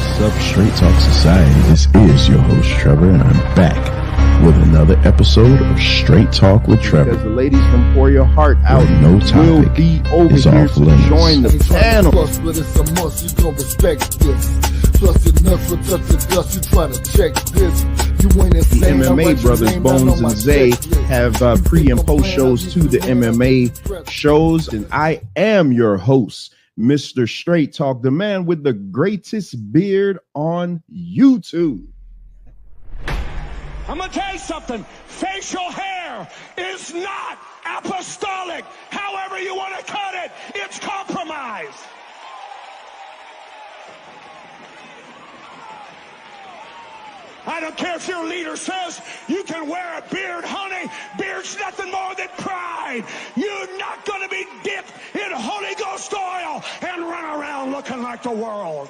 What's up, Straight Talk Society? This is your host, Trevor, and I'm back with another episode of Straight Talk with Trevor. Because the ladies from Pour Your Heart Out no topic will be over is here off to limits. join the panel. Plus, but it's a must, you gon' respect this. Plus, it nuts with touch the dust, you tryna check this. You ain't The insane. MMA brothers, Bones and Zay, have pre and post shows to the MMA shows, and I am your host, Mr. Straight Talk, the man with the greatest beard on YouTube. I'm gonna tell you something. Facial hair is not apostolic. However you want to cut it, it's compromise. I don't care if your leader says you can wear a beard, honey. Beard's nothing more than pride. You're not going to be dipped in Holy Ghost oil and run around looking like the world.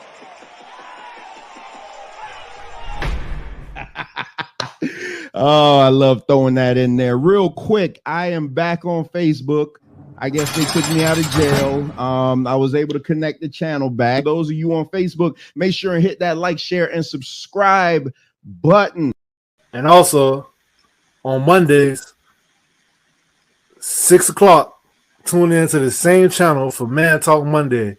Oh, I love throwing that in there. Real quick, I am back on Facebook. I guess they took me out of jail. I was able to connect the channel back. Those of you on Facebook, make sure and hit that like, share, and subscribe button. And also, on Mondays, 6 o'clock, tune in to the same channel for Man Talk Monday.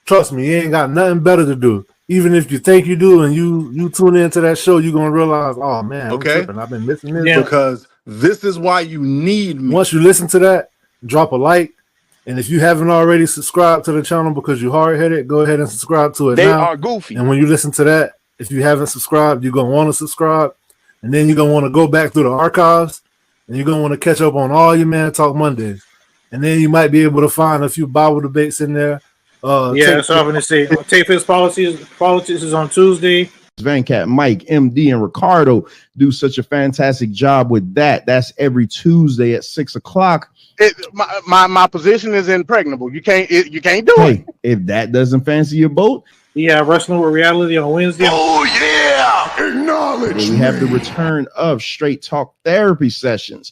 Trust me, you ain't got nothing better to do. Even if you think you do and you tune into that show, you're going to realize, oh, man, okay, I've been missing this. Yeah. Because this is why you need me. Once you listen to that, drop a like. And if you haven't already subscribed to the channel because you're hard-headed, go ahead and subscribe to it They now. are goofy. And when you listen to that, if you haven't subscribed, you're going to want to subscribe. And then you're going to want to go back through the archives. And you're going to want to catch up on all your Man Talk Mondays. And then you might be able to find a few Bible debates in there. That's what I'm going to say. Tape His Politics is on Tuesday. Venkat, Mike, MD, and Ricardo do such a fantastic job with that. That's every Tuesday at 6 o'clock. My position is impregnable. You can't do it. If that doesn't fancy your boat, Wrestling with Reality on Wednesday. Oh yeah, acknowledge. we have the return of Straight Talk Therapy sessions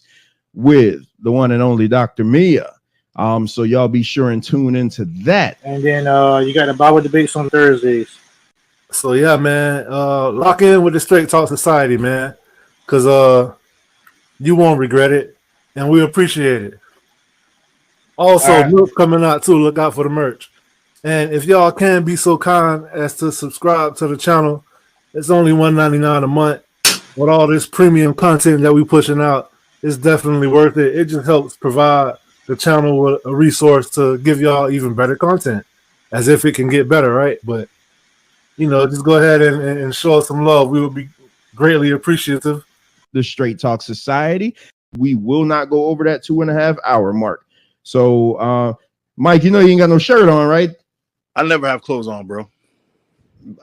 with the one and only Dr. Mia. So y'all be sure and tune into that. And then you got the Bible debates on Thursdays. So yeah, man, lock in with the Straight Talk Society, man, because you won't regret it, and we appreciate it. Also, milk coming out too. Look out for the merch. And if y'all can be so kind as to subscribe to the channel, it's only $1.99 a month. With all this premium content that we pushing out, it's definitely worth it. It just helps provide the channel with a resource to give y'all even better content, as if it can get better, right? But just go ahead and show us some love. We would be greatly appreciative. The Straight Talk Society. We will not go over that 2.5 hour mark. So, Mike, you ain't got no shirt on, right? I never have clothes on, bro.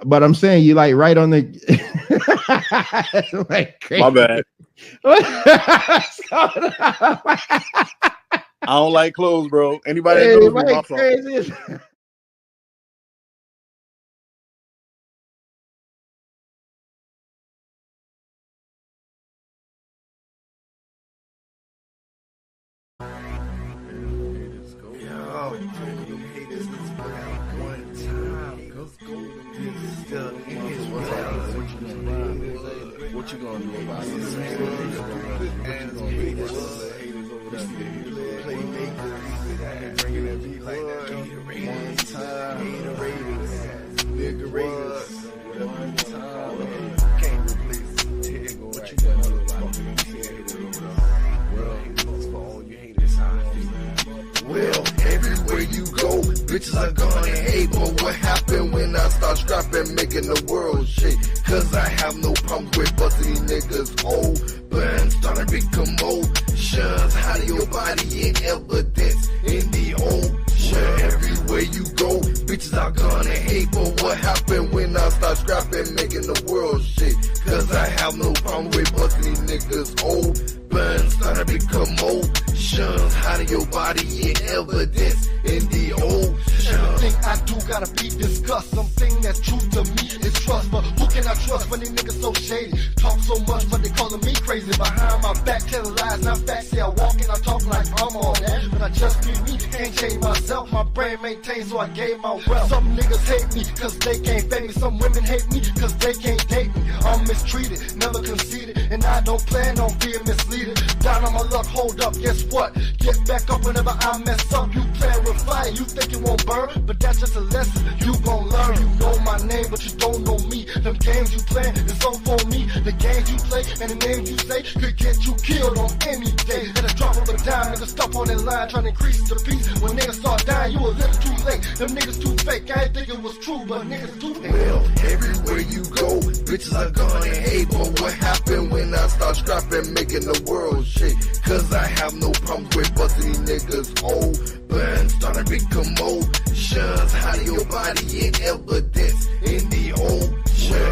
But I'm saying you like right on the like crazy. My bad. I don't like clothes, bro. Anybody that knows me, my fault. Crazy. What you gonna do about Well, everywhere you go, bitches are gonna hate. But what happened when I start scrapping, making the world shake? Cause I have no problem with busting these niggas old. But I'm starting to big commotions. Hiding your body in evidence in the ocean. Everywhere you go, bitches are gonna hate. But what happened when I start scrapping, making the world shake? Cause I have no problem with busting these niggas old. But I'm starting to big commotions. Hiding your body in evidence in the ocean. Everything I do gotta be discussed. Something that's true to me is trust. But who can I trust when these niggas so shady? Talk so much, but they calling me crazy. Behind my back, telling lies, not facts. See, I walk and I talk like I'm on that. But I just be me, can't change myself. My brain maintains, so I gave my wealth. Some niggas hate me, cause they can't fake me. Some women hate me, cause they can't date me. I'm mistreated, never conceited, and I don't plan on being misleaded. Down on my luck, hold up, guess what? Get back up whenever I mess up. You playing with fire, you think it won't burn, but that's just a lesson you gon' learn. You know my name, but you don't know me. Them games you play is all for me. The games you play and the names you say could get you killed on any day. At a drop of a dime, niggas stop on that line trying to increase the peace. When niggas start dying, you a little too late. Them niggas too fake, I ain't think it was true, but niggas too fake. Well, everywhere you go, bitches are gonna hate. But what happened when I start scrapping, making the world shake? Cause I have no problems with busting these niggas open. Starting big commotions, hiding your body in evidence in the ocean.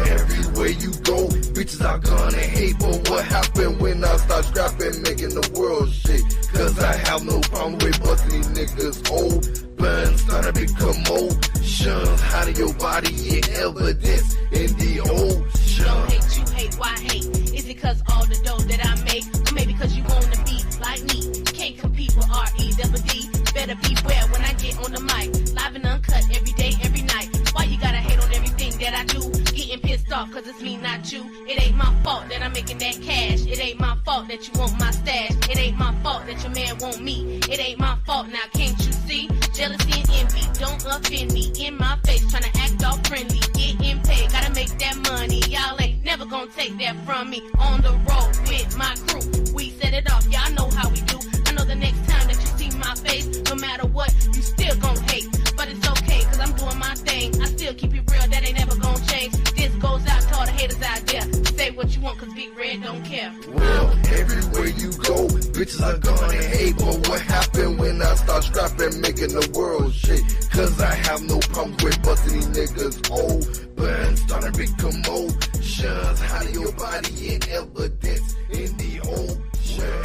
Everywhere you go, bitches are gonna hate. But what happened when I start scrapping, making the world shake? Cause I have no problem with busting these niggas open. Starting big commotions, hiding your body in evidence in the ocean. Don't hate, you hate, why hate? Is it cause all the dough that I make? Or maybe cause you wanna be like me? Can't compete with R.E.W.D. Better beware when I get on the mic. Live and uncut every day, every night. Why you gotta hate on everything that I do? Getting pissed off cause it's me, not you. It ain't my fault that I'm making that cash. It ain't my fault that you want my stash. It ain't my fault that your man want me. It ain't my fault now, can't you see? Jealousy and envy, don't offend me. In my face, tryna act all friendly. Getting paid, gotta make that money. Y'all ain't never gonna take that from me. On the road with my crew, we set it off, y'all know how we do. I know the next time that you see my face, no matter what, you still gon' hate. But it's okay, cause I'm doing my thing. I still keep it real, that ain't never gon' change. This goes out to all the haters out there. Say what you want, cause Big Red don't care. Well, everywhere you go, bitches are gonna hate. But what happened when I start scrapping, making the world shake? Cause I have no problems with busting these niggas open. Starting big commotions, hiding your body in evidence in the ocean.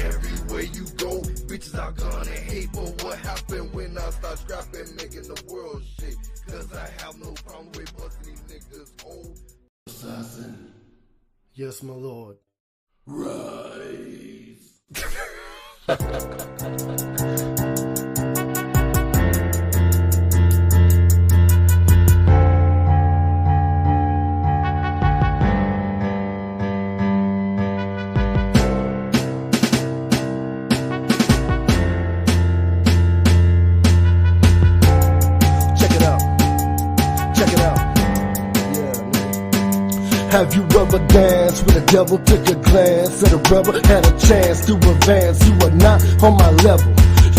Everywhere you go, bitches are gonna hate. But what happened when I start scrapping, making the world shake? Cause I have no problem with busting these niggas open. Assassin. Yes, my lord. Rise. Have you ever danced with the devil? Took a glance at a rebel, had a chance to advance. You are not on my level.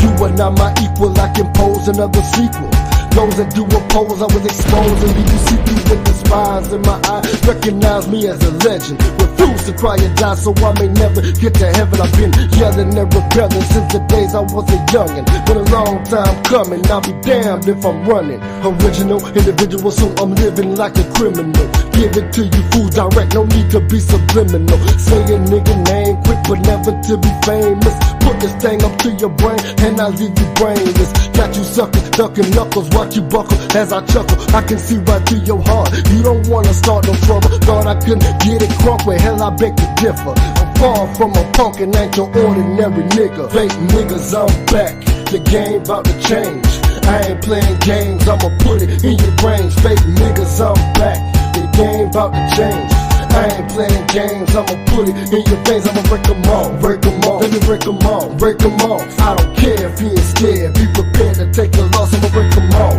You are not my equal. I can pose another sequel. Those that do oppose, I was exposed and leave you see through with the spies in my eye. Recognize me as a legend. Refuse to cry and die so I may never get to heaven. I've been yelling and rebelling since the days I was a youngin'. Been a long time coming, I'll be damned if I'm running. Original individual, so I'm living like a criminal. Give it to you fools direct, no need to be subliminal. Say a nigga name quick but never to be famous. Put this thing up to your brain and I'll leave you brainless. Got you suckers ducking knuckles, watch you buckle as I chuckle. I can see right through your heart, you don't wanna start no trouble. Thought I couldn't get it crunk, well hell I beg to differ. I'm far from a punk and ain't your ordinary nigga. Fake niggas, I'm back, the game about to change. I ain't playing games, I'ma put it in your brains. Fake niggas, I'm back, the game about to change. I ain't playing games, I'ma put it in your face. I'ma break them all, let me break them all, break them off. I don't care if you ain't scared, be prepared to take a loss. I'ma break them all,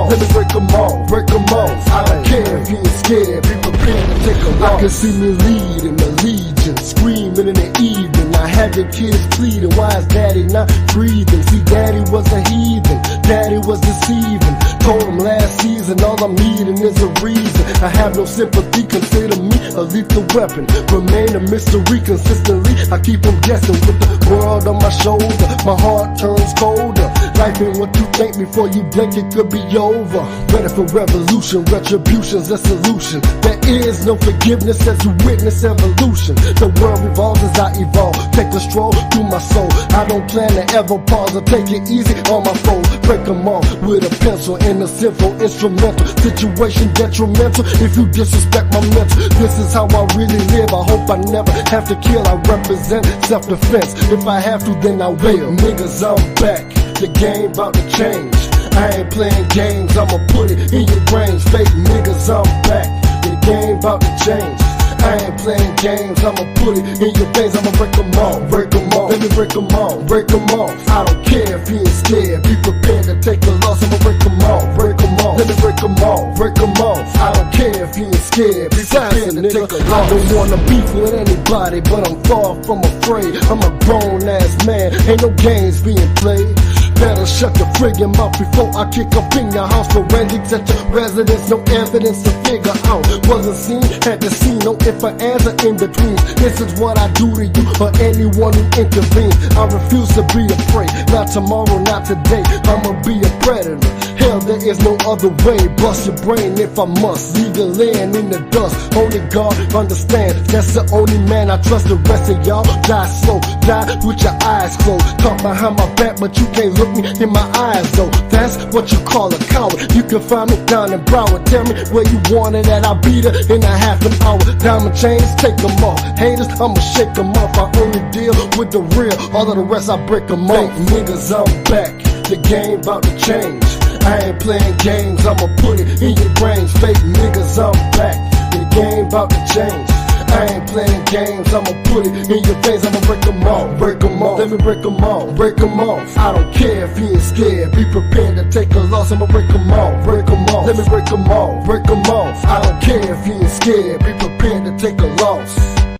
let me break them all, break them off. I don't care if you ain't scared, be prepared to take a loss. I can see me leading the legion, screaming in the evening. I had the kids pleading, why is daddy not breathing? See, daddy was a heathen, daddy was deceiving. Told him last season, all I'm needing is a reason. I have no sympathy, consider me a lethal weapon. Remain a mystery consistently, I keep them guessing. With the world on my shoulder, my heart turns colder. Life ain't what you think, before you blink it could be over. Ready for revolution, retribution's a solution. There is no forgiveness as you witness evolution. The world revolves as I evolve. Take a stroll through my soul. I don't plan to ever pause or take it easy on my foes. Break them off with a pencil in a simple instrumental. Situation detrimental if you disrespect my mental. This is how I really live. I hope I never have to kill. I represent self-defense. If I have to, then I will. Niggas, I'm back. The game about to change. I ain't playing games. I'ma put it in your brains. Fake niggas, I'm back. The game about to change. I ain't playing games, I'ma put it in your face, I'ma break them all, break them all, let me break them all, break them all. I don't care if you ain't scared, be prepared to take the loss, I'ma break them all, break them all, let me break them all, break them all. I don't care if you ain't scared, be prepared to take the loss. I don't wanna beef with anybody, but I'm far from afraid. I'm a grown ass man, ain't no games being played. Better shut your friggin' mouth before I kick up in your house. Forensics at your residence, no evidence to figure out. Wasn't seen, had to see, no if or answer in between. This is what I do to you or anyone who intervenes. I refuse to be a prey, not tomorrow, not today. I'ma be a predator. Hell, there is no other way. Bust your brain if I must. Leave you laying in the dust. Only God understands. That's the only man I trust. The rest of y'all die slow, die with your eyes closed. Talk behind my back, but you can't look me in my eyes though. That's what you call a coward. You can find me down in Broward. Tell me where you want it at, I'll be there in a half an hour. Diamond chains, take them off. Haters, I'ma shake them off. I only deal with the real. All of the rest, I break them off. Niggas, I'm back. The game about to change. I ain't playing games, I'ma put it in your brains. Fake niggas, I'm back. The game about to change. I ain't playing games, I'ma put it in your face, I'ma break them all, break them all, let me break them all, break them off. I don't care if you ain't scared, be prepared to take a loss, I'ma break them all, break them off, let me break them all, break them off. I don't care if you ain't scared, be prepared to take a loss.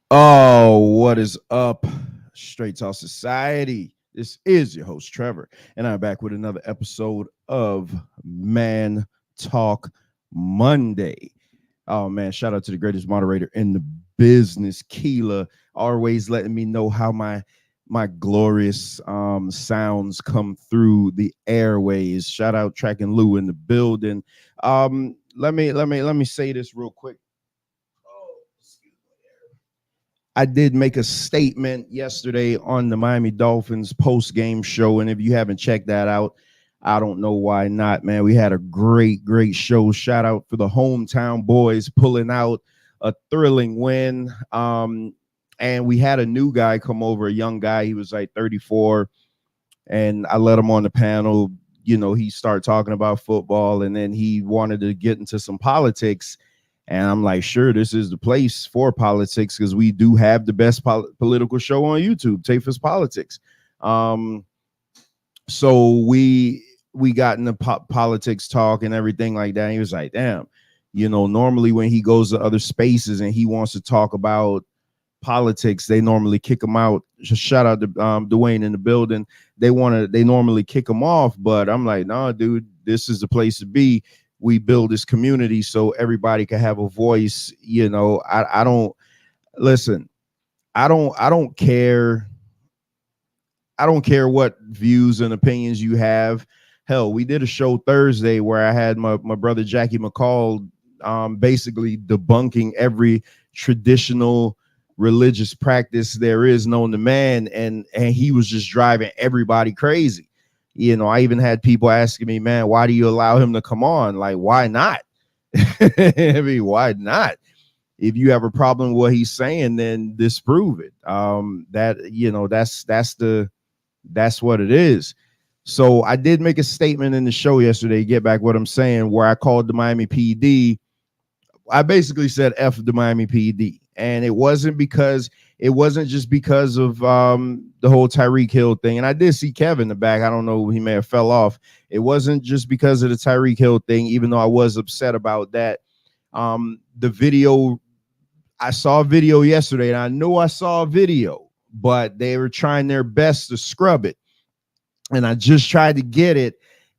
Oh, what is up, Straight Talk Society? This is your host, Trevor, and I'm back with another episode of Man Talk Monday. Oh, man, shout out to the greatest moderator in the business, Keela, always letting me know how my glorious sounds come through the airways. Shout out Track and Lou in the building. Let me say this real quick. I did make a statement yesterday on the Miami Dolphins post-game show, and if you haven't checked that out, I don't know why not, man. We had a great show. Shout out for the hometown boys pulling out a thrilling win. And we had a new guy come over, a young guy. He was like 34, and I let him on the panel. You know, he started talking about football, and then he wanted to get into some politics. And I'm like, sure, this is the place for politics because we do have the best political show on YouTube, Tafeless Politics. So we got into politics talk and everything like that. And he was like, damn, you know, normally when he goes to other spaces and he wants to talk about politics, they normally kick him out. Just shout out to Dwayne in the building. They normally kick him off. But I'm like, nah, dude, this is the place to be. We build this community so everybody can have a voice. You know, I don't care. I don't care what views and opinions you have. Hell, we did a show Thursday where I had my brother Jackie McCall basically debunking every traditional religious practice there is known to man, and he was just driving everybody crazy. You know, I even had people asking me, man, why do you allow him to come on? Like, why not? I mean, why not? If you have a problem with what he's saying, then disprove it. That, you know, that's what it is. So I did make a statement in the show yesterday, get back what I'm saying, where I called the Miami PD. I basically said F the Miami PD. And it wasn't just because of the whole Tyreek Hill thing. And I did see Kevin in the back. I don't know, he may have fell off. It wasn't just because of the Tyreek Hill thing, even though I was upset about that. The video, I saw a video yesterday, and I know I saw a video, but they were trying their best to scrub it. And I just tried to get it,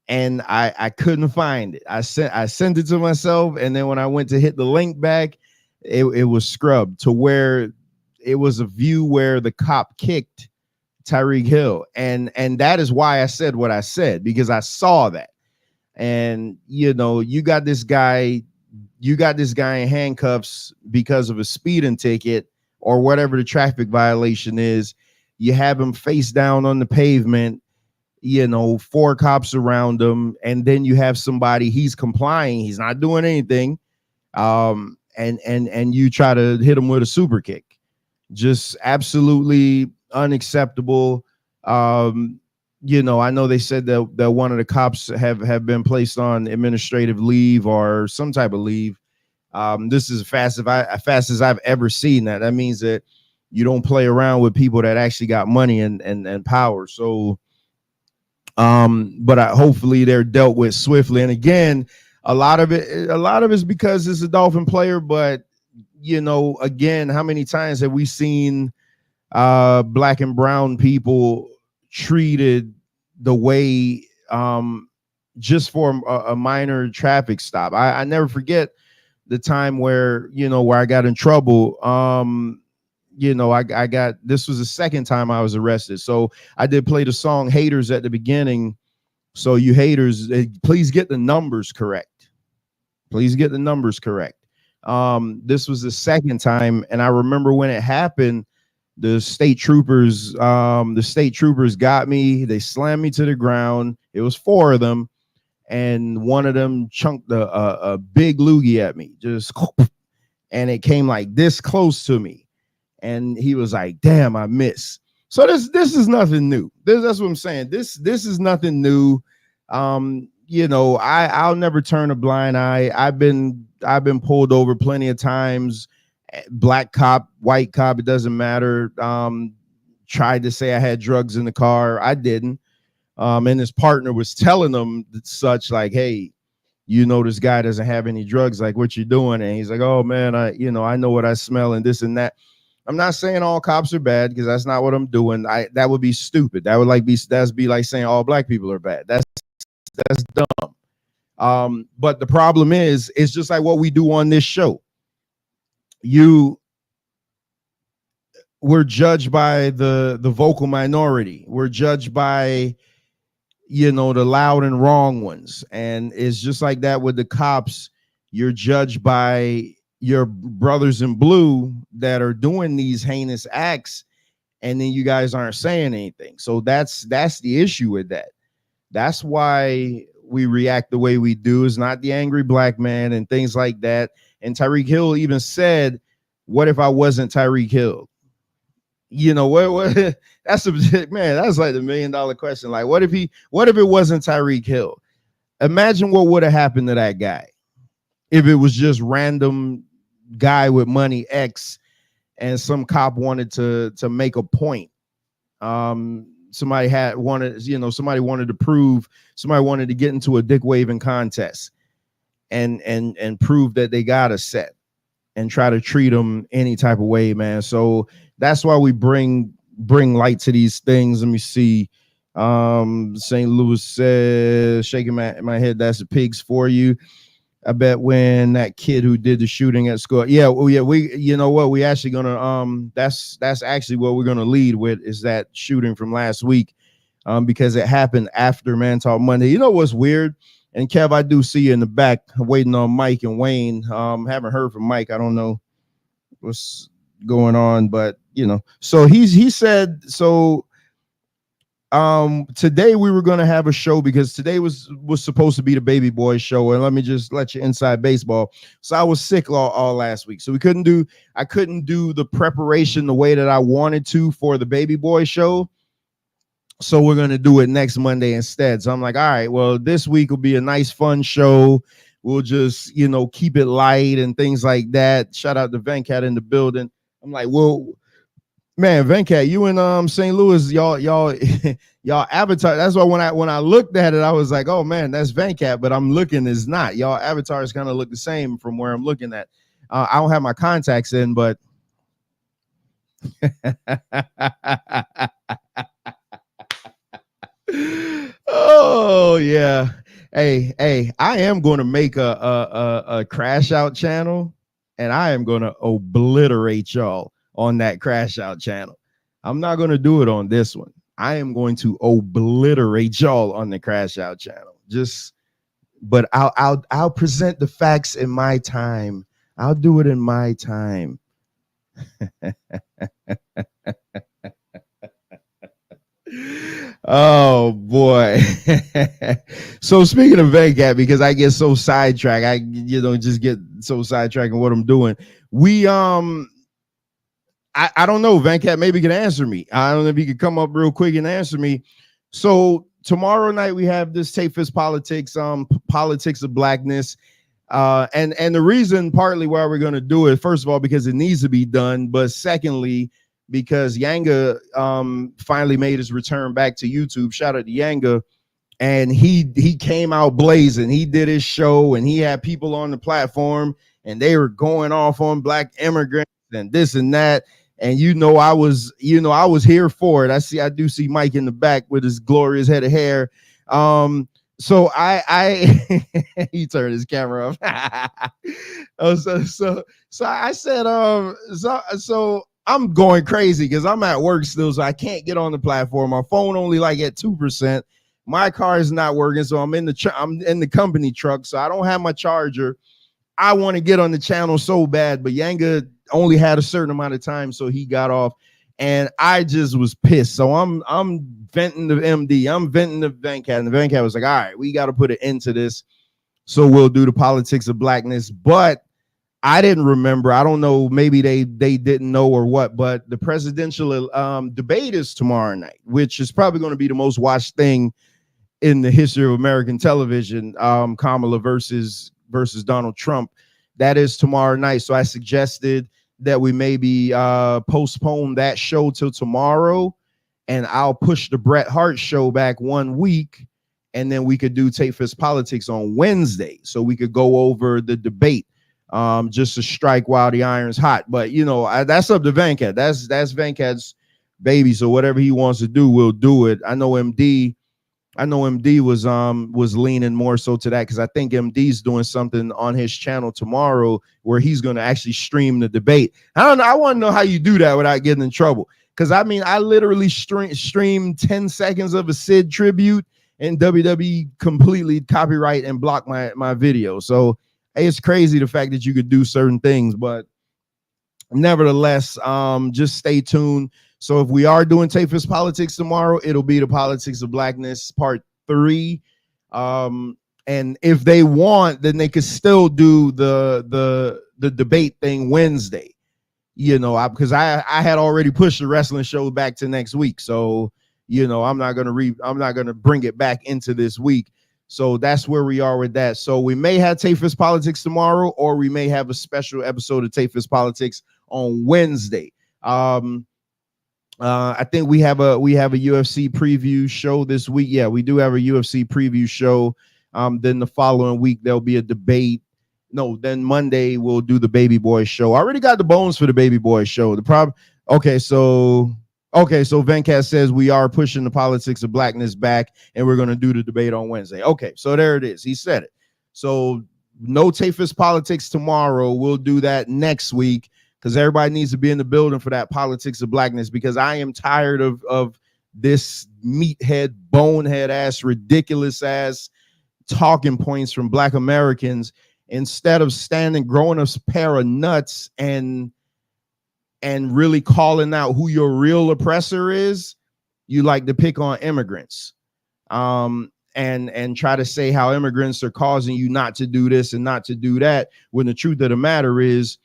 and I couldn't find it. I sent it to myself, and then when I went to hit the link back, it was scrubbed to where it was a view where the cop kicked Tyreek Hill. And that is why I said what I said, because I saw that. And you know, you got this guy in handcuffs because of a speeding ticket or whatever the traffic violation is. You have him face down on the pavement, you know, 4 cops around him, and then you have somebody, he's complying, he's not doing anything, and you try to hit him with a super kick. Just absolutely unacceptable. You know, I know they said that one of the cops have been placed on administrative leave or some type of leave. This is fast as I've ever seen that. That means that you don't play around with people that actually got money and power. So, but hopefully they're dealt with swiftly. And again, a lot of it is because it's a Dolphin player. But you know, again, how many times have we seen black and brown people treated the way just for a minor traffic stop? I never forget the time where I got in trouble. I got, this was the second time I was arrested. So I did play the song Haters at the beginning. So you haters, please get the numbers correct. Please get the numbers correct. This was the second time. And I remember when it happened, the state troopers got me. They slammed me to the ground. It was 4 of them. And one of them chunked a big loogie at me, just, and it came like this close to me. And he was like, damn, I missed. So this is nothing new. That's what I'm saying. This is nothing new. I'll never turn a blind eye. I've been pulled over plenty of times. Black cop, white cop, it doesn't matter. Tried to say I had drugs in the car. I didn't. And his partner was telling them such, like, hey, this guy doesn't have any drugs. Like, what you doing? And he's like, oh man, I know what I smell and this and that. I'm not saying all cops are bad, because that's not what I'm doing. That would be stupid. That would be like saying all black people are bad. That's dumb. But the problem is, it's just like what we do on this show. We're judged by the vocal minority. We're judged by, the loud and wrong ones. And it's just like that with the cops. You're judged by your brothers in blue that are doing these heinous acts, and then you guys aren't saying anything. So that's the issue with that. That's why we react the way we do. Is not the angry black man and things like that. And Tyreek Hill even said, what if I wasn't Tyreek Hill? What that's man, that's like the $1 million question. Like, what if it wasn't Tyreek Hill? Imagine what would have happened to that guy if it was just random guy with money X, and some cop wanted to make a point. Somebody wanted to prove, somebody wanted to get into a dick waving contest and prove that they got a set and try to treat them any type of way, man. So that's why we bring light to these things. Let me see. St. Louis says, shaking my head, that's the pigs for you. I bet when that kid who did the shooting at school. Yeah. We actually gonna that's actually what we're gonna lead with, is that shooting from last week, because it happened after Man Talk Monday. You know what's weird? And Kev, I do see you in the back waiting on Mike and Wayne. Haven't heard from Mike. I don't know what's going on, but so he said so. Today we were going to have a show, because today was supposed to be the baby boy show. And let me just let you inside baseball. So I was sick all last week. So I couldn't do the preparation the way that I wanted to for the baby boy show. So we're going to do it next Monday instead. So I'm like, all right, well, this week will be a nice, fun show. We'll just, keep it light and things like that. Shout out to Venkat in the building. I'm like, well, man, Venkat, you in St. Louis, y'all avatar. That's why when I looked at it, I was like, oh man, that's Venkat. But I'm looking, is not. Y'all avatars kind of look the same from where I'm looking at. I don't have my contacts in, but oh yeah. Hey, I am going to make a crash out channel, and I am going to obliterate y'all on that crash out channel. I'm not going to do it on this one. I am going to obliterate y'all on the Crash Out channel. But I'll present the facts in my time. I'll do it in my time. Oh boy. So speaking of VanCat, because I get so sidetracked, I just get so sidetracked in what I'm doing. We I don't know, VanCat maybe can answer me. I don't know if he could come up real quick and answer me. So tomorrow night we have this Tape Fist Politics, Politics of Blackness. And the reason partly why we're going to do it, first of all, because it needs to be done, but secondly, because Yanga finally made his return back to YouTube. Shout out to Yanga. And he came out blazing. He did his show and he had people on the platform and they were going off on black immigrants and this and that. And I was here for it. I do see Mike in the back with his glorious head of hair. So I he turned his camera off. So I said, so I'm going crazy because I'm at work still, so I can't get on the platform. My phone only like at 2%. My car is not working, so I'm in the company truck, so I don't have my charger. I want to get on the channel so bad, but Yanga only had a certain amount of time, so he got off, and I just was pissed. So I'm venting the MD, I'm venting the VanCat, and the VanCat was like, all right, we got to put an end to this, so we'll do the Politics of Blackness. But I didn't remember. I don't know. Maybe they didn't know or what. But the presidential debate is tomorrow night, which is probably going to be the most watched thing in the history of American television. Kamala versus Donald Trump. That is tomorrow night. So I suggested that we maybe postpone that show till tomorrow, and I'll push the Bret Hart show back 1 week, and then we could do Tape Fist Politics on Wednesday, so we could go over the debate, just to strike while the iron's hot. But that's up to VanCat. That's VanCat's baby. So whatever he wants to do, we'll do it. I know MD was leaning more so to that because I think MD's doing something on his channel tomorrow where he's going to actually stream the debate. I don't know. I want to know how you do that without getting in trouble. Because I mean, I literally streamed 10 seconds of a Sid tribute, and WWE completely copyright and block my video. So it's crazy the fact that you could do certain things, but nevertheless, just stay tuned. So if we are doing Tape Fist Politics tomorrow, it'll be the Politics of Blackness Part 3. And if they want, then they could still do the debate thing Wednesday. Because I had already pushed the wrestling show back to next week. So, I'm not gonna bring it back into this week. So that's where we are with that. So we may have Tape Fist Politics tomorrow, or we may have a special episode of Tape Fist Politics on Wednesday. I think we have a UFC preview show this week. Yeah, we do have a UFC preview show. Then the following week there'll be a debate. No, then Monday we'll do the Baby Boy show. I already got the bones for the Baby Boy show. The problem. Okay, so VanCat says we are pushing the Politics of Blackness back, and we're going to do the debate on Wednesday. Okay, so there it is. He said it. So no Tape Fist Politics tomorrow. We'll do that next week, because everybody needs to be in the building for that Politics of Blackness, because I am tired of this meathead, bonehead ass, ridiculous ass talking points from Black Americans. Instead of growing a pair of nuts and really calling out who your real oppressor is, you like to pick on immigrants, and try to say how immigrants are causing you not to do this and not to do that, when the truth of the matter is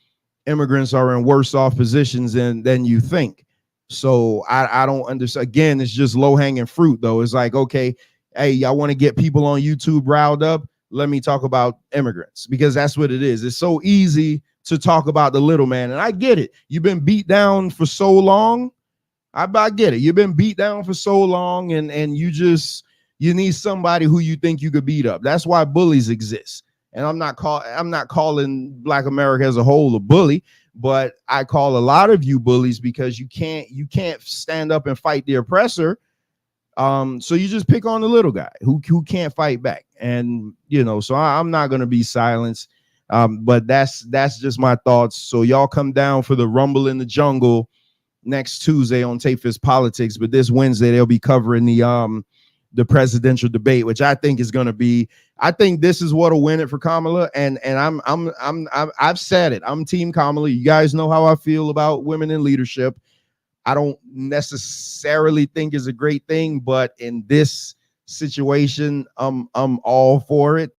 immigrants are in worse off positions than you think. So I don't understand. Again, it's just low-hanging fruit, though. It's like, okay, hey, y'all want to get people on YouTube riled up? Let me talk about immigrants, because that's what it is. It's so easy to talk about the little man. And I get it. You've been beat down for so long. I get it. You've been beat down for so long, and you need somebody who you think you could beat up. That's why bullies exist. And I'm not calling Black America as a whole a bully, but I call a lot of you bullies because you can't stand up and fight the oppressor. So you just pick on the little guy who can't fight back. And so I'm not gonna be silenced. But that's just my thoughts. So y'all come down for the Rumble in the Jungle next Tuesday on Tape Fist Politics, but this Wednesday they'll be covering the presidential debate, which I think is going to be. I think this is what'll win it for Kamala, and I've said it. I'm Team Kamala. You guys know how I feel about women in leadership. I don't necessarily think is a great thing, but in this situation, I'm all for it.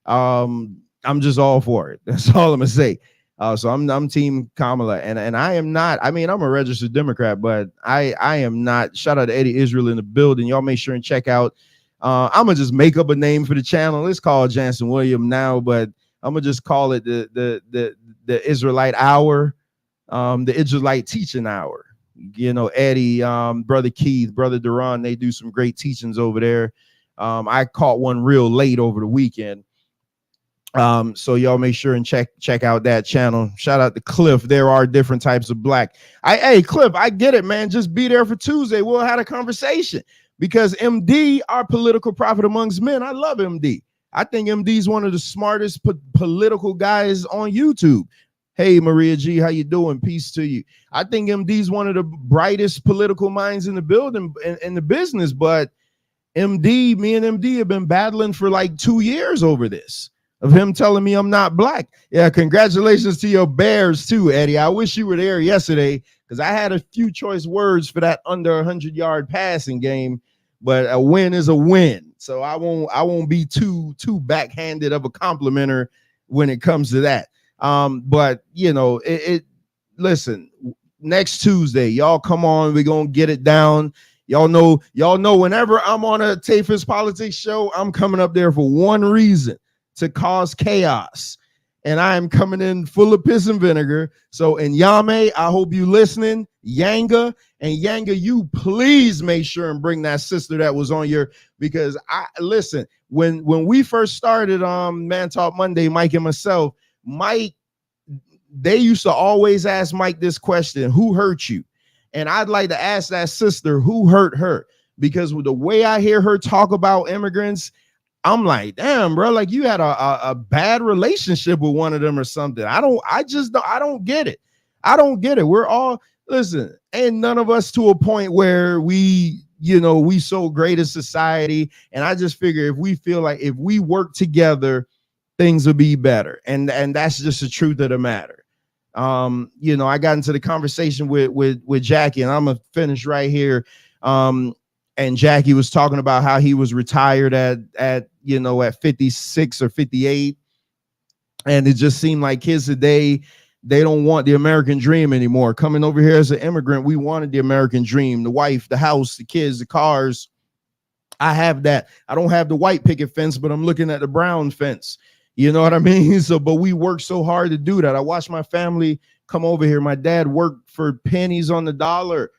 I'm just all for it. That's all I'm gonna say. So I'm Team Kamala, and I am not. I mean, I'm a registered Democrat, but I am not. Shout out to Eddie Israel in the building. Y'all make sure and check out. I'm gonna just make up a name for the channel. It's called Jansen William now, but I'm gonna just call it the Israelite Hour, the Israelite Teaching Hour. You know, Eddie, brother Keith, brother Duran, they do some great teachings over there. I caught one real late over the weekend. So y'all make sure and check out that channel. Shout out to Cliff. There are different types of black. Hey Cliff, I get it, man. Just be there for Tuesday. We'll have a conversation because MD, our political prophet amongst men. I love MD. I think MD is one of the smartest political guys on YouTube. Hey Maria G, how you doing? Peace to you. I think MD is one of the brightest political minds in the building in the business. But me and MD have been battling for like 2 years over this. Of him telling me I'm not black. Yeah, congratulations to your Bears too, Eddie. I wish you were there yesterday because I had a few choice words for that under 100-yard passing game, but a win is a win. So I won't be too backhanded of a complimenter when it comes to that. But you know, listen, next Tuesday, y'all come on, we're gonna get it down. Y'all know whenever I'm on a Tape Fist Politics show, I'm coming up there for one reason: to cause chaos. And I am coming in full of piss and vinegar. So in Yame, I hope you listening. Yanga, you please make sure and bring that sister that was on your, because listen, when we first started Man Talk Monday, Mike and myself, Mike, they used to always ask Mike this question: who hurt you? And I'd like to ask that sister who hurt her, because with the way I hear her talk about immigrants, I'm like, damn, bro, like you had a bad relationship with one of them or something. I don't get it. I don't get it. We're all, listen, ain't none of us to a point where we so great as society. And I just figure if we feel like if we work together, things will be better. And that's just the truth of the matter. I got into the conversation with Jackie, and I'm gonna finish right here. And Jackie was talking about how he was retired at 56 or 58. And it just seemed like kids today, they don't want the American dream anymore. Coming over here as an immigrant, we wanted the American dream, the wife, the house, the kids, the cars. I have that. I don't have the white picket fence, but I'm looking at the brown fence. You know what I mean? So, but we work so hard to do that. I watched my family come over here. My dad worked for pennies on the dollar,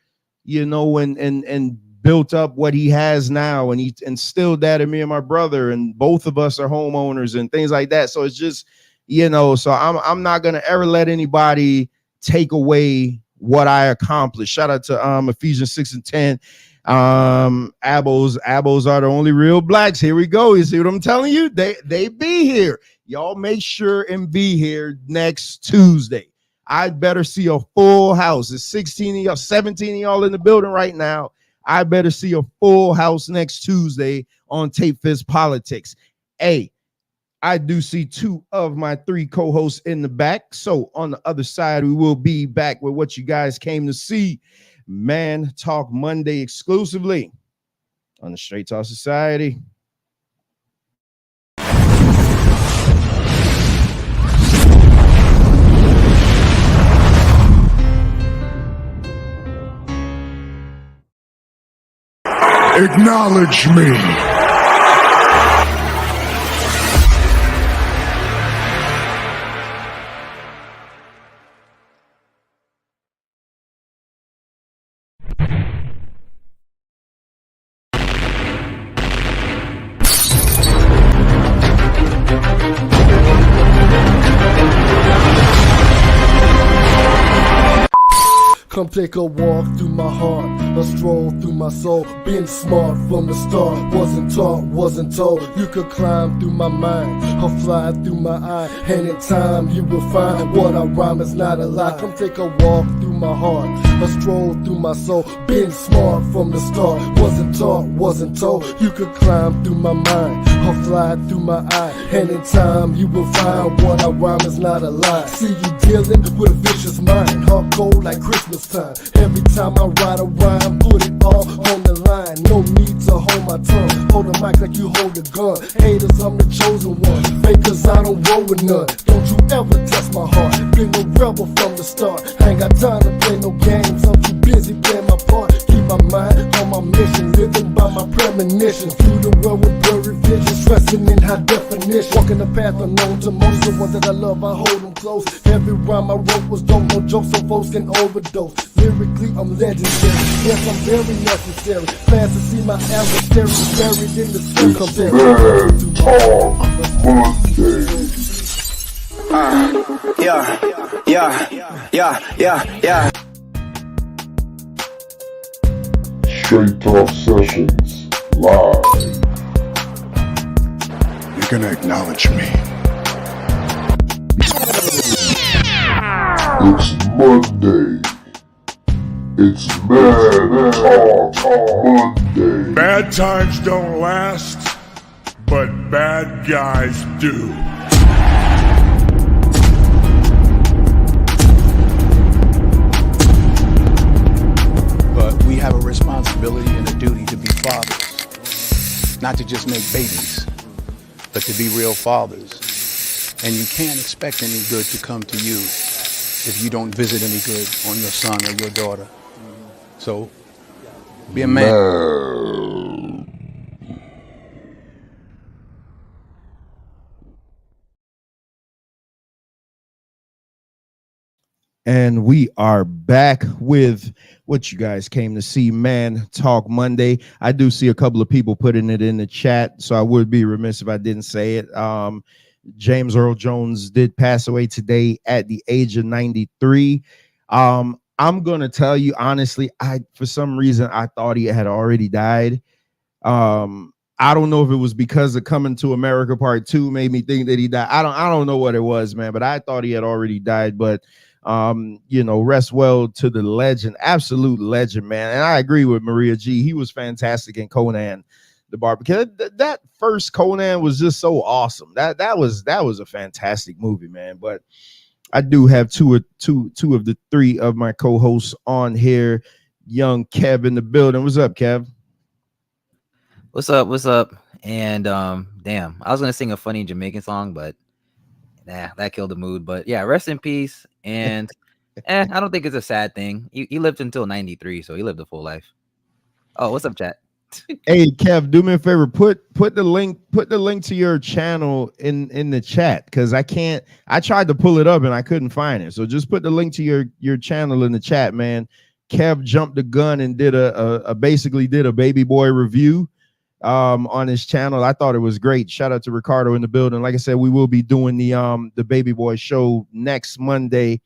and built up what he has now, and he instilled that in me and my brother, and both of us are homeowners and things like that. So it's just, so I'm not gonna ever let anybody take away what I accomplished. Shout out to Ephesians 6:10. Abos are the only real blacks. Here we go. You see what I'm telling you? They be here. Y'all make sure and be here next Tuesday. I'd better see a full house. There's 16 of y'all, 17 of y'all in the building right now. I better see a full house next Tuesday on Tape Fist Politics. Hey, I do see 2 of my 3 co-hosts in the back. So on the other side, we will be back with what you guys came to see. Man Talk Monday exclusively on the Straight Talk Society. Acknowledge me. Come take a walk through my heart. A stroll through my soul, being smart from the start. Wasn't taught, wasn't told. You could climb through my mind, or fly through my eye. And in time you will find what I rhyme is not a lie. Come take a walk through my heart, a stroll through my soul. Being smart from the start. Wasn't taught, wasn't told. You could climb through my mind, or fly through my eye. And in time you will find what I rhyme is not a lie. See you dealing with a vicious mind, hard cold like Christmas time. Every time I write a rhyme, put it all on the line. No need to hold my tongue, hold the mic like you hold a gun. Haters, I'm the chosen one. Fakers, I don't roll with none. Don't you ever test my heart. Been a rebel from the start. Ain't got time to play no games. I'm too busy playing my part. Keep my mind on my mission, living by my premonitions. Through the world with blurry vision, stressing in high definition. Walking the path unknown to most. The ones that I love, I hold them close. Every rhyme I wrote was dope, no jokes, so folks can overdose. Lyrically, I'm legendary. Yes, I'm very necessary. Plans to see my adversary buried in the cemetery. Yeah. Straight Talk Sessions live. You're gonna acknowledge me. It's Monday. It's Man Talk Monday. Bad times don't last, but bad guys do. But we have a responsibility and a duty to be fathers. Not to just make babies, but to be real fathers. And you can't expect any good to come to you if you don't visit any good on your son or your daughter. So, be a man. And we are back with what you guys came to see, Man Talk Monday. I do see a couple of people putting it in the chat, so I would be remiss if I didn't say it. James Earl Jones did pass away today at the age of 93. I'm going to tell you, honestly, for some reason, I thought he had already died. I don't know if it was because of Coming to America Part 2 made me think that he died. I don't know what it was, man, but I thought he had already died. But rest well to the legend, absolute legend, man. And I agree with Maria G. He was fantastic in Conan the Barbarian. That first Conan was just so awesome. That was a fantastic movie, man. But I do have two of the three of my co-hosts on here. Young Kev in the building. What's up, Kev? What's up? And damn, I was gonna sing a funny Jamaican song, but that killed the mood. But yeah, rest in peace. And I don't think it's a sad thing. He lived until 93, so he lived a full life. Oh, what's up, chat? Hey, Kev, do me a favor. Put the link to your channel in the chat, because I tried to pull it up and I couldn't find it. So just put the link to your channel in the chat, man. Kev jumped the gun and did basically did a Baby Boy review on his channel. I thought it was great. Shout out to Ricardo in the building. Like I said, we will be doing the Baby Boy show next Monday.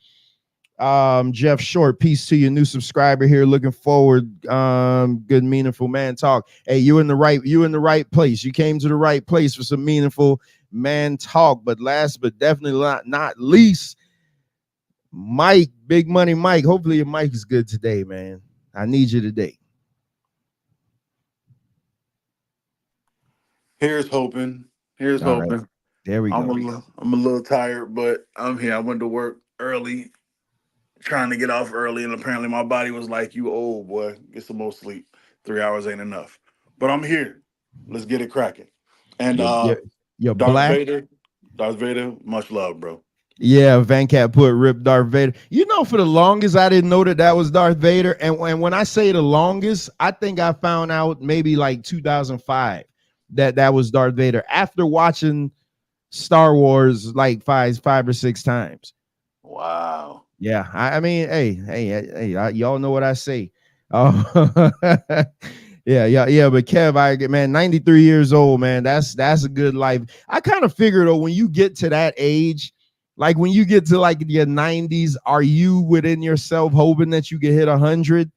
Jeff Short, peace to your new subscriber here. Looking forward. Good, meaningful man talk. Hey, you in the right place. You came to the right place for some meaningful man talk. But last but definitely not least, Mike, Big Money Mike. Hopefully your mic is good today, man. I need you today. Here's hoping. Here's hoping. Right. There we go. I'm a little tired, but I'm here. I went to work early, trying to get off early, and apparently my body was like, "You old boy, get some more sleep. 3 hours ain't enough." But I'm here. Let's get it cracking. And you're Darth black. Vader, much love, bro. Yeah, Van Cat put rip Darth Vader. You know, for the longest, I didn't know that was Darth Vader. And when I say the longest, I think I found out maybe like 2005 that was Darth Vader after watching Star Wars like five or six times. Wow. Yeah, I mean, hey, y'all know what I say. Yeah. But Kev, man, 93 years old, man. That's a good life. I kind of figured though, when you get to that age, like when you get to like your 90s, are you within yourself hoping that you can hit 100?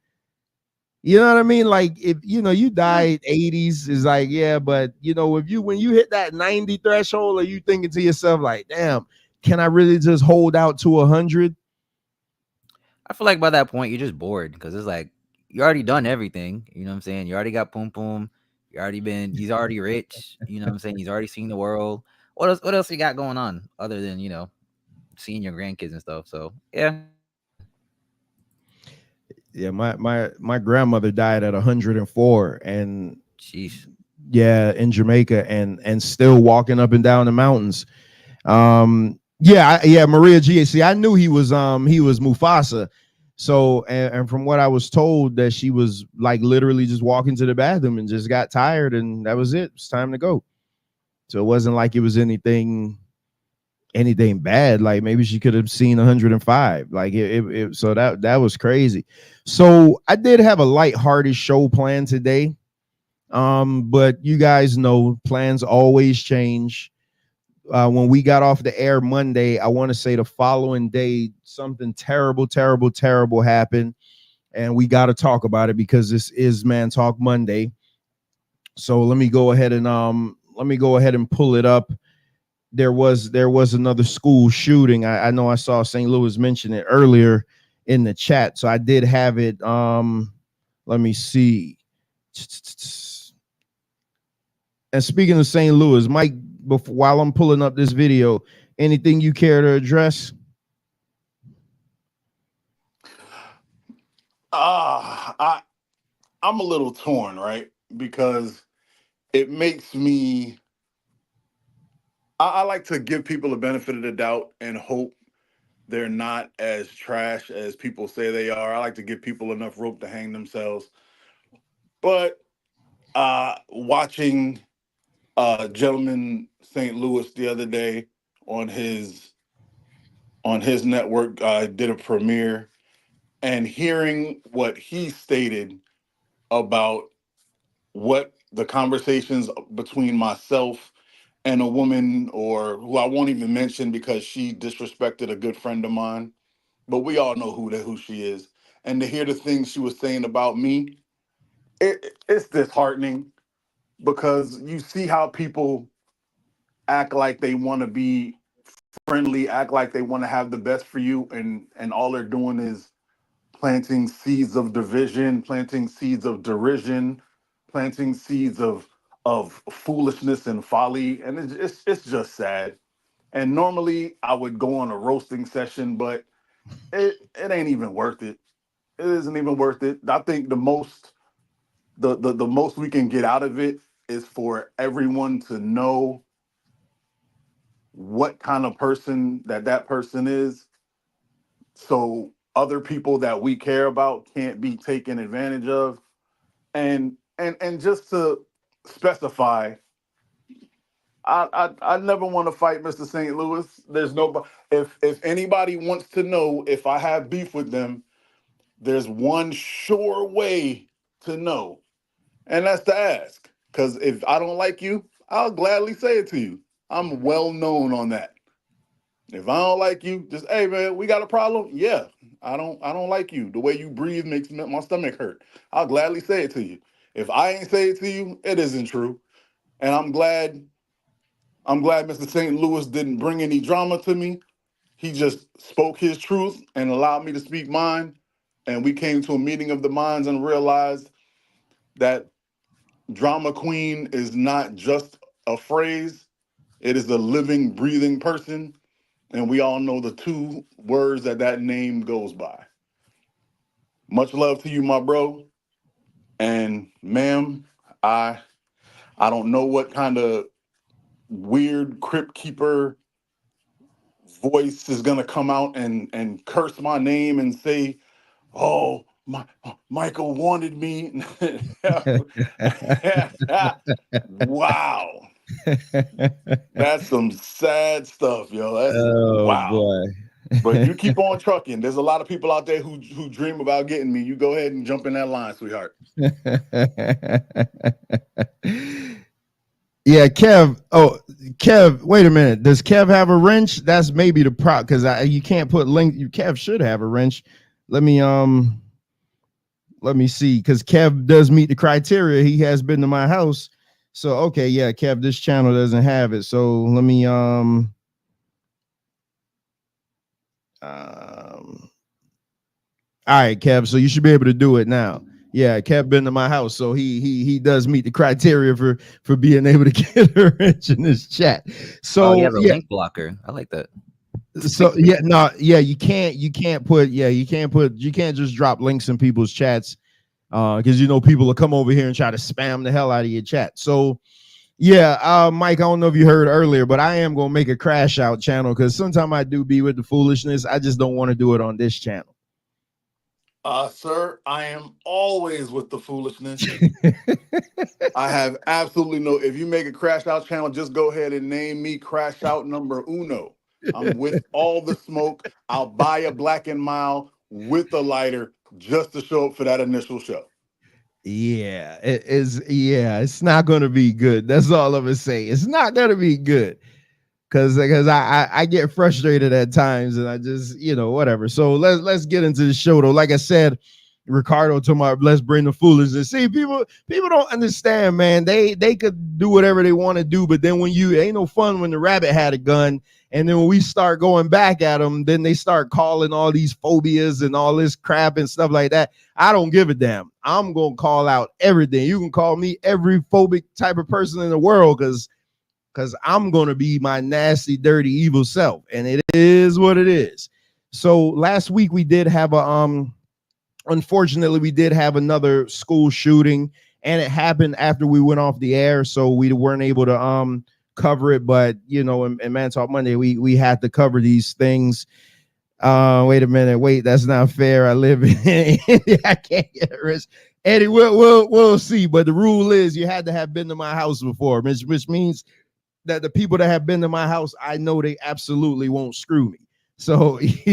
You know what I mean? Like if you died 80s, is like, yeah, but if when you hit that 90 threshold, are you thinking to yourself like, damn, can I really just hold out to 100? I feel like by that point you're just bored because it's like you already done everything. You know what I'm saying? You already got poom poom. He's already rich. You know what I'm saying? He's already seen the world. What else you got going on other than seeing your grandkids and stuff? So yeah. Yeah, my grandmother died at 104, and sheesh. Yeah, in Jamaica, and still walking up and down the mountains. Yeah, Maria G. See, I knew he was Mufasa. So, and from what I was told, that she was like literally just walking to the bathroom and just got tired, and that was it. It's time to go. So it wasn't like it was anything bad. Like maybe she could have seen 105. Like so that was crazy. So I did have a lighthearted show planned today. But you guys know plans always change. When we got off the air Monday, I want to say the following day, something terrible happened, and we got to talk about it because this is Man Talk Monday. So let me go ahead and pull it up. There was another school shooting. I know I saw St. Louis mention it earlier in the chat, so I did have it. Let me see. And speaking of St. Louis, Mike, while I'm pulling up this video, anything you care to address? I'm a little torn, right? Because it makes me. I like to give people the benefit of the doubt and hope they're not as trash as people say they are. I like to give people enough rope to hang themselves. But watching gentleman St. Louis the other day on his network did a premiere, and hearing what he stated about what the conversations between myself and a woman, or who I won't even mention because she disrespected a good friend of mine, but we all know who she is, and to hear the things she was saying about me, it's disheartening because you see how people act like they want to be friendly, act like they want to have the best for you, and all they're doing is planting seeds of division, planting seeds of derision, planting seeds of foolishness and folly, and it's just sad. And normally I would go on a roasting session, but it ain't even worth it. It isn't even worth it. I think the most we can get out of it is for everyone to know what kind of person that person is, so other people that we care about can't be taken advantage of. And just to specify, I never want to fight Mr. St. Louis. There's no, if anybody wants to know if I have beef with them, there's one sure way to know, and that's to ask. Because if I don't like you, I'll gladly say it to you. I'm well known on that. If I don't like you, just, hey man, we got a problem. Yeah, I don't like you. The way you breathe makes my stomach hurt. I'll gladly say it to you. If I ain't say it to you, it isn't true. And I'm glad Mr. St. Louis didn't bring any drama to me. He just spoke his truth and allowed me to speak mine. And we came to a meeting of the minds and realized that drama queen is not just a phrase. It is a living, breathing person. And we all know the two words that name goes by. Much love to you, my bro. And ma'am, I don't know what kind of weird crypt keeper voice is gonna come out and curse my name and say, "Oh, Michael wanted me." Wow, that's some sad stuff, yo. That's Oh wow. boy. But you keep on trucking. There's a lot of people out there who dream about getting me. You go ahead and jump in that line, sweetheart. Yeah, Kev. Oh, Kev. Wait a minute. Does Kev have a wrench? That's maybe the prop because you can't put link. Kev should have a wrench. Let me Let me see, because Kev does meet the criteria. He has been to my house. So okay, yeah, Kev, this channel doesn't have it. So let me all right, Kev. So you should be able to do it now. Yeah, Kev been to my house, so he does meet the criteria for being able to get a wrench in this chat. So he has a yeah, link blocker. I like that. so yeah, no, yeah, you can't just drop links in people's chats because people will come over here and try to spam the hell out of your chat. So yeah, Mike, I don't know if you heard earlier, but I am gonna make a crash out channel because sometimes I do be with the foolishness. I just don't want to do it on this channel. Sir, I am always with the foolishness. I have absolutely no. If you make a crash out channel, just go ahead and name me crash out number uno. I'm with all the smoke. I'll buy a Black and Mild with a lighter just to show up for that initial show. Yeah, it is. Yeah, it's not gonna be good. That's all I'm gonna say. It's not gonna be good. Because I get frustrated at times and I just whatever. So let's get into the show though. Like I said, Ricardo told me let's bring the foolishness. See, people don't understand, man. They could do whatever they want to do, but then when ain't no fun when the rabbit had a gun, and then when we start going back at them, then they start calling all these phobias and all this crap and stuff like that. I don't give a damn. I'm gonna call out everything. You can call me every phobic type of person in the world because I'm going to be my nasty, dirty, evil self. And it is what it is. So last week we did have unfortunately, we did have another school shooting, and it happened after we went off the air. So we weren't able to cover it. But, in Man Talk Monday, we had to cover these things. Wait a minute. Wait, that's not fair. I live in I can't get rich. Eddie, we'll see. But the rule is you had to have been to my house before, which means that the people that have been to my house, I know they absolutely won't screw me. So, with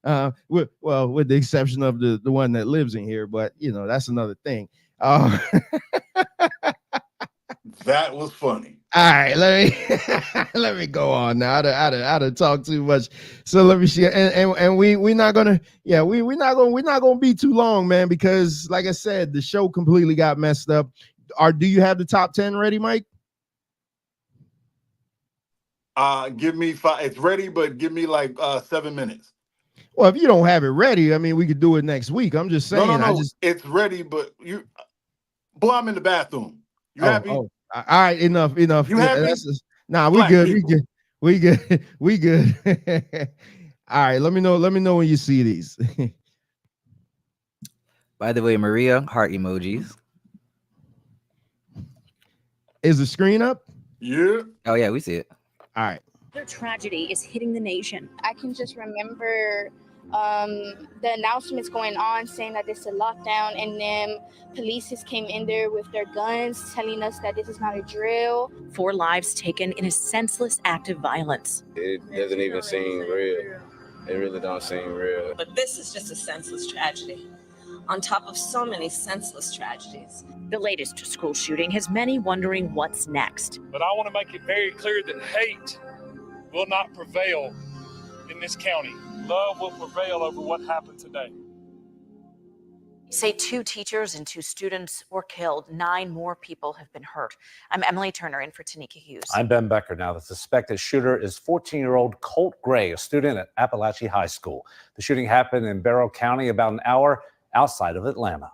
the exception of the one that lives in here, but that's another thing. That was funny. All right, let me go on now. I done talk too much. So let me see. And we're not gonna be too long, man, because like I said, the show completely got messed up. Do you have the top 10 ready, Mike? Give me 5. It's ready, but give me like 7 minutes. Well, if you don't have it ready, I mean, we could do it next week. I'm just saying. No. It's ready, but I'm in the bathroom. You happy? Oh, all right, enough. You happy? We good. We good. All right, let me know when you see these. By the way, Maria, heart emojis. Is the screen up? Yeah. Oh yeah, we see it. All right. Another tragedy is hitting the nation. I can just remember the announcements going on saying that this is a lockdown, and then police came in there with their guns telling us that this is not a drill. 4 lives taken in a senseless act of violence. It doesn't even seem real. It really don't seem real. But this is just a senseless tragedy on top of so many senseless tragedies. The latest school shooting has many wondering what's next. But I want to make it very clear that hate will not prevail in this county. Love will prevail over what happened today. Say 2 teachers and 2 students were killed. 9 more people have been hurt. I'm Emily Turner in for Tanika Hughes. I'm Ben Becker. Now, the suspected shooter is 14-year-old Colt Gray, a student at Appalachia High School. The shooting happened in Barrow County, about an hour outside of Atlanta.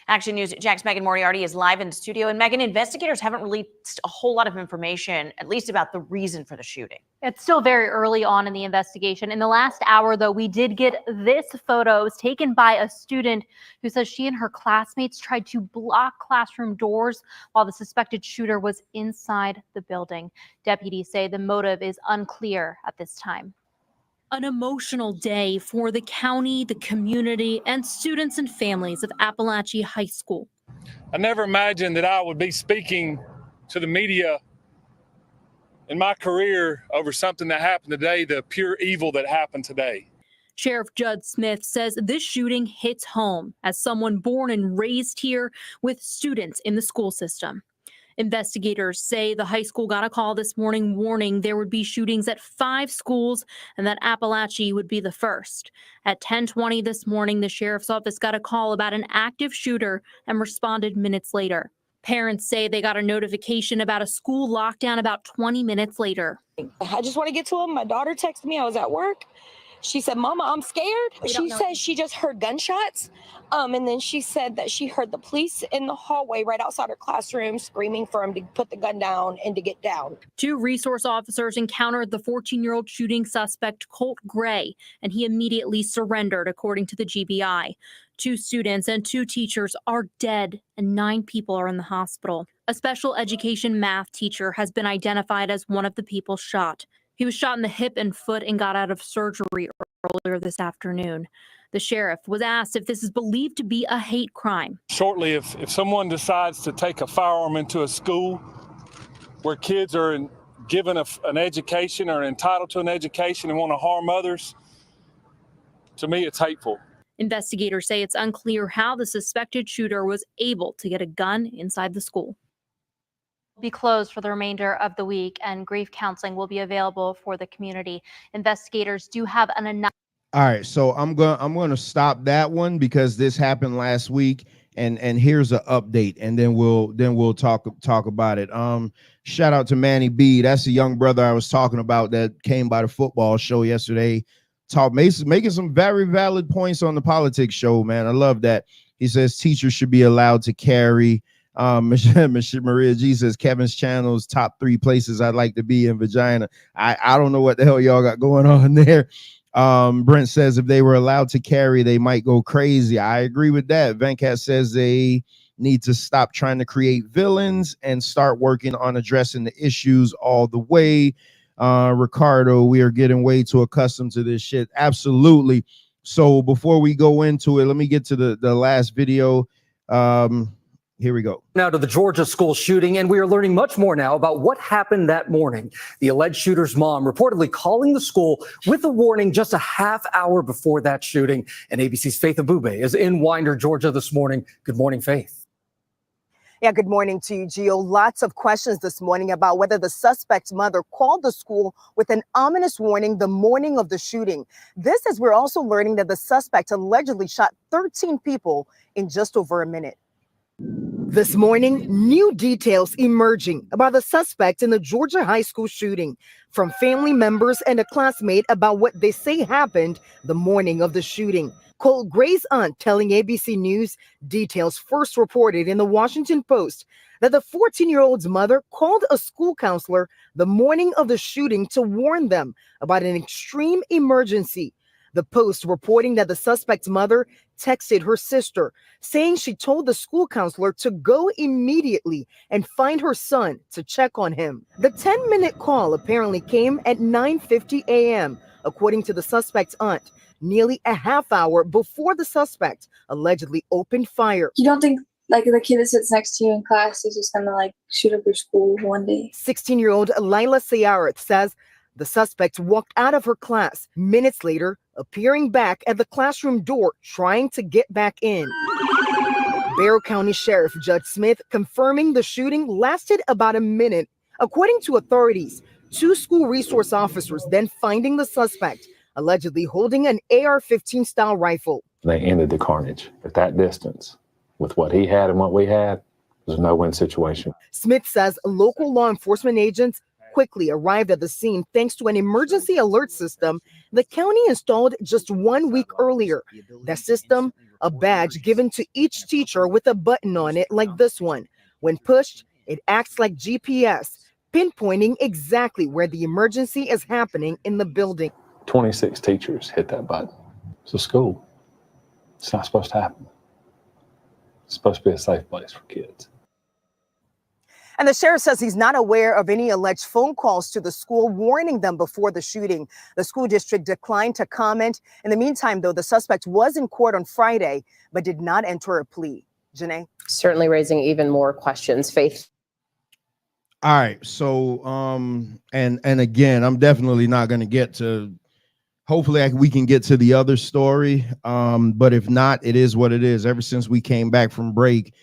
Action News Jack's Megan Moriarty is live in the studio. And Megan, investigators haven't released a whole lot of information, at least about the reason for the shooting. It's still very early on in the investigation. In the last hour, though, we did get this photos taken by a student who says she and her classmates tried to block classroom doors while the suspected shooter was inside the building. Deputies say the motive is unclear at this time. An emotional day for the county, the community, and students and families of Appalachia High School. I never imagined that I would be speaking to the media in my career over something that happened today, the pure evil that happened today. Sheriff Judd Smith says this shooting hits home as someone born and raised here with students in the school system. Investigators say the high school got a call this morning warning there would be shootings at 5 schools and that Appalachia would be the first. At 10:20 this morning, the sheriff's office got a call about an active shooter and responded minutes later. Parents say they got a notification about a school lockdown about 20 minutes later. I just want to get to him. My daughter texted me. I was at work. She said, Mama, I'm scared. She said she just heard gunshots. And then she said that she heard the police in the hallway right outside her classroom screaming for him to put the gun down and to get down. 2 resource officers encountered the 14-year-old shooting suspect, Colt Gray, and he immediately surrendered, according to the GBI. 2 students and 2 teachers are dead, and 9 people are in the hospital. A special education math teacher has been identified as one of the people shot. He was shot in the hip and foot and got out of surgery earlier this afternoon. The sheriff was asked if this is believed to be a hate crime. Shortly, if someone decides to take a firearm into a school where kids are given an education or entitled to an education and want to harm others, to me, it's hateful. Investigators say it's unclear how the suspected shooter was able to get a gun inside the school. Be closed for the remainder of the week, and grief counseling will be available for the community. Investigators do have an All right, so I'm gonna stop that one because this happened last week, and here's an update, and then we'll talk about it. Shout out to Manny B. That's the young brother I was talking about that came by the football show yesterday, making some very valid points on the politics show. Man, I love that. He says teachers should be allowed to carry. Maria G says Kevin's channel's top 3 places I'd like to be in vagina. I don't know what the hell y'all got going on there. Brent says if they were allowed to carry, they might go crazy. I agree with that. Venkat says they need to stop trying to create villains and start working on addressing the issues all the way. Ricardo, we are getting way too accustomed to this shit. Absolutely. So before we go into it, let me get to the last video. Here we go. Now to the Georgia school shooting, and we are learning much more now about what happened that morning. The alleged shooter's mom reportedly calling the school with a warning just a half hour before that shooting. And ABC's Faith Abube is in Winder, Georgia this morning. Good morning, Faith. Yeah, good morning to you, Gio. Lots of questions this morning about whether the suspect's mother called the school with an ominous warning the morning of the shooting. This as we're also learning that the suspect allegedly shot 13 people in just over a minute. This morning, new details emerging about the suspect in the Georgia high school shooting from family members and a classmate about what they say happened the morning of the shooting. Colt Gray's aunt telling ABC News details first reported in the Washington Post that the 14-year-old's mother called a school counselor the morning of the shooting to warn them about an extreme emergency. The Post reporting that the suspect's mother texted her sister, saying she told the school counselor to go immediately and find her son to check on him. The 10-minute call apparently came at 9:50 a.m., according to the suspect's aunt, nearly a half hour before the suspect allegedly opened fire. You don't think like the kid that sits next to you in class is just gonna like shoot up your school one day? 16-year-old Lila Sayarath says the suspect walked out of her class minutes later, appearing back at the classroom door, trying to get back in. Barrow County Sheriff Judge Smith confirming the shooting lasted about a minute. According to authorities, 2 school resource officers then finding the suspect, allegedly holding an AR-15 style rifle. They ended the carnage at that distance. With what he had and what we had, it was a no-win situation. Smith says local law enforcement agents quickly arrived at the scene thanks to an emergency alert system the county installed just 1 week earlier. That system, a badge given to each teacher with a button on it like this one. When pushed, it acts like GPS, pinpointing exactly where the emergency is happening in the building. 26 teachers hit that button. It's a school. It's not supposed to happen. It's supposed to be a safe place for kids. And the sheriff says he's not aware of any alleged phone calls to the school warning them before the shooting. The school district declined to comment. In the meantime, though, the suspect was in court on Friday, but did not enter a plea. Janae? Certainly raising even more questions. Faith? All right. So, and again, I'm definitely not going to get to, hopefully we can get to the other story. But if not, it is what it is. Ever since we came back from break,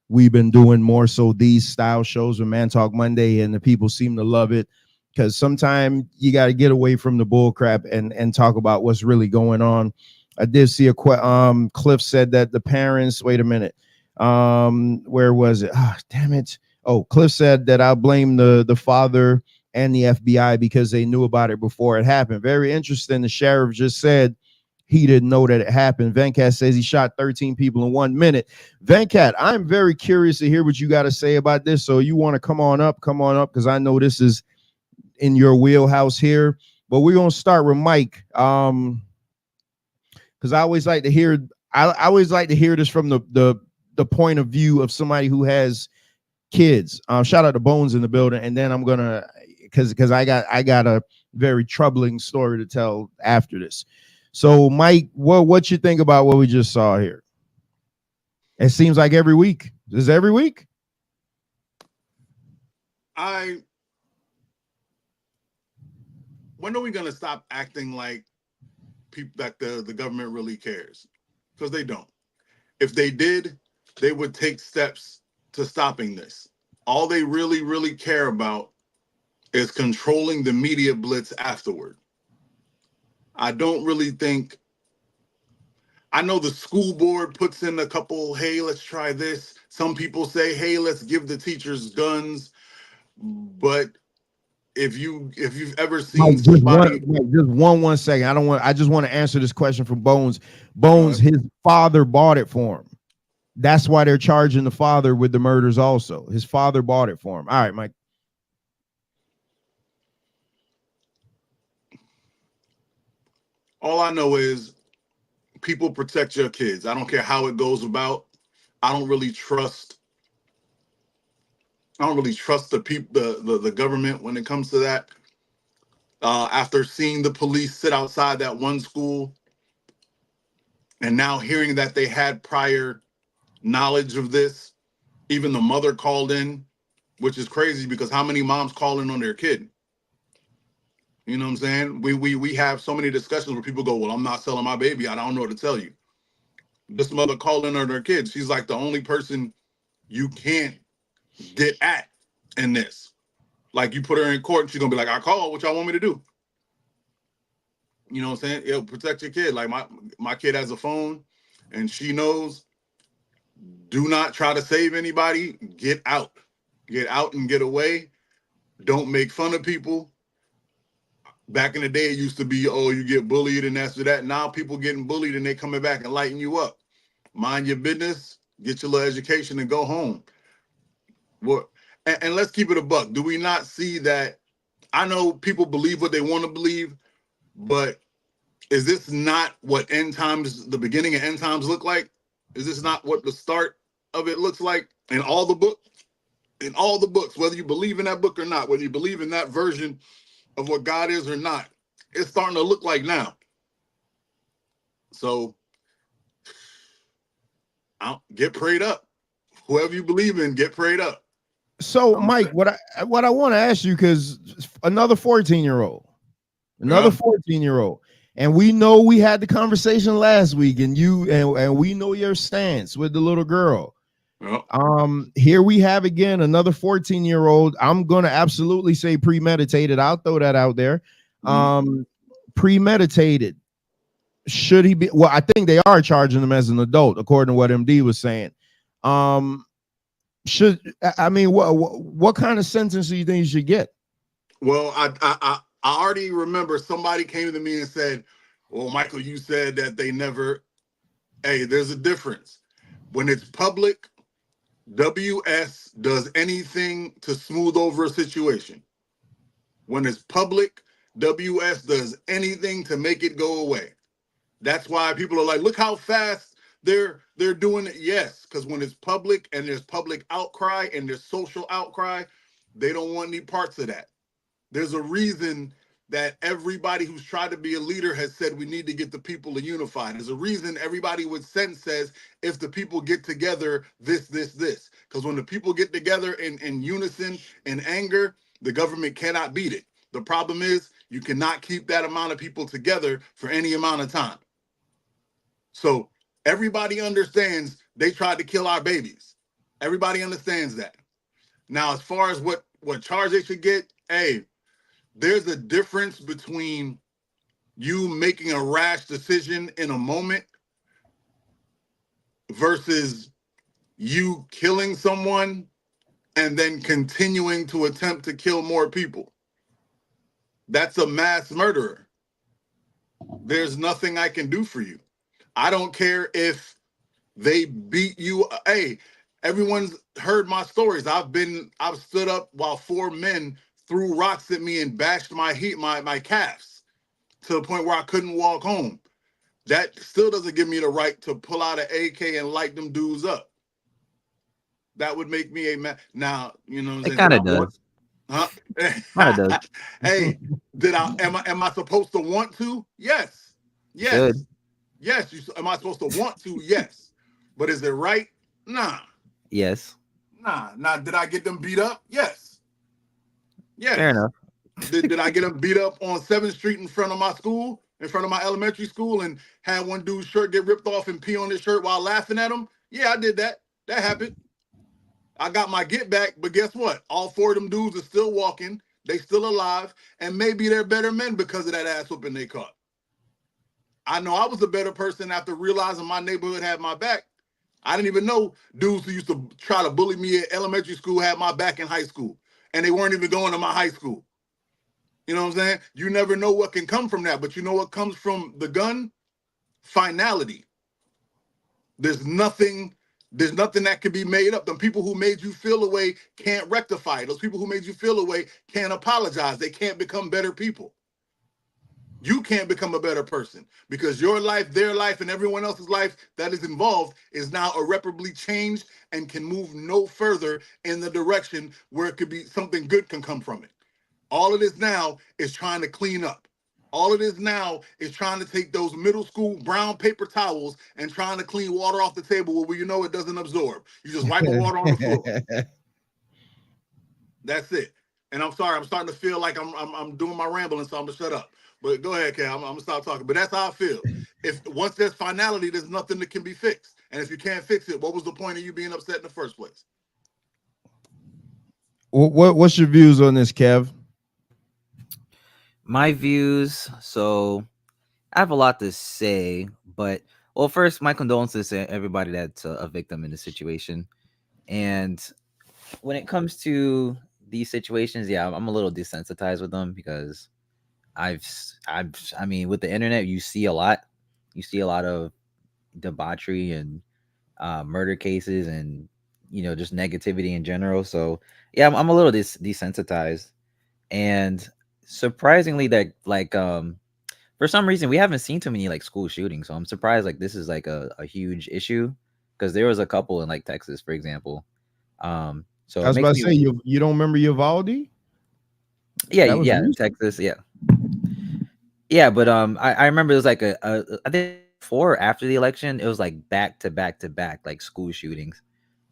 we've been doing more so these style shows with Man Talk Monday, and the people seem to love it because sometimes you got to get away from the bull crap and talk about what's really going on. I did see a Cliff said that the parents, wait a minute, where was it? Oh, damn it. Oh, Cliff said that I'll blame the father and the FBI because they knew about it before it happened. Very interesting. The sheriff just said he didn't know that it happened. Venkat says he shot 13 people in 1 minute. Venkat, I'm very curious to hear what you got to say about this. So you want to come on up, because I know this is in your wheelhouse here. But we're gonna start with Mike. Because I always like to hear this from the point of view of somebody who has kids. Shout out to Bones in the building, and then I'm gonna because I got a very troubling story to tell after this. So, Mike, what you think about what we just saw here? It seems like every week. Is every week? When are we gonna stop acting like people that the government really cares? Because they don't. If they did, they would take steps to stopping this. All they really, really care about is controlling the media blitz afterward. I don't really think, I know the school board puts in a couple, hey, let's try this. Some people say, hey, let's give the teachers guns. But if you've ever seen somebody, just one second. I just want to answer this question from Bones. Bones, his father bought it for him. That's why they're charging the father with the murders also. His father bought it for him. All right, Mike. all I know is people protect your kids. I don't care how it goes about. I don't really trust the people, the government when it comes to that. After seeing the police sit outside that one school and now hearing that they had prior knowledge of this, even the mother called in, which is crazy because how many moms call in on their kid? You know what I'm saying? We have so many discussions where people go, well, I'm not selling my baby. I don't know what to tell you. This mother called in on her kids. She's like the only person you can't get at in this. Like you put her in court and she's gonna be like, I called, what y'all want me to do? You know what I'm saying? It'll protect your kid. Like my kid has a phone and she knows, do not try to save anybody. Get out and get away. Don't make fun of people. Back in the day, it used to be, oh, you get bullied and that's that. Now people getting bullied and they coming back and lighting you up. Mind your business, get your little education and go home. What? And let's keep it a buck. Do we not see that? I know people believe what they want to believe, but is this not what end times, the beginning of end times look like? Is this not what the start of it looks like in all the books? In all the books, whether you believe in that book or not, whether you believe in that version of what God is or not, it's starting to look like now. So get prayed up. Whoever you believe in, get prayed up. So, Mike, what I want to ask you, because another 14-year-old, and we know we had the conversation last week, and we know your stance with the little girl. Here we have again another 14-year-old. I'm gonna absolutely say premeditated. I'll throw that out there. Premeditated. Should he be? Well, I think they are charging him as an adult, according to what MD was saying. What kind of sentence do you think you should get? Well, I already remember somebody came to me and said, well, Michael, you said that they never. Hey, there's a difference. When it's public, WS does anything to smooth over a situation. When it's public, WS does anything to make it go away. That's why people are like, look how fast they're doing it. Yes, because when it's public and there's public outcry and there's social outcry, they don't want any parts of that. There's a reason that everybody who's tried to be a leader has said we need to get the people unified. There's a reason everybody with sense says if the people get together, this. Because when the people get together in unison, in anger, the government cannot beat it. The problem is you cannot keep that amount of people together for any amount of time. So everybody understands they tried to kill our babies. Everybody understands that. Now, as far as what charge they should get, hey, there's a difference between you making a rash decision in a moment versus you killing someone and then continuing to attempt to kill more people. That's a mass murderer. There's nothing I can do for you. I don't care if they beat you. Hey, everyone's heard my stories. I've stood up while 4 men threw rocks at me and bashed my calves to the point where I couldn't walk home. That still doesn't give me the right to pull out an AK and light them dudes up. That would make me a man. Now, you know what I'm saying? It kind of does. Huh? Kind of does. Hey, am I supposed to want to? Yes. Yes. Should. Yes. Am I supposed to want to? Yes. But is it right? Nah. Yes. Nah. Did I get them beat up? Yes. Yes. Fair enough. Did I get them beat up on 7th Street in front of my school, in front of my elementary school, and had one dude's shirt get ripped off and pee on his shirt while laughing at him? Yeah, I did that. That happened. I got my get back, but guess what? All 4 of them dudes are still walking. They still alive, and maybe they're better men because of that ass whooping they caught. I know I was a better person after realizing my neighborhood had my back. I didn't even know dudes who used to try to bully me at elementary school had my back in high school, and they weren't even going to my high school. You know what I'm saying? You never know what can come from that, but you know what comes from the gun? Finality. There's nothing that can be made up. The people who made you feel a way can't rectify it. Those people who made you feel a way can't apologize. They can't become better people. You can't become a better person because your life, their life, and everyone else's life that is involved is now irreparably changed and can move no further in the direction where it could be something good can come from it. All of this now is trying to clean up. All of this now is trying to take those middle school brown paper towels and trying to clean water off the table where you know it doesn't absorb. You just wipe the water on the floor. That's it. And I'm sorry, I'm starting to feel like I'm doing my rambling, so I'm gonna shut up. But go ahead, Kat. I'm gonna stop talking. But that's how I feel. If once there's finality, there's nothing that can be fixed. And if you can't fix it, what was the point of you being upset in the first place? What's your views on this, Kev? My views. So I have a lot to say, but well, first, my condolences to everybody that's a victim in the situation. And when it comes to these situations, yeah, I'm a little desensitized with them because I mean, with the internet, you see a lot. You see a lot of debauchery and murder cases, and just negativity in general. So yeah, I'm a little desensitized, and surprisingly, that for some reason we haven't seen too many like school shootings. So I'm surprised like this is like a huge issue because there was a couple in like Texas, for example. So I was about to say you don't remember Uvalde? Yeah, Texas, yeah, but I remember it was like I think before or after the election, it was like back to back to back like school shootings,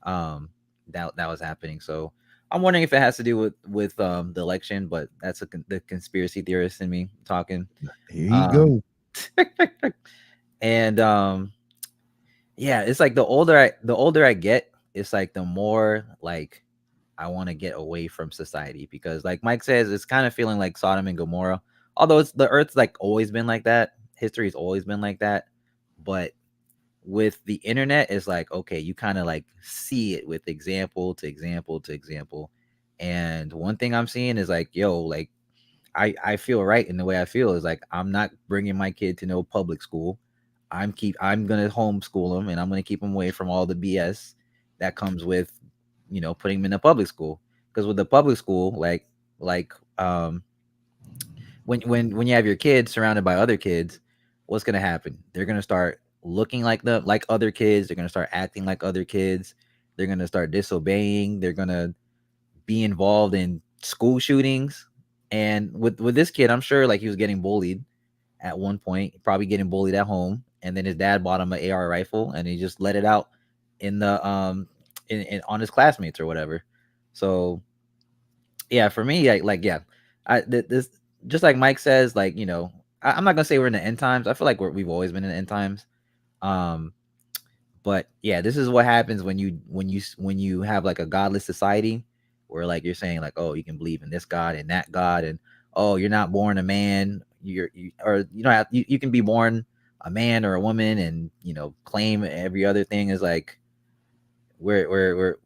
that was happening. So I'm wondering if it has to do with the election, but that's the conspiracy theorist in me talking. Here you go. And yeah, it's like the older I get, it's like the more like I want to get away from society because, like Mike says, it's kind of feeling like Sodom and Gomorrah. Although the Earth's like always been like that, history's always been like that, but with the internet, it's like okay, you kind of like see it with example to example to example, and one thing I'm seeing is like, yo, like I feel right in the way I feel is like I'm not bringing my kid to no public school. I'm gonna homeschool him, and I'm gonna keep him away from all the BS that comes with putting him in a public school. Because with the public school, when you have your kids surrounded by other kids, what's gonna happen? They're gonna start looking like other kids. They're gonna start acting like other kids. They're gonna start disobeying. They're gonna be involved in school shootings. And with this kid, I'm sure like he was getting bullied at one point, probably getting bullied at home, and then his dad bought him an AR rifle, and he just let it out in the on his classmates or whatever. So yeah, for me, this just like Mike says, like I'm not gonna say we're in the end times. I feel like we've always been in the end times, But yeah, this is what happens when you have like a godless society where like you're saying like, oh, you can believe in this God and that God, and oh, you're not born a man, or you don't have you can be born a man or a woman, and claim every other thing is like we're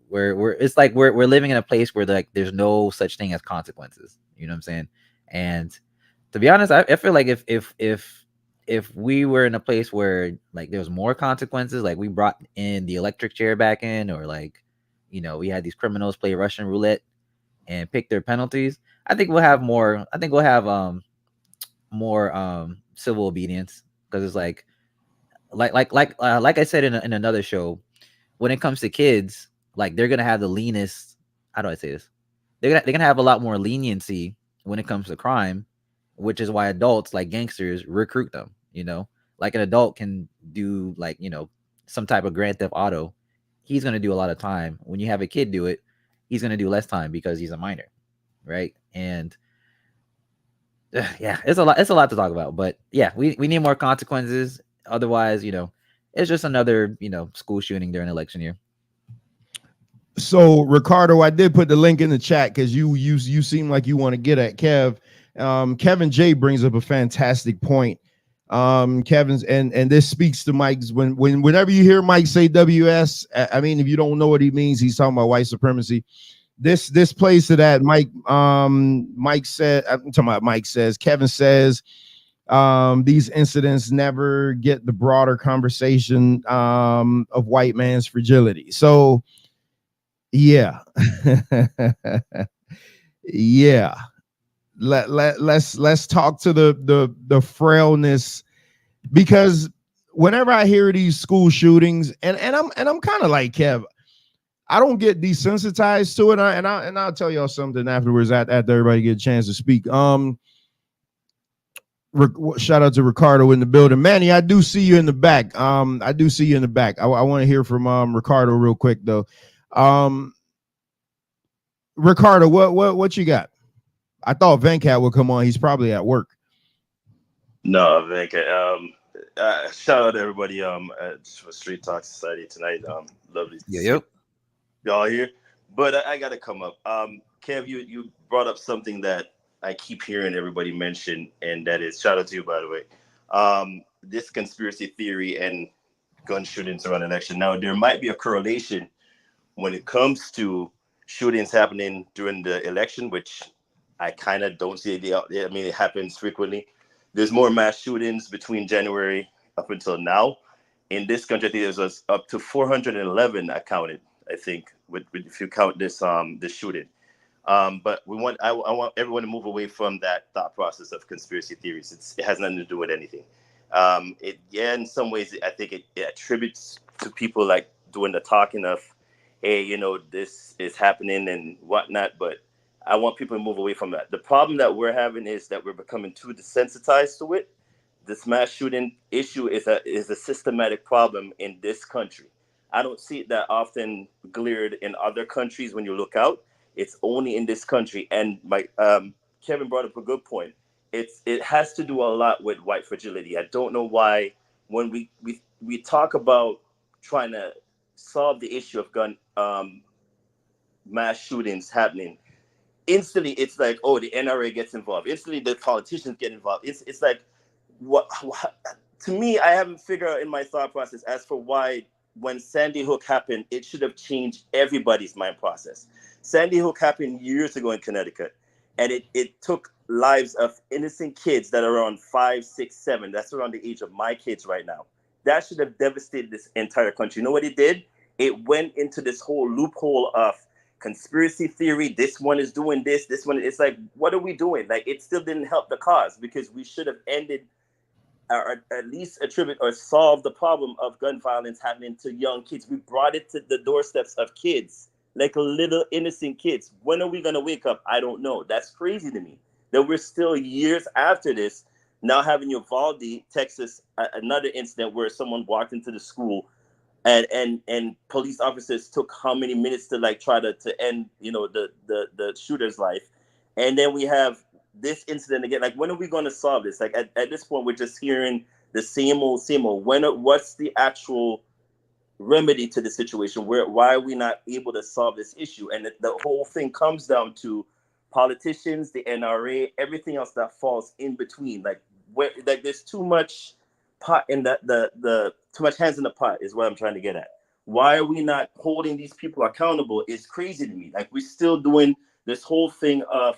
it's like we're living in a place where like there's no such thing as consequences. You know what I'm saying? And to be honest, I feel like if we were in a place where like there was more consequences, like we brought in the electric chair back in, or like we had these criminals play Russian roulette and pick their penalties, I think we'll have more. I think we'll have more civil obedience, because it's like I said in another show, when it comes to kids, like they're gonna have the leanest. How do I say this? They're gonna have a lot more leniency when it comes to crime, which is why adults like gangsters recruit them. Like an adult can do like some type of Grand Theft Auto. He's gonna do a lot of time. When you have a kid do it, he's gonna do less time because he's a minor, right? And yeah, it's a lot. It's a lot to talk about, but yeah, we need more consequences. Otherwise, it's just another school shooting during election year. So Ricardo, I did put the link in the chat because you seem like you want to get at Kev. Kevin J brings up a fantastic point. Kevin's and this speaks to Mike's whenever you hear Mike say WS, I mean, if you don't know what he means, he's talking about white supremacy. This plays to that. Mike said, I'm talking about Mike says, Kevin says, these incidents never get the broader conversation of white man's fragility. So yeah. Yeah. Let's talk to the frailness, because whenever I hear these school shootings, and I'm kind of like Kev, I don't get desensitized to it. And I'll tell y'all something afterwards after everybody get a chance to speak. Shout out to Ricardo in the building. Manny, I do see you in the back. I do see you in the back. I want to hear from Ricardo real quick though. Ricardo, what you got? I thought Venkat would come on. He's probably at work. No, Venkat. Shout out to everybody for Street Talk Society tonight. Lovely to see y'all here. But I got to come up. Kev, you brought up something that I keep hearing everybody mention, and that is, shout out to you, by the way, this conspiracy theory and gun shootings around election. Now, there might be a correlation when it comes to shootings happening during the election, which I kind of don't see it. I mean, it happens frequently. There's more mass shootings between January up until now. In this country, I think there's up to 411 I counted, I think, if you count this shooting. But I want everyone to move away from that thought process of conspiracy theories. It has nothing to do with anything. In some ways, I think it attributes to people like doing the talking of, hey, this is happening and whatnot. But I want people to move away from that. The problem that we're having is that we're becoming too desensitized to it. This mass shooting issue is a systematic problem in this country. I don't see it that often glared in other countries when you look out. It's only in this country. And Kevin brought up a good point. It has to do a lot with white fragility. I don't know why when we talk about trying to solve the issue of gun mass shootings happening, instantly it's like, oh, the NRA gets involved. Instantly the politicians get involved. It's like, what to me, I haven't figured out in my thought process as for why when Sandy Hook happened, it should have changed everybody's mind process. Sandy Hook happened years ago in Connecticut, and it took lives of innocent kids that are around 5, 6, 7. That's around the age of my kids right now. That should have devastated this entire country. You know what it did? It went into this whole loophole of conspiracy theory. This one is doing this. This one, it's like, what are we doing? Like, it still didn't help the cause, because we should have ended or at least attribute or solve the problem of gun violence happening to young kids. We brought it to the doorsteps of kids, like little innocent kids. When are we going to wake up? I don't know. That's crazy to me that we're still years after this now having Uvalde, Texas, another incident where someone walked into the school and police officers took how many minutes to like try to end, the shooter's life. And then we have this incident again. Like, when are we going to solve this? Like, at this point, we're just hearing the same old. What's the actual remedy to the situation? Why are we not able to solve this issue? And the whole thing comes down to politicians, the NRA, everything else that falls in between. Like there's too much pot in the too much hands in the pot is what I'm trying to get at. Why are we not holding these people accountable? Is crazy to me. Like we're still doing this whole thing of,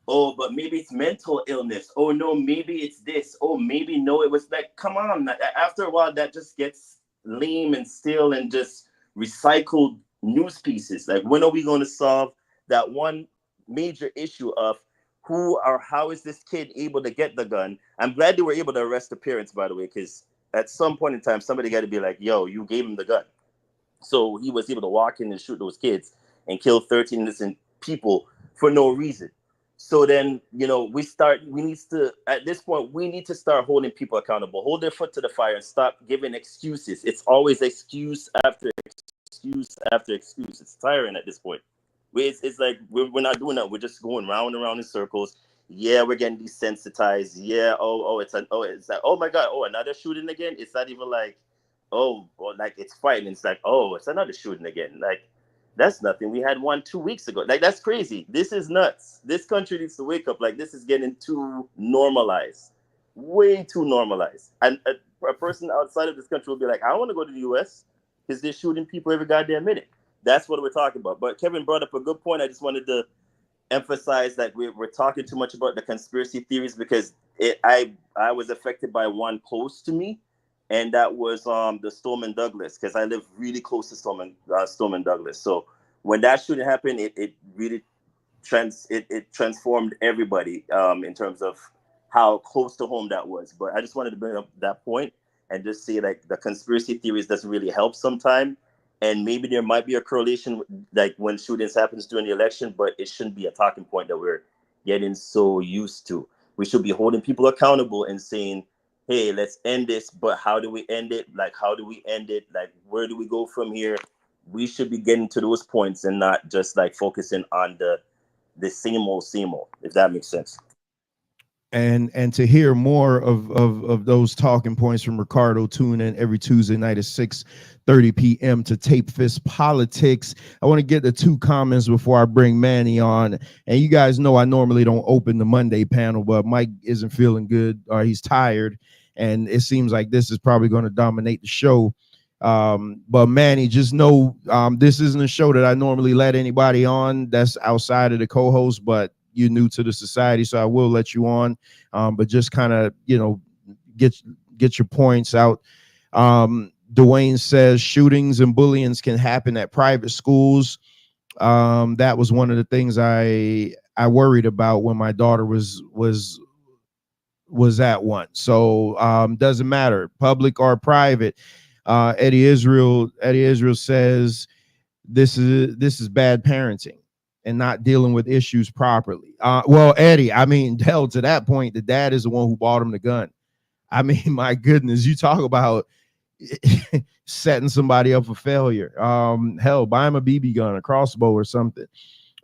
oh, but maybe it's mental illness. Oh no, maybe it's this. Oh, maybe no, it was like, come on. After a while, that just gets lame and still and just recycled news pieces. Like when are we going to solve that one major issue of who or how is this kid able to get the gun? I'm glad they were able to arrest the parents, by the way, because at some point in time, somebody got to be like, yo, you gave him the gun. So he was able to walk in and shoot those kids and kill 13 innocent people for no reason. So then, we need to, at this point, we need to start holding people accountable, hold their foot to the fire and stop giving excuses. It's always excuse after excuse after excuse. It's tiring at this point. It's like we're not doing that. We're just going round and round in circles. Yeah, we're getting desensitized. Yeah, it's like, oh my God, another shooting again. It's not even like, like it's fighting. It's like, it's another shooting again. Like, that's nothing. We had one 2 weeks ago. Like, that's crazy. This is nuts. This country needs to wake up. Like, this is getting too normalized, way too normalized. And a person outside of this country will be like, I want to go to the U.S. because they're shooting people every goddamn minute. That's what we're talking about. But Kevin brought up a good point. I just wanted to emphasize that we're talking too much about the conspiracy theories because I was affected by one close to me, and that was the Stoneman Douglas, because I live really close to Stoneman Douglas. So when that shooting happened, it really transformed everybody in terms of how close to home that was. But I just wanted to bring up that point and just say, like, the conspiracy theories doesn't really help sometimes. And maybe there might be a correlation, like when shootings happens during the election, but it shouldn't be a talking point that we're getting so used to. We should be holding people accountable and saying, hey, let's end this, but how do we end it? Like, how do we end it? Like, where do we go from here? We should be getting to those points and not just like focusing on the same old, if that makes sense. And to hear more of those talking points from Ricardo, tune in every Tuesday night at 6:30 p.m. to Tape Fist Politics. I want to get the two comments before I bring Manny on. And you guys know I normally don't open the Monday panel, but Mike isn't feeling good, or he's tired, and it seems like this is probably going to dominate the show. But Manny, just know this isn't a show that I normally let anybody on that's outside of the co-host, but you're new to the society, so I will let you on, but just kind of, get your points out. Dwayne says shootings and bullying can happen at private schools. That was one of the things I worried about when my daughter was at one. So doesn't matter, public or private. Eddie Israel says this is bad parenting and not dealing with issues properly. Well, Eddie, I mean, hell, to that point, the dad is the one who bought him the gun. I mean, my goodness, you talk about setting somebody up for failure. Hell, buy him a BB gun, a crossbow or something.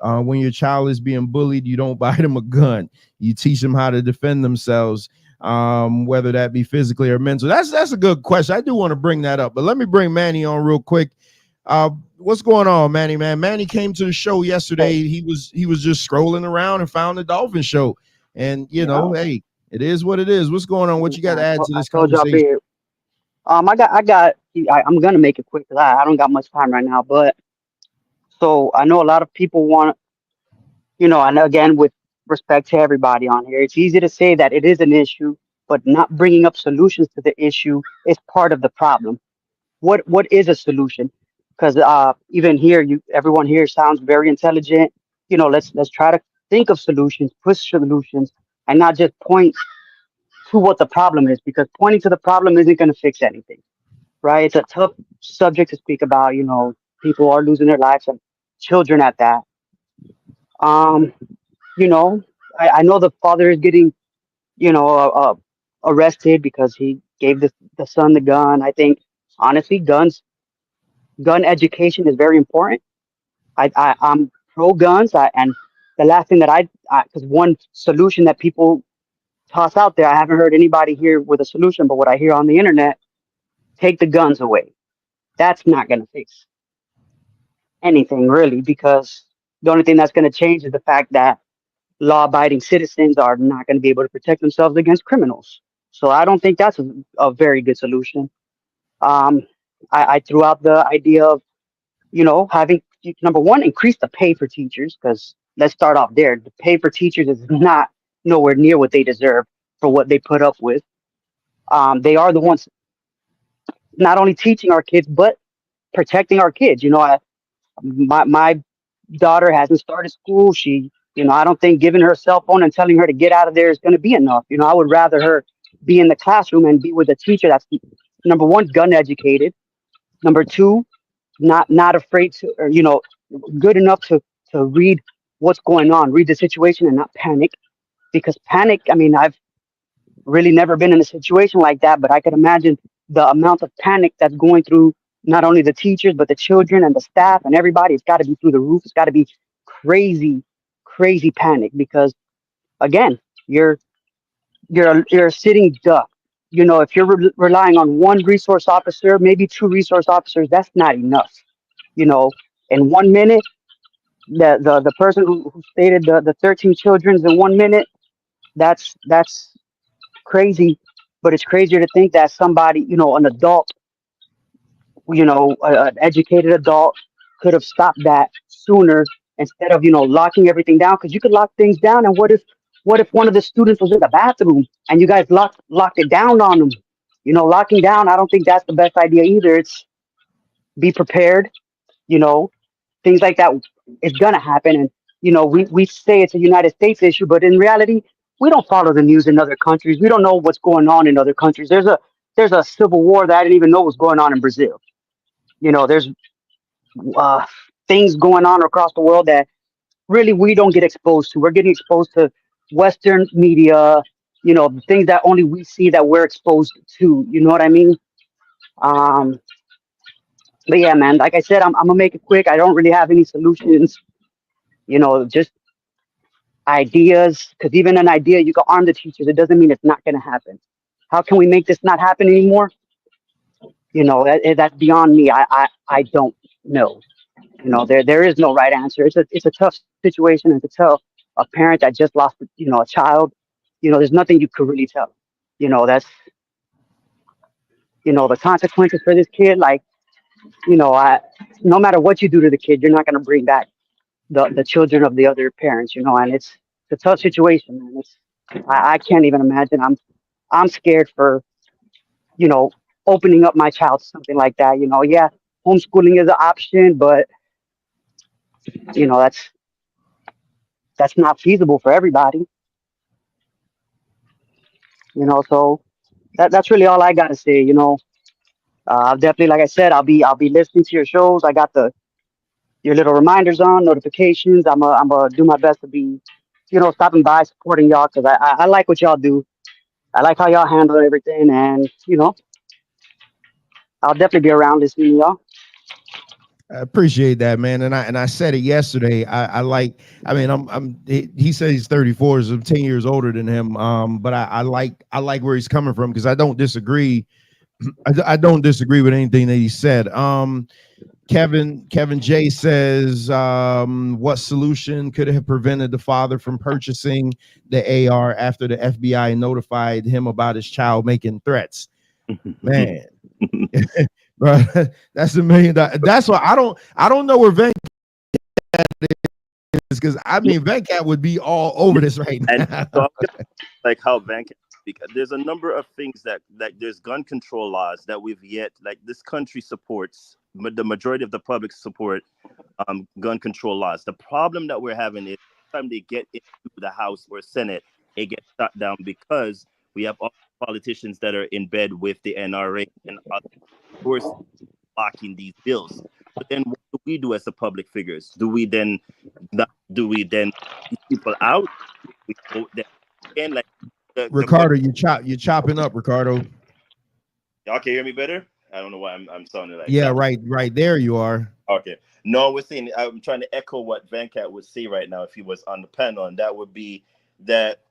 When your child is being bullied, you don't buy them a gun. You teach them how to defend themselves, whether that be physically or mentally. That's a good question. I do want to bring that up, but let me bring Manny on real quick. What's going on, Manny, man? Manny came to the show yesterday. He was just scrolling around and found the Dolphin Show. And, hey, it is what it is. What's going on? What you got to add to this conversation? I'm going to make it quick because I don't got much time right now. But so I know a lot of people want, and again, with respect to everybody on here, it's easy to say that it is an issue, but not bringing up solutions to the issue is part of the problem. What is a solution? Because even here, everyone here sounds very intelligent. Let's try to think of solutions, push solutions, and not just point to what the problem is. Because pointing to the problem isn't going to fix anything, right? It's a tough subject to speak about. People are losing their lives and children at that. I know the father is getting, arrested because he gave the son the gun. I think honestly, gun education is very important. I'm pro guns, and the last thing that because one solution that people toss out there, I haven't heard anybody here with a solution, but what I hear on the internet, take the guns away. That's not going to fix anything really, because the only thing that's going to change is the fact that law-abiding citizens are not going to be able to protect themselves against criminals. So I don't think that's a very good solution. Um, I threw out the idea of, having, number one, increase the pay for teachers, because let's start off there. The pay for teachers is not nowhere near what they deserve for what they put up with. They are the ones not only teaching our kids, but protecting our kids. My daughter hasn't started school. I don't think giving her a cell phone and telling her to get out of there is going to be enough. I would rather her be in the classroom and be with a teacher that's, number one, gun educated. Number two, not afraid to, or good enough to read what's going on, read the situation and not panic. Because panic, I mean, I've really never been in a situation like that, but I could imagine the amount of panic that's going through not only the teachers, but the children and the staff and everybody. It's got to be through the roof. It's got to be crazy, crazy panic, because again, you're a sitting duck. If you're relying on one resource officer, maybe two resource officers, that's not enough. In 1 minute, the person who stated the 13 children's in 1 minute, that's crazy. But it's crazier to think that somebody, an adult, an educated adult, could have stopped that sooner, instead of locking everything down. Because you could lock things down, and what if one of the students was in the bathroom and you guys locked it down on them? Locking down, I don't think that's the best idea either. It's be prepared. you know Things like that is gonna happen. And we say it's a United States issue, but in reality, we don't follow the news in other countries. We don't know what's going on in other countries. There's a civil war that I didn't even know was going on in Brazil. There's uh, things going on across the world that really we don't get exposed to. We're getting exposed to Western media, things that only we see, that we're exposed to. You know what I mean? Um, but yeah, man, like I said, I'm gonna make it quick. I don't really have any solutions, just ideas. Because even an idea, you can arm the teachers. It doesn't mean it's not gonna happen. How can we make this not happen anymore? That's beyond me. I don't know. There is no right answer. It's a tough situation, and to tell a parent that just lost a child, there's nothing you could really tell. That's the consequences for this kid. Like, I no matter what you do to the kid, you're not going to bring back the children of the other parents. And it's a tough situation, man. I can't even imagine. I'm scared for you know opening up my child to something like that. Yeah, homeschooling is an option, but that's not feasible for everybody. So that's really all I gotta say. I'll definitely, like I said, I'll be listening to your shows. I got your little reminders on, notifications. I'm gonna do my best to be, stopping by, supporting y'all, because I like what y'all do. I like how y'all handle everything, and I'll definitely be around listening to y'all. I appreciate that, man. And I said it yesterday. I mean, he says he's 34, so I'm 10 years older than him. But I like where he's coming from, because I don't disagree. I don't disagree with anything that he said. Kevin J says, what solution could have prevented the father from purchasing the AR after the FBI notified him about his child making threats? Man. Bro, that's $1 million. That's why I don't know where Venkat is, because I mean Venkat would be all over this right now. And so like how Venkat speak, there's a number of things that there's gun control laws that we've yet, like, this country supports, the majority of the public support gun control laws. The problem that we're having is every time they get into the House or Senate, it gets shut down because we have all politicians that are in bed with the NRA and course blocking these bills. But then what do we do as the public figures? Do we then keep people out? We vote them in, like Ricardo, you're chopping up, Ricardo. Y'all can hear me better? I don't know why I'm sounding like yeah, that. right there you are. Okay. No, I'm trying to echo what Venkat would say right now if he was on the panel, and that would be that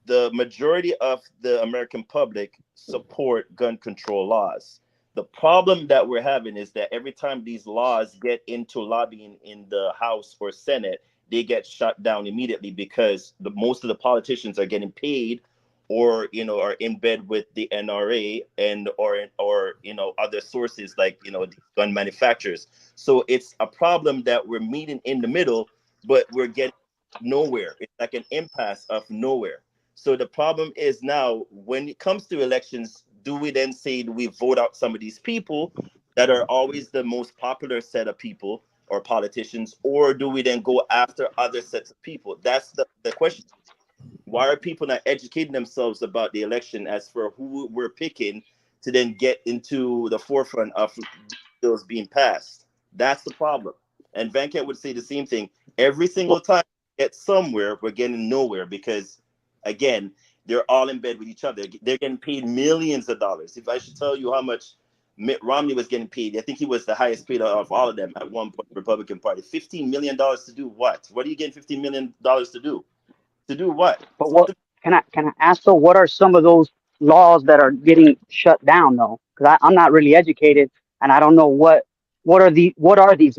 the majority of the American public support gun control laws. The problem that we're having is that every time these laws get into lobbying in the House or Senate, they get shut down immediately because most of the politicians are getting paid, or are in bed with the NRA and or other sources like gun manufacturers. So it's a problem that we're meeting in the middle, but we're getting nowhere. It's like an impasse of nowhere. So the problem is now, when it comes to elections, do we then say, do we vote out some of these people that are always the most popular set of people or politicians, or do we then go after other sets of people? That's the question. Why are people not educating themselves about the election as for who we're picking to then get into the forefront of bills being passed? That's the problem. And Venkat would say the same thing. Every single time we get somewhere, we're getting nowhere because, again, they're all in bed with each other. They're getting paid millions of dollars. If I should tell you how much Mitt Romney was getting paid, I think he was the highest paid of all of them at one point, Republican Party. $15 million to do what? What are you getting $15 million to do? To do what? But what can I ask though? What are some of those laws that are getting shut down though? Because I'm not really educated and I don't know what are these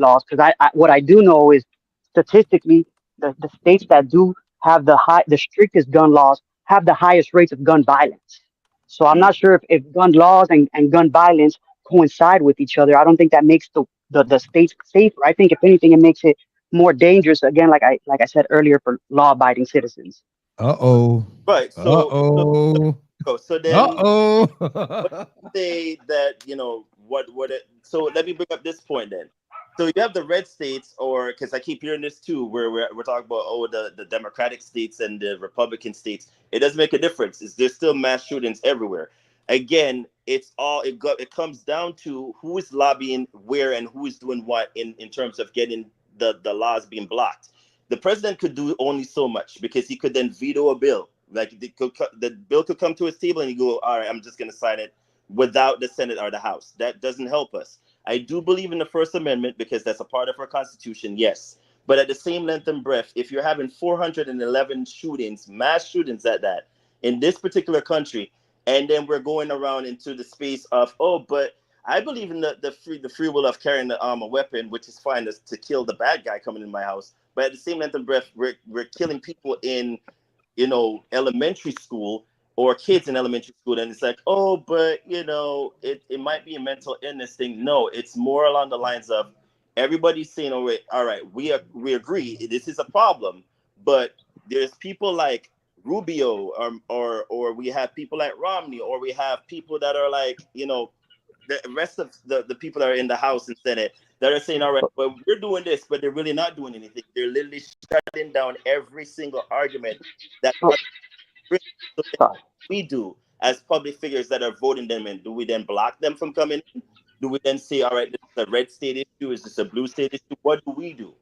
laws? Because I what I do know is statistically the states that do have the strictest gun laws have the highest rates of gun violence. So I'm not sure if gun laws and gun violence coincide with each other. I don't think that makes the states safer. I think if anything, it makes it more dangerous. Again, like I said earlier, for law-abiding citizens. Right. So then what say that so let me bring up this point then. So you have the red states, or because I keep hearing this too, where we're talking about the Democratic states and the Republican states. It doesn't make a difference. There's still mass shootings everywhere. Again, it comes down to who is lobbying where and who is doing what in terms of getting the laws being blocked. The president could do only so much because he could then veto a bill. Like the bill could come to his table and you go, all right, I'm just going to sign it without the Senate or the House. That doesn't help us. I do believe in the First Amendment because that's a part of our Constitution, yes. But at the same length and breath, if you're having 411 shootings, mass shootings at that, in this particular country, and then we're going around into the space of, but I believe in the free will of carrying a weapon, which is fine to kill the bad guy coming in my house. But at the same length and breath, we're killing people in elementary school or kids in elementary school, and it's like, but it might be a mental illness thing. No, it's more along the lines of everybody's saying, all right, we agree this is a problem, but there's people like Rubio, or we have people like Romney, or we have people that are like, the rest of the people that are in the House and Senate that are saying, all right, but we're doing this, but they're really not doing anything. They're literally shutting down every single argument that we do as public figures that are voting them in. Do we then block them from coming in? Do we then say, all right, this is a red state issue? Is this a blue state issue? What do we do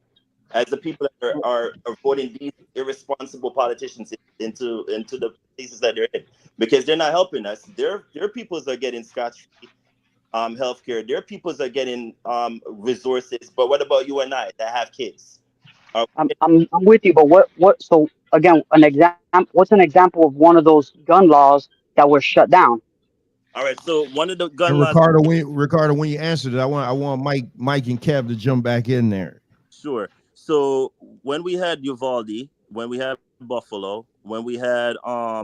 as the people that are voting these irresponsible politicians into the places that they're in? Because they're not helping us. Their peoples are getting scotch-free healthcare. Their peoples are getting resources. But what about you and I that have kids? I'm with you, but what? So again, what's an example of one of those gun laws that were shut down? All right, so one of the gun And laws. Ricardo, when you answered it, I want Mike and Kev to jump back in there. Sure. So when we had Uvalde, when we had Buffalo, when we had I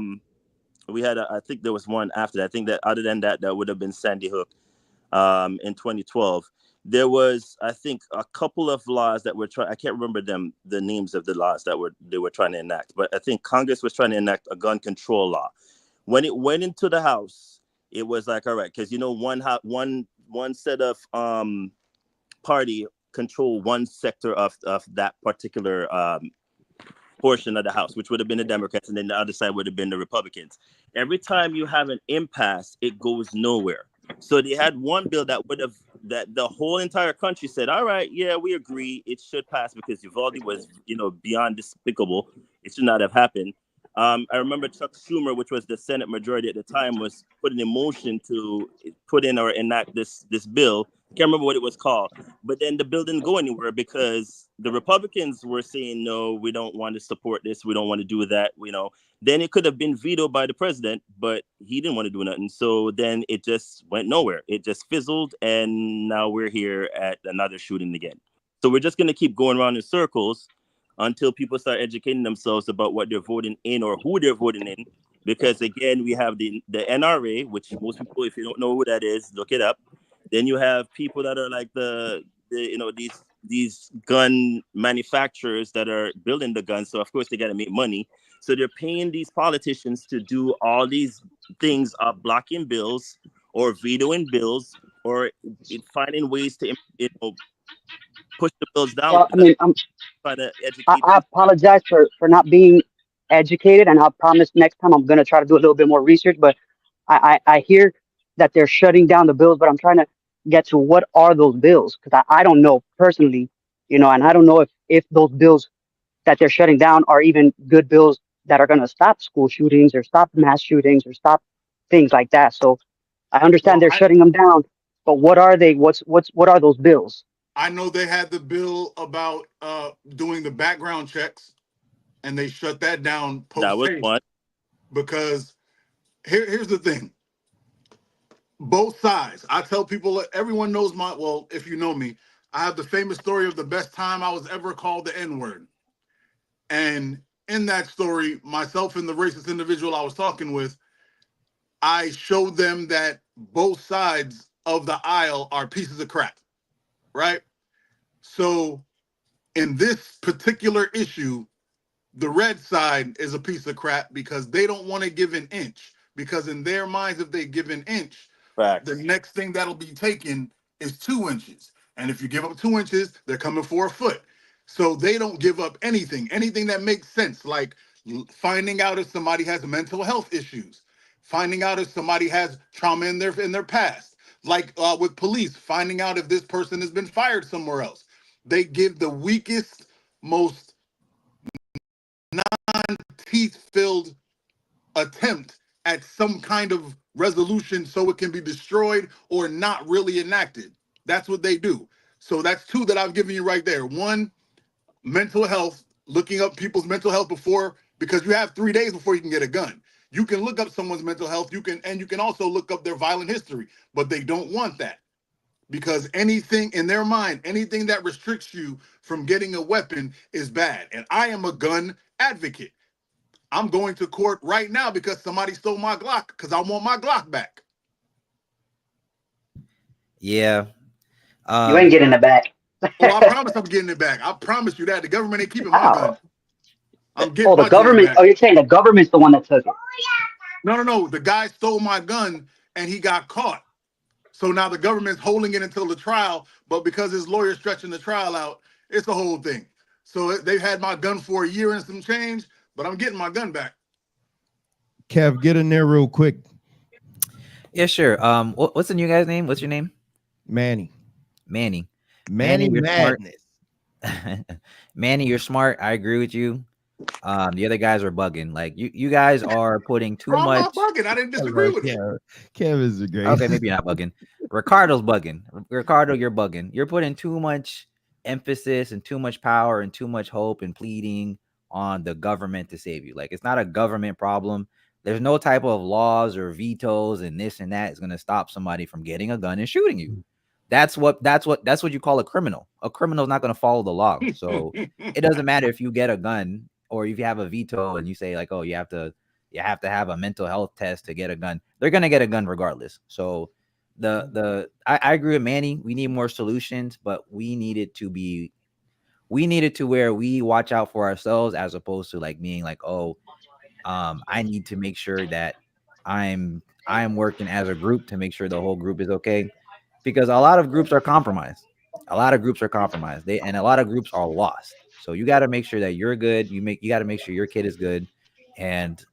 think there was one after that. I think that other than that would have been Sandy Hook in 2012. There was, I think, a couple of laws that were trying. I can't remember the names of the laws that they were trying to enact, but I think Congress was trying to enact a gun control law. When it went into the House, it was like, all right, because one set of party control one sector of that particular portion of the House, which would have been the Democrats, and then the other side would have been the Republicans. Every time you have an impasse, it goes nowhere. So they had one bill that the whole entire country said, all right, yeah, we agree, it should pass because Uvalde was, beyond despicable. It should not have happened. I remember Chuck Schumer, which was the Senate majority at the time, was putting in motion to put in or enact this bill can't remember what it was called, but then the bill didn't go anywhere because the Republicans were saying, no, we don't want to support this. We don't want to do that. Then it could have been vetoed by the president, but he didn't want to do nothing. So then it just went nowhere. It just fizzled. And now we're here at another shooting again. So we're just going to keep going around in circles until people start educating themselves about what they're voting in or who they're voting in. Because again, we have the NRA, which most people, if you don't know who that is, look it up. Then you have people that are like these gun manufacturers that are building the guns. So of course they got to make money. So they're paying these politicians to do all these things of blocking bills or vetoing bills or finding ways to push the bills down. Well, I mean, Trying to educate I apologize for not being educated, and I promise next time I'm going to try to do a little bit more research. But I hear that they're shutting down the bills, but I'm trying to get to what are those bills, because I don't know personally, and I don't know if those bills that they're shutting down are even good bills that are going to stop school shootings or stop mass shootings or stop things like that. So I understand they're shutting them down, but what are they? What are those bills? I know they had the bill about doing the background checks, and they shut that down post that was one. Because here's the thing. Both sides. I tell people, everyone knows if you know me, I have the famous story of the best time I was ever called the N-word. And in that story, myself and the racist individual I was talking with, I showed them that both sides of the aisle are pieces of crap, right? So in this particular issue, the red side is a piece of crap because they don't want to give an inch. Because in their minds, if they give an inch, the next thing that'll be taken is 2 inches. And if you give up 2 inches, they're coming for a foot. So they don't give up anything that makes sense, like finding out if somebody has mental health issues, finding out if somebody has trauma in their past, like with police, finding out if this person has been fired somewhere else. They give the weakest, most non-teeth-filled attempt at some kind of resolution so it can be destroyed or not really enacted. That's what they do. So that's 2 that I've given you right there. 1, mental health, looking up people's mental health before, because you have 3 days before you can get a gun. You can look up someone's mental health. You can also look up their violent history, but they don't want that. Because anything in their mind, anything that restricts you from getting a weapon is bad. And I am a gun advocate. I'm going to court right now because somebody stole my Glock because I want my Glock back. Yeah. You ain't getting it back. Oh, I promise I'm getting it back. I promise you that. The government ain't keeping my gun. I'm getting the my government. back. Oh, you're saying the government's the one that took it? No. The guy stole my gun and he got caught. So now the government's holding it until the trial, but because his lawyer's stretching the trial out, it's the whole thing. So they've had my gun for a year and some change, but I'm getting my gun back. Kev, get in there real quick. Yeah, sure. What's the new guy's name? What's your name? Manny. Manny, you're madness. Smart. Manny, you're smart. I agree with you. The other guys are bugging. Like you guys are putting too much. I'm not bugging. I didn't disagree with you. Kev is the great. Okay, maybe you're not bugging. Ricardo's bugging. Ricardo, you're bugging. You're putting too much emphasis and too much power and too much hope and pleading on the government to save you. Like it's not a government problem. There's no type of laws or vetoes and this and that is going to stop somebody from getting a gun and shooting you. That's what you call a criminal. A criminal is not going to follow the law. So it doesn't matter if you get a gun or if you have a veto and you say like, oh, you have to have a mental health test to get a gun. They're going to get a gun regardless. So I agree with Manny. We need more solutions, but we need it to where we watch out for ourselves as opposed to like being like, oh, I need to make sure that I'm working as a group to make sure the whole group is okay. Because a lot of groups are compromised. A lot of groups are compromised. And a lot of groups are lost. So you got to make sure that you're good. You got to make sure your kid is good. And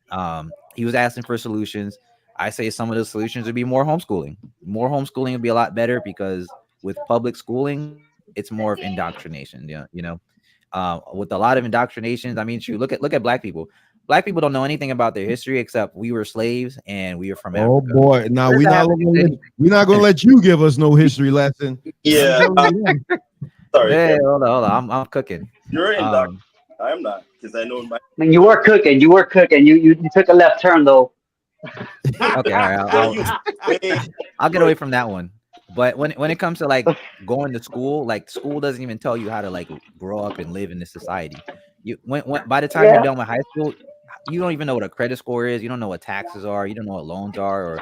he was asking for solutions. I say some of the solutions would be more homeschooling. More homeschooling would be a lot better because with public schooling, it's more of indoctrination. With a lot of indoctrinations, I mean, look at Black people. black people don't know anything about their history except we were slaves and we were from Oh Africa. boy, now What we're does not Africa gonna say? we're not gonna let you give us no history lesson. Yeah. Sorry, Hey, Kevin. hold on. I'm cooking. You're in, Doc. I'm not, because I know my. I mean, you were cooking. You took a left turn though. Okay, all right. I'll get away from that one. But when it comes to like going to school, like school doesn't even tell you how to like grow up and live in this society. You when by the time you're done with high school, you don't even know what a credit score is. You don't know what taxes are. You don't know what loans are, or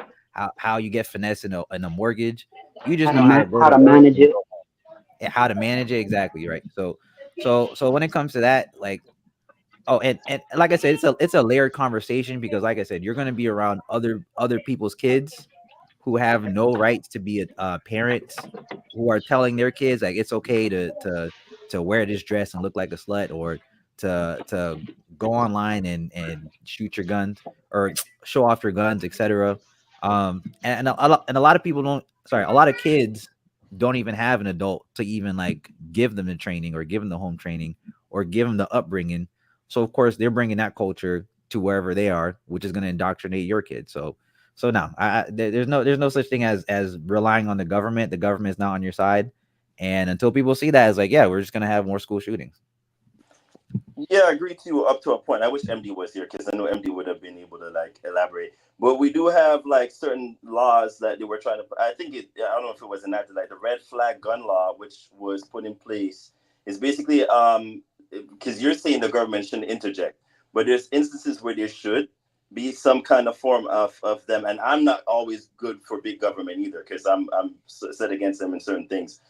how you get finesse in a mortgage. You just know how to go how to to work manage and it. go home. And how to manage it exactly, right? So when it comes to that, like, oh, and like I said, it's a layered conversation because, like I said, you're going to be around other people's kids who have no rights to be parents, who are telling their kids like it's okay to wear this dress and look like a slut, or to go online and shoot your guns or show off your guns, etc. And a lot of people don't. Sorry, a lot of kids don't even have an adult to even like give them the training or give them the home training or give them the upbringing. So of course they're bringing that culture to wherever they are, which is going to indoctrinate your kids. So no, there's no such thing as relying on the government. The government is not on your side, and until people see that, it's like, yeah, we're just gonna have more school shootings. Yeah, I agree too up to a point. I wish MD was here because I know MD would have been able to like elaborate. But we do have like certain laws that they were trying to. I don't know if it was enacted, like the red flag gun law, which was put in place. Is basically because you're saying the government shouldn't interject, but there's instances where there should be some kind of form of them. And I'm not always good for big government either because I'm set against them in certain things.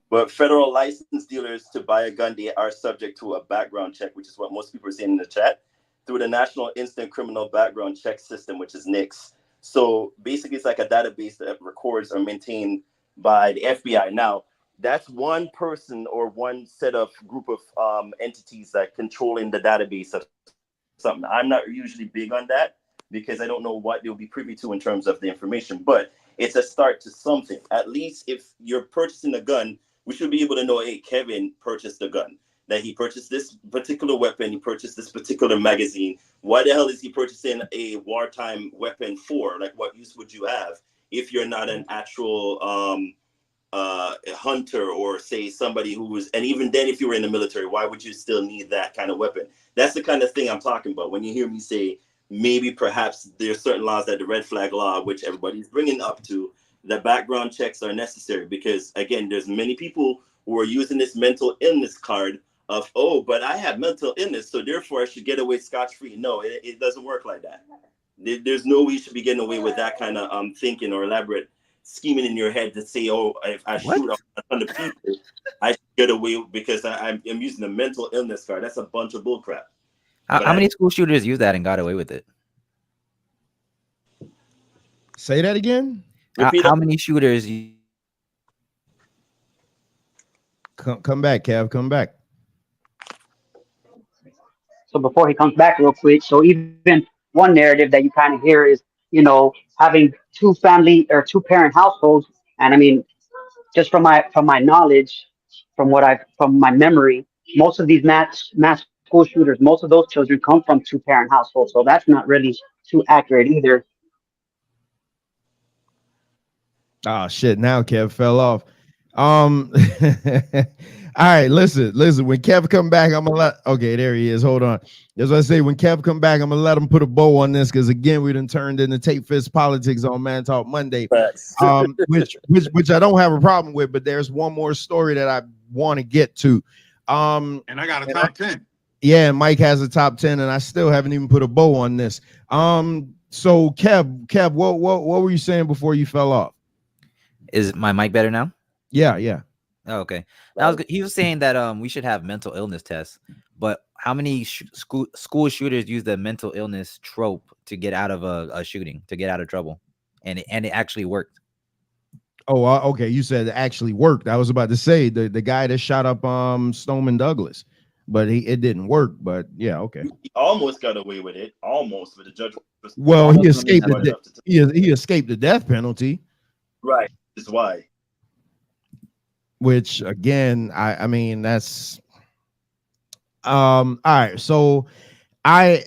But federal licensed dealers to buy a gun, they are subject to a background check, which is what most people are saying in the chat, through the National Instant Criminal Background Check System, which is NICS. So basically, it's like a database that records or maintained by the FBI. Now, that's one person or one set of group of entities that controlling the database of something. I'm not usually big on that because I don't know what they'll be privy to in terms of the information, but it's a start to something. At least if you're purchasing a gun, we should be able to know, hey, Kevin purchased a gun, that he purchased this particular weapon, he purchased this particular magazine. Why the hell is he purchasing a wartime weapon for? Like, what use would you have if you're not an actual a hunter, or say somebody who was, and even then, if you were in the military, why would you still need that kind of weapon? That's the kind of thing I'm talking about. When you hear me say, maybe perhaps there's certain laws, that the red flag law, which everybody's bringing up to, the background checks are necessary because, again, there's many people who are using this mental illness card of, oh, but I have mental illness, so therefore I should get away scot-free. No, it doesn't work like that. There's no way you should be getting away with that kind of thinking or elaborate scheming in your head to say, oh, if I shoot 100 people, I should get away because I'm using a mental illness card. That's a bunch of bullcrap. How many school shooters used that and got away with it? Say that again. How many shooters? Come back, Kev. Come back. So before he comes back real quick, so even one narrative that you kind of hear is, having two parent households. And I mean, just from my knowledge, from my memory, most of these mass school shooters, most of those children come from two parent households. So that's not really too accurate either. Oh shit! Now Kev fell off. All right, listen. When Kev come back, I'm gonna okay, there he is. Hold on. As I say, when Kev come back, I'm gonna let him put a bow on this because again, we done turned into tape fist politics on Man Talk Monday. Which I don't have a problem with, but there's one more story that I want to get to. And I got a top 10. Yeah, Mike has a top 10, and I still haven't even put a bow on this. So Kev, what were you saying before you fell off? Is my mic better now? Yeah. Oh, okay. He was saying that we should have mental illness tests, but how many school shooters use the mental illness trope to get out of a shooting, to get out of trouble, and it actually worked? Oh, okay. You said it actually worked. I was about to say the guy that shot up Stoneman Douglas, but it didn't work. But yeah, okay. He almost got away with it, almost, but the judge. Well, he escaped he escaped the death penalty. Right. Is why. Which again, I mean that's all right. So I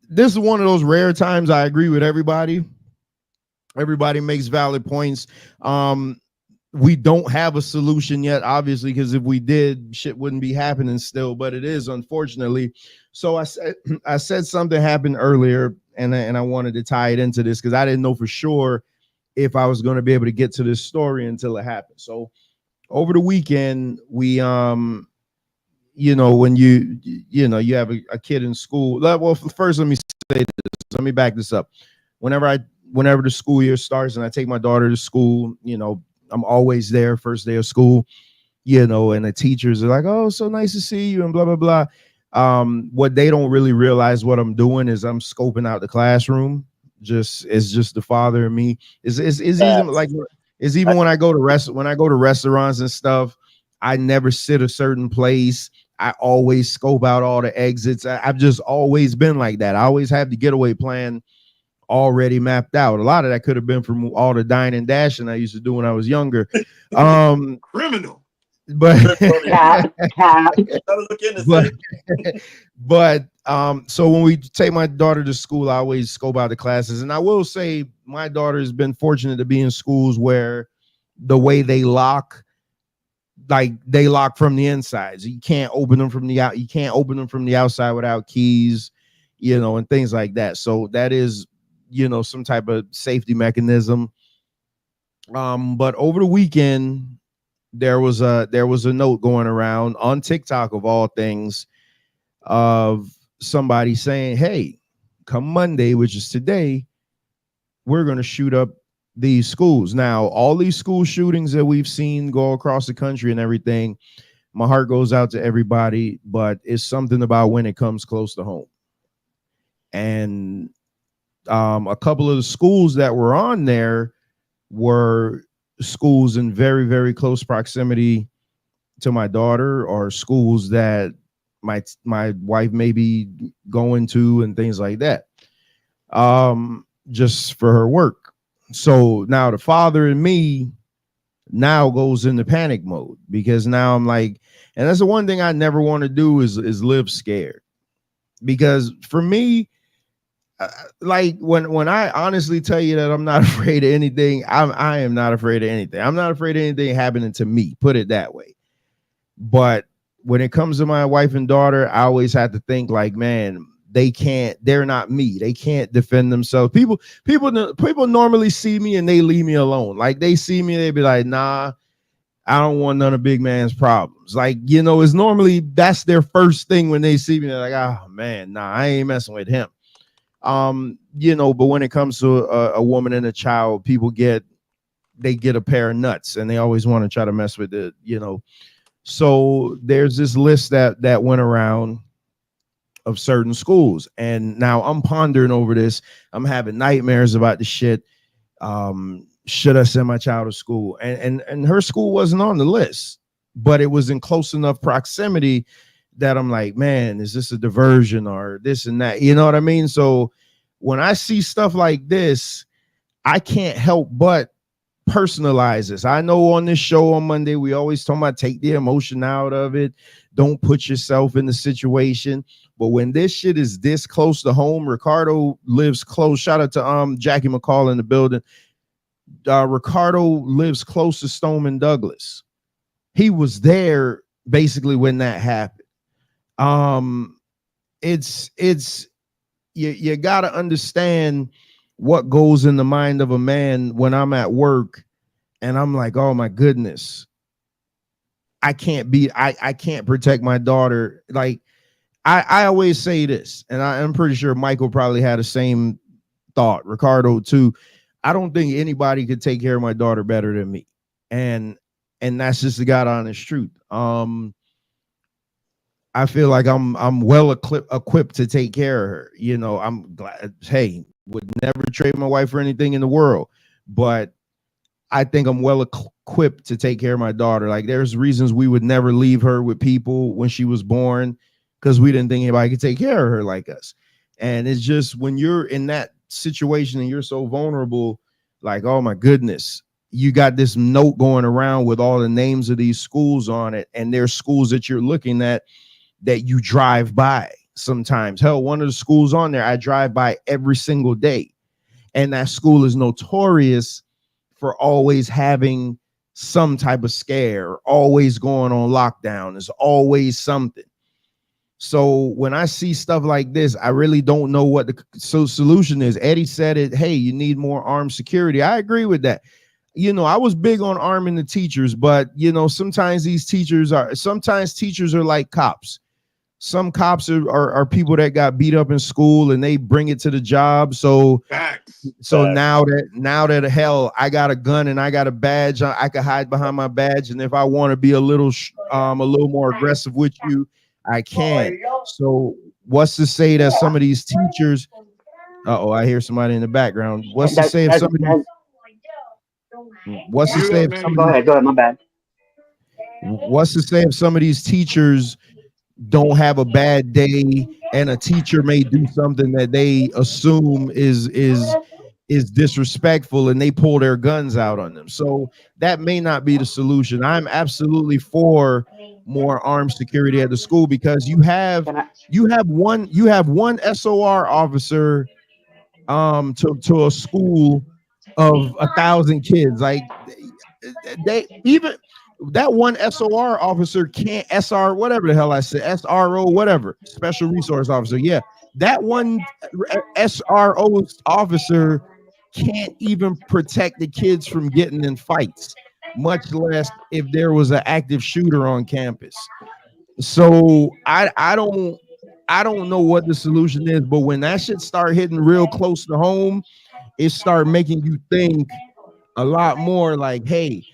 this is one of those rare times I agree with everybody. Everybody makes valid points. We don't have a solution yet, obviously, because if we did, shit wouldn't be happening still, but it is, unfortunately. So I said something happened earlier, and I wanted to tie it into this because I didn't know for sure if I was going to be able to get to this story until it happened. So over the weekend, we when you have a kid in school. Well, first let me say this. Let me back this up. Whenever the school year starts and I take my daughter to school, I'm always there first day of school, and the teachers are like, "Oh, so nice to see you," and blah, blah, blah. What they don't really realize what I'm doing is I'm scoping out the classroom. It's just the father and me. It's even when I go to restaurants and stuff, I never sit a certain place. I always scope out all the exits. I've just always been like that. I always have the getaway plan already mapped out. A lot of that could have been from all the dine and dashing I used to do when I was younger. Criminal. But so when we take my daughter to school, I always scope out the classes. And I will say my daughter has been fortunate to be in schools where the way they lock, like they lock from the inside. So you can't open them from the outside without keys, and things like that. So that is, some type of safety mechanism. But over the weekend, there was a note going around on TikTok of all things of somebody saying, "Hey, come Monday, which is today, we're going to shoot up these schools." Now, all these school shootings that we've seen go across the country and everything, my heart goes out to everybody, but it's something about when it comes close to home. And a couple of the schools that were on there were schools in very, very close proximity to my daughter, or schools that my wife may be going to and things like that, just for her work. So now the father and me now goes into panic mode, because now I'm like, and that's the one thing I never want to do is live scared, because for me, like when I honestly tell you that I'm not afraid of anything, I am not afraid of anything. I'm not afraid of anything happening to me, put it that way. But when it comes to my wife and daughter, I always have to think like, man, they're not me. They can't defend themselves. People normally see me and they leave me alone. Like they see me, they be like, nah, I don't want none of big man's problems. Like, it's normally that's their first thing when they see me. They're like, oh man, nah, I ain't messing with him. But when it comes to a woman and a child, people get a pair of nuts and they always want to try to mess with it, So there's this list that went around of certain schools, and now I'm pondering over this. I'm having nightmares about the shit. Should I send my child to school? And her school wasn't on the list, but it was in close enough proximity that I'm like, man, is this a diversion or this and that? You know what I mean? So when I see stuff like this, I can't help but personalize this. I know on this show on Monday, we always talk about take the emotion out of it. Don't put yourself in the situation. But when this shit is this close to home, Ricardo lives close. Shout out to Jackie McCall in the building. Ricardo lives close to Stoneman Douglas. He was there basically when that happened. It's you got to understand what goes in the mind of a man when I'm at work and I'm like, oh my goodness, I can't protect my daughter. Like I always say this, and I'm pretty sure Michael probably had the same thought, Ricardo too. I don't think anybody could take care of my daughter better than me. And that's just the God honest truth. I feel like I'm well equipped to take care of her. I'm glad, hey, would never trade my wife for anything in the world, but I think I'm well equipped to take care of my daughter. Like there's reasons we would never leave her with people when she was born, because we didn't think anybody could take care of her like us. And it's just when you're in that situation and you're so vulnerable, like, oh my goodness, you got this note going around with all the names of these schools on it, and there's schools that you're looking at that you drive by. sometimes. Hell, one of the schools on there I drive by every single day, and that school is notorious for always having some type of scare, always going on lockdown. There's always something. So when I see stuff like this, I really don't know what the solution is. Eddie said it, hey, you need more armed security. I agree with that. You know, I was big on arming the teachers, but you know, sometimes teachers are like cops. Some cops are people that got beat up in school and they bring it to the job. So now that hell, I got a gun and I got a badge, I can hide behind my badge. And if I want to be a little more aggressive with you, I can. So what's to say that some of these teachers, I hear somebody in the background. What's to say if somebody, what's to say if somebody, go ahead, my bad. What's to say if some of these teachers don't have a bad day and a teacher may do something that they assume is disrespectful and they pull their guns out on them? So that may not be the solution. I'm absolutely for more armed security at the school, because you have one SOR officer to a school of 1,000 kids. Like they even that one SOR officer can't SR whatever the hell I said, SRO whatever, special resource officer. Yeah, that one SRO officer can't even protect the kids from getting in fights, much less if there was an active shooter on campus. So I don't know what the solution is, but when that shit start hitting real close to home, it start making you think a lot more like, hey,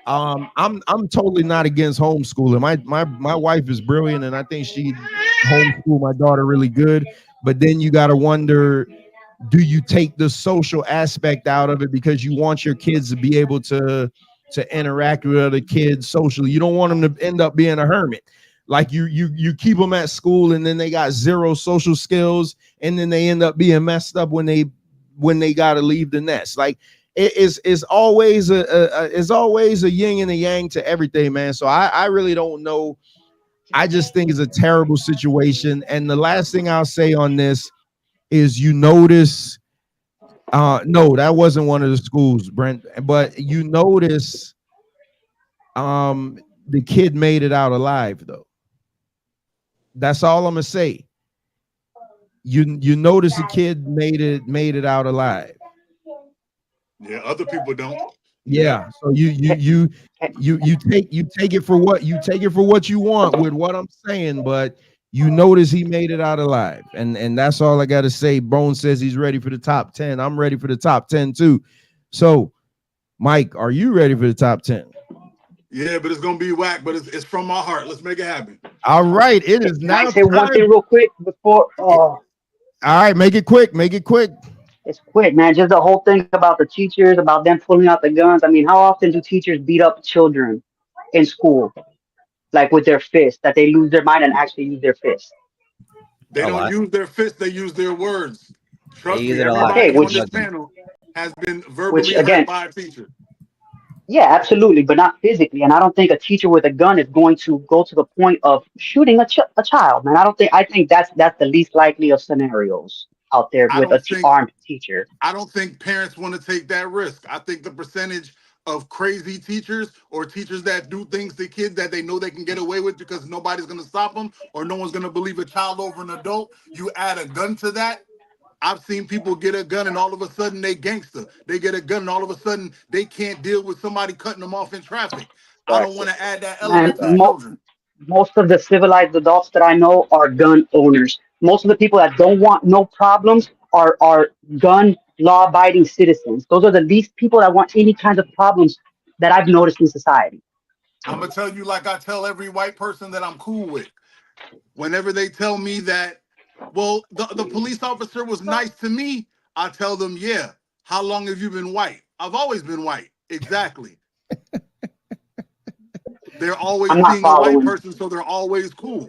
I'm totally not against homeschooling. My wife is brilliant and I think she homeschool my daughter really good. But then you got to wonder, do you take the social aspect out of it because you want your kids to be able to interact with other kids socially? You don't want them to end up being a hermit. Like you keep them at school and then they got zero social skills and then they end up being messed up when they got to leave the nest. Like it's always a yin and a yang to everything, man. So I really don't know. I just think it's a terrible situation. And the last thing I'll say on this is, you notice, no, that wasn't one of the schools, Brent, but you notice the kid made it out alive though. That's all I'm gonna say. You notice the kid made it out alive. Yeah, other people don't. Yeah. So you take it for what you want with what I'm saying, but you notice he made it out alive, and that's all I got to say. Bone says he's ready for the top 10. I'm ready for the top 10 too. So, Mike, are you ready for the top 10? Yeah, but it's gonna be whack. But it's from my heart. Let's make it happen. All right, it is now. Can I say one thing real quick before? All right, make it quick. Make it quick. It's quick, man. Just the whole thing about the teachers, about them pulling out the guns. I mean, how often do teachers beat up children in school, like with their fists, that they lose their mind and actually use their fists? They don't use their fists, they use their words. Trust me, everybody Okay, on this panel has been verbally hurt by a teacher. Yeah, absolutely, but not physically. And I don't think a teacher with a gun is going to go to the point of shooting a child, man. I think that's the least likely of scenarios out there with an armed teacher. I don't think parents want to take that risk. I think the percentage of crazy teachers or teachers that do things to kids that they know they can get away with because nobody's going to stop them or no one's going to believe a child over an adult, you add a gun to that. I've seen people get a gun and all of a sudden they gangster. They get a gun and all of a sudden they can't deal with somebody cutting them off in traffic. I don't want to add that element to children. Most of the civilized adults that I know are gun owners. Most of the people that don't want no problems are gun law-abiding citizens. Those are the least people that want any kind of problems that I've noticed in society. I'm going to tell you like I tell every white person that I'm cool with. Whenever they tell me that, well, the police officer was nice to me, I tell them, yeah. How long have you been white? I've always been white. Exactly. They're always being a white person, so they're always cool.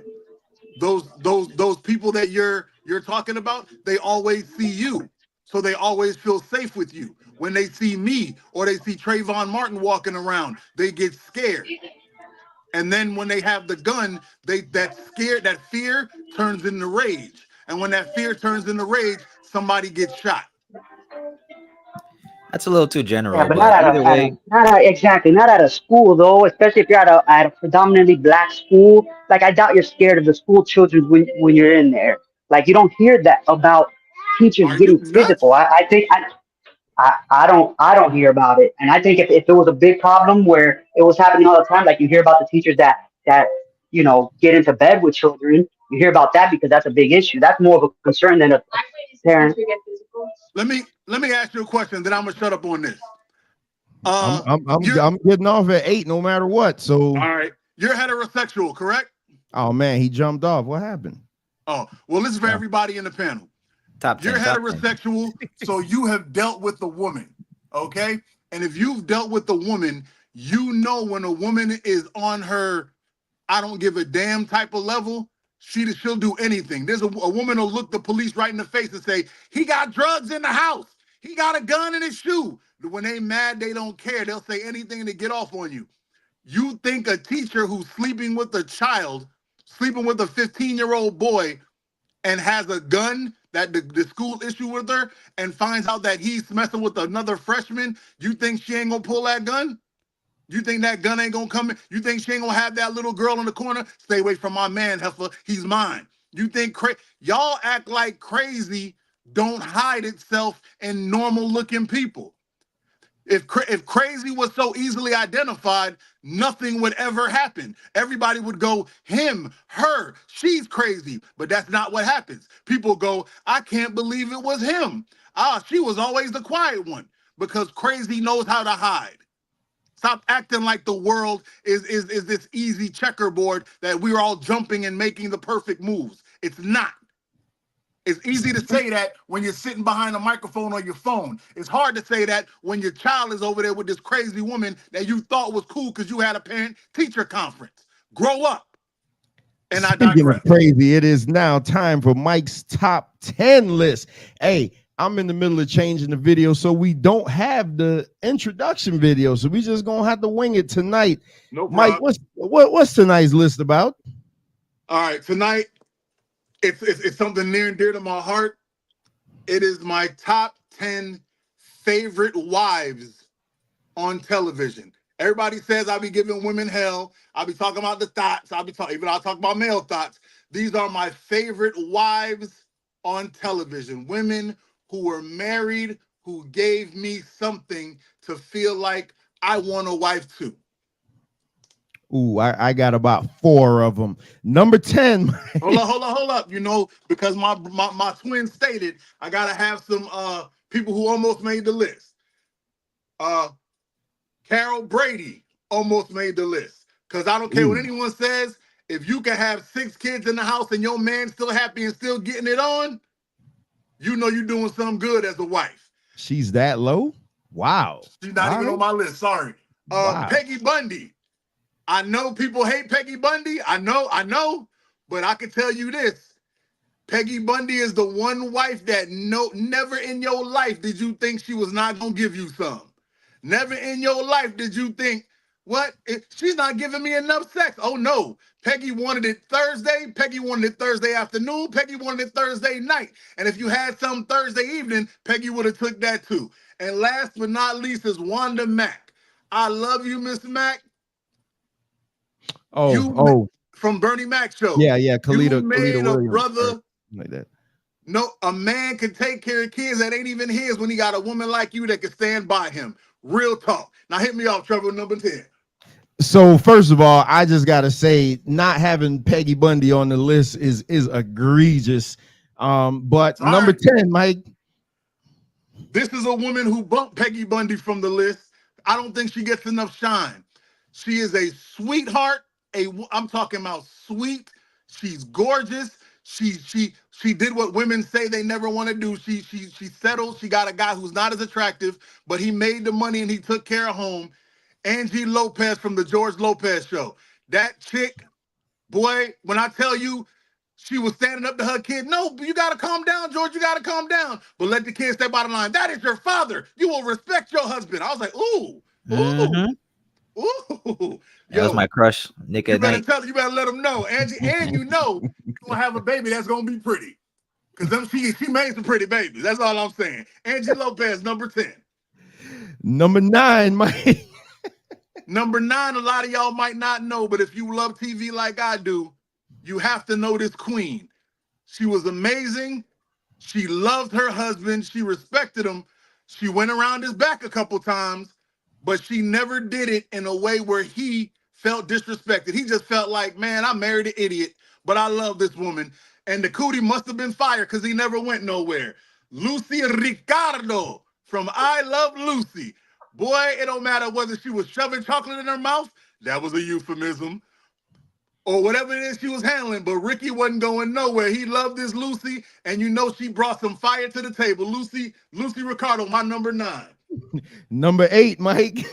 Those people that you're talking about, they always see you, so they always feel safe with you. When they see me or they see Trayvon Martin walking around, they get scared. And then when they have the gun, that fear turns into rage. And when that fear turns into rage, somebody gets shot. That's a little too general, Yeah, but but either way, not at a school though. Especially if you're at a predominantly black school. Like I doubt you're scared of the school children when you're in there. Like you don't hear that about teachers Are you getting nuts? physical. I don't hear about it. And I think if it was a big problem where it was happening all the time, like you hear about the teachers that get into bed with children, you hear about that because that's a big issue. That's more of a concern than a parent. Let me ask you a question, then I'm gonna shut up on this. I'm getting off at 8 no matter what. So all right, you're heterosexual, correct? Oh man, he jumped off. What happened? Oh, well, this is for everybody in the panel. You're heterosexual, so you have dealt with a woman, okay? And if you've dealt with a woman, you know when a woman is on her I don't give a damn type of level, she'll do anything. There's a woman who'll look the police right in the face and say, he got drugs in the house. He got a gun in his shoe. When they mad, they don't care. They'll say anything to get off on you. You think a teacher who's sleeping with a child, sleeping with a 15-year-old boy, and has a gun that the school issue with her and finds out that he's messing with another freshman, you think she ain't gonna pull that gun? You think that gun ain't gonna come in? You think she ain't gonna have that little girl in the corner? Stay away from my man, heifer. He's mine. You think y'all act like crazy don't hide itself in normal looking people. If crazy was so easily identified, nothing would ever happen. Everybody would go, him, her, she's crazy. But that's not what happens. People go, I can't believe it was him. She was always the quiet one. Because crazy knows how to hide. Stop acting like the world is this easy checkerboard that we're all jumping and making the perfect moves. It's not. It's easy to say that when you're sitting behind a microphone on your phone. It's hard to say that when your child is over there with this crazy woman that you thought was cool because you had a parent-teacher conference. Grow up. And Speaking of crazy, it is now time for Mike's top 10 list. Hey, I'm in the middle of changing the video, so we don't have the introduction video. So we just gonna have to wing it tonight. No Mike, what's tonight's list about? All right, tonight it's something near and dear to my heart. It is my top 10 favorite wives on television. Everybody says I be giving women hell. I'll be talking about the thoughts. I'll talk about male thoughts. These are my favorite wives on television. Women who were married, who gave me something to feel like I want a wife too. Ooh, I got about 4 of them. Number 10. Hold up. You know, because my twin stated I gotta have some people who almost made the list. Carol Brady almost made the list. Because I don't care what anyone says, if you can have 6 kids in the house and your man's still happy and still getting it on, you know you're doing something good as a wife. She's that low? Wow. She's not even on my list. Sorry. Wow. Peggy Bundy. I know people hate Peggy Bundy. I know. But I can tell you this. Peggy Bundy is the one wife that never in your life did you think she was not going to give you some. Never in your life did you think, what? She's not giving me enough sex. Oh, no. Peggy wanted it Thursday. Peggy wanted it Thursday afternoon. Peggy wanted it Thursday night. And if you had some Thursday evening, Peggy would have took that too. And last but not least is Wanda Mack. I love you, Miss Mack. From Bernie Mac show. Yeah. Khalida you made a Williams, brother like that. No, a man can take care of kids that ain't even his when he got a woman like you that can stand by him. Real talk. Now hit me off, Trevor, number 10. So first of all, I just gotta say, not having Peggy Bundy on the list is egregious. But Sorry. Number 10, Mike. This is a woman who bumped Peggy Bundy from the list. I don't think she gets enough shine. She is a sweetheart. I'm talking about sweet. She's gorgeous. She did what women say they never want to do. She settled. She got a guy who's not as attractive, but he made the money and he took care of home. Angie Lopez from the George Lopez show. That chick, boy, when I tell you she was standing up to her kid, no, you got to calm down, George. You got to calm down. But let the kid step out of line. That is your father. You will respect your husband. I was like, ooh. That was my crush, Nick You at better Night. tell her, you better let them know, Angie, and you know you're gonna have a baby that's gonna be pretty. Because she made some pretty babies. That's all I'm saying. Angie Lopez, number 10. Number 9, Mike. Number 9, a lot of y'all might not know, but if you love TV like I do, you have to know this queen. She was amazing. She loved her husband. She respected him. She went around his back a couple times, but she never did it in a way where he felt disrespected. He just felt like, man, I married an idiot, but I love this woman. And the cootie must have been fired because he never went nowhere. Lucy Ricardo from I Love Lucy. Boy, it don't matter whether she was shoving chocolate in her mouth, that was a euphemism, or whatever it is she was handling, but Ricky wasn't going nowhere. He loved this Lucy, and you know she brought some fire to the table. Lucy Ricardo, my number 9. Number 8, Mike.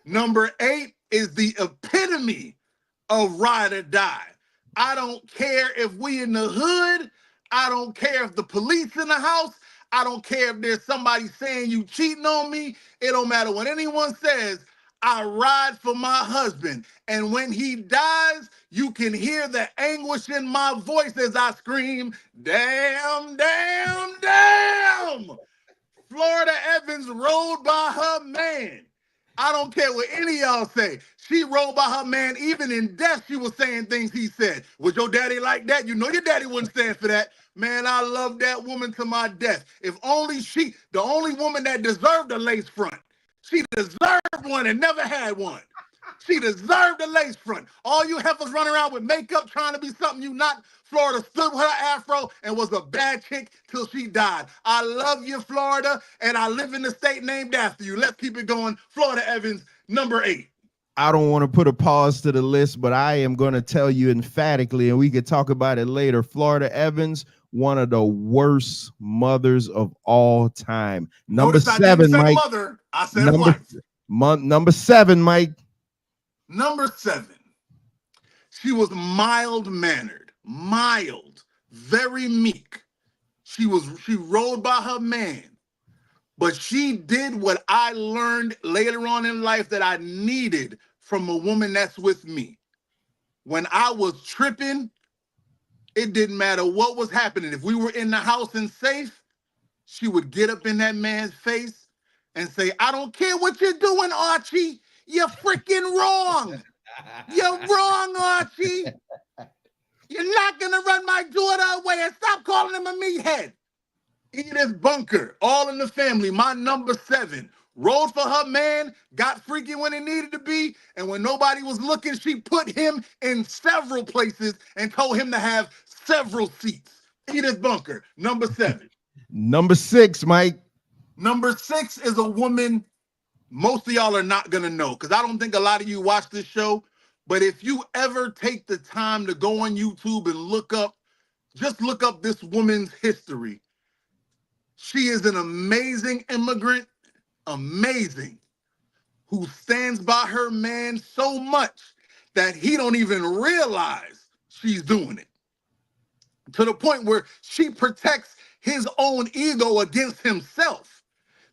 Number 8 is the epitome of ride or die. I don't care if we in the hood. I don't care if the police in the house. I don't care if there's somebody saying you cheating on me. It don't matter what anyone says. I ride for my husband. And when he dies, you can hear the anguish in my voice as I scream, damn, damn, damn. Florida Evans rode by her man. I don't care what any of y'all say. She rode by her man. Even in death, she was saying things he said. Was your daddy like that? You know your daddy wouldn't stand for that. Man, I love that woman to my death. If only she, the only woman that deserved a lace front. She deserved one and never had one. She deserved a lace front. All you heifers running around with makeup trying to be something you not. Florida stood with her afro and was a bad chick till she died. I love you, Florida, and I live in the state named after you. Let's keep it going. Florida Evans, number 8. I don't want to put a pause to the list, but I am going to tell you emphatically, and we could talk about it later. Florida Evans, one of the worst mothers of all time. Number 7, Mike. Mother, I said wife. Number 7, Mike. Number 7. She was mild-mannered, mild, very meek. She rode by her man, but she did what I learned later on in life that I needed from a woman that's with me. When I was tripping, it didn't matter what was happening. If we were in the house and safe, she would get up in that man's face and say, I don't care what you're doing, Archie. You're freaking wrong. You're wrong, Archie. You're not going to run my daughter away, and stop calling him a meathead. Edith Bunker, all in the family, my number 7. Rode for her man, got freaky when it needed to be, and when nobody was looking, she put him in several places and told him to have several seats. Edith Bunker, number 7. Number 6, Mike. Number 6 is a woman most of y'all are not going to know, because I don't think a lot of you watch this show, but if you ever take the time to go on YouTube and just look up this woman's history. She is an amazing immigrant, amazing, who stands by her man so much that he don't even realize she's doing it. To the point where she protects his own ego against himself.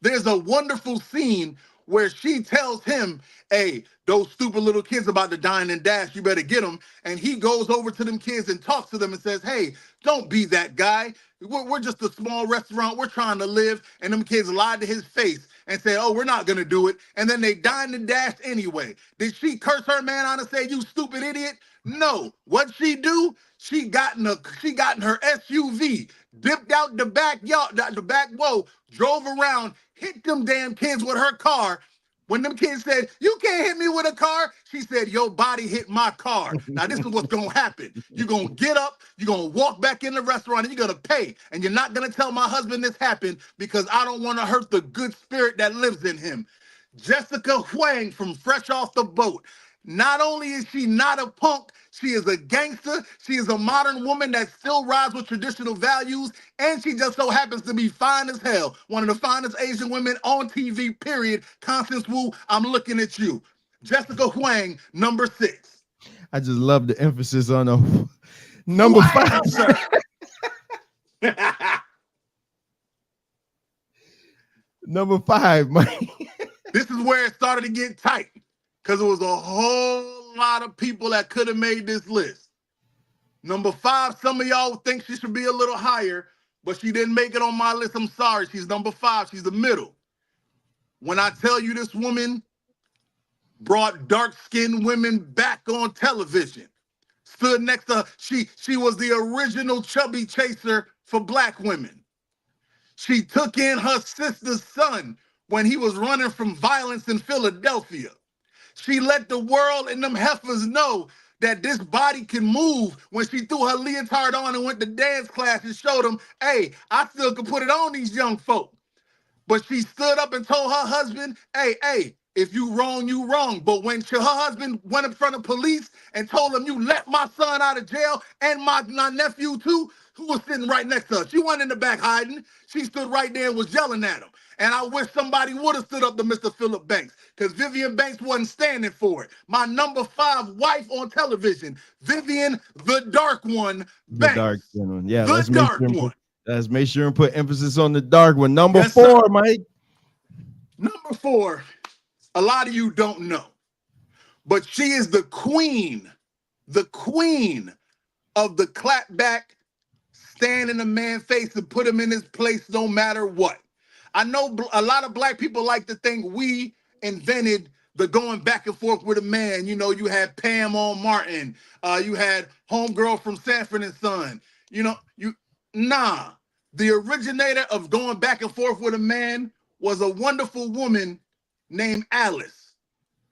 There's a wonderful scene where she tells him, hey, those stupid little kids about to dine and dash, you better get them. And he goes over to them kids and talks to them and says, hey, don't be that guy. We're just a small restaurant. We're trying to live. And them kids lied to his face and said, oh, we're not going to do it. And then they dined and dashed anyway. Did she curse her man out and say, you stupid idiot? No. What'd she do? She got in her SUV, dipped out the back whoa, drove around, hit them damn kids with her car. When them kids said, you can't hit me with a car, she said, your body hit my car. Now, this is what's going to happen. You're going to get up, you're going to walk back in the restaurant, and you're going to pay. And you're not going to tell my husband this happened because I don't want to hurt the good spirit that lives in him. Jessica Huang from Fresh Off the Boat. Not only is she not a punk, she is a gangster. She is a modern woman that still rides with traditional values, and she just so happens to be fine as hell. One of the finest Asian women on TV, period. Constance Wu, I'm looking at you. Jessica Huang, number 6. I just love the emphasis on the number 5. Number 5, Mike. This is where it started to get tight. because it was a whole lot of people that could have made this list. Number 5, some of y'all think she should be a little higher, but she didn't make it on my list. I'm sorry. She's number 5. She's the middle. When I tell you this woman brought dark-skinned women back on television, stood next to her, she was the original chubby chaser for black women. She took in her sister's son when he was running from violence in Philadelphia. She let the world and them heifers know that this body can move when she threw her leotard on and went to dance class and showed them, hey, I still can put it on these young folk. But she stood up and told her husband, hey, if you wrong, you wrong. But when her husband went in front of police and told him, you let my son out of jail and my nephew too, who was sitting right next to her. She wasn't in the back hiding. She stood right there and was yelling at him. And I wish somebody would have stood up to Mr. Philip Banks, because Vivian Banks wasn't standing for it. My number 5 wife on television, Vivian, the dark one, Banks. The dark one. Yeah, the dark one. Let's make sure and put emphasis on the dark one. Number Yes, 4, sir. Mike. Number 4, a lot of you don't know, but she is the queen of the clap back, stand in a man's face and put him in his place no matter what. I know a lot of black people like to think we invented the going back and forth with a man. You know, you had Pam on Martin, you had Homegirl from Sanford and Son. Nah. The originator of going back and forth with a man was a wonderful woman named Alice,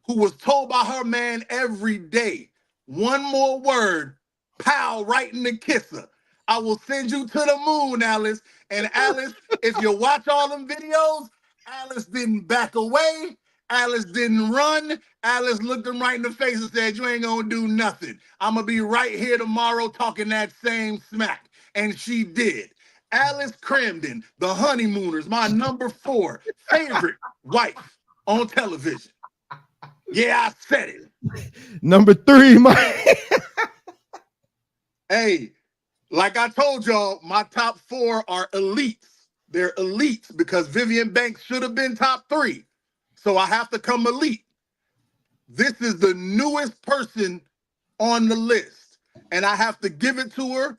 who was told by her man every day, one more word, pow, right in the kisser. I will send you to the moon, Alice. And Alice, if you watch all them videos, Alice didn't back away. Alice didn't run. Alice looked him right in the face and said, you ain't gonna do nothing. I'm gonna be right here tomorrow talking that same smack. And she did. Alice Cramden, the Honeymooners, my number 4 favorite wife on television. Yeah, I said it. Number 3, Mike. Hey, like I told y'all, my top 4 are elites. They're elites because Vivian Banks should have been top 3. So I have to come elite. This is the newest person on the list. And I have to give it to her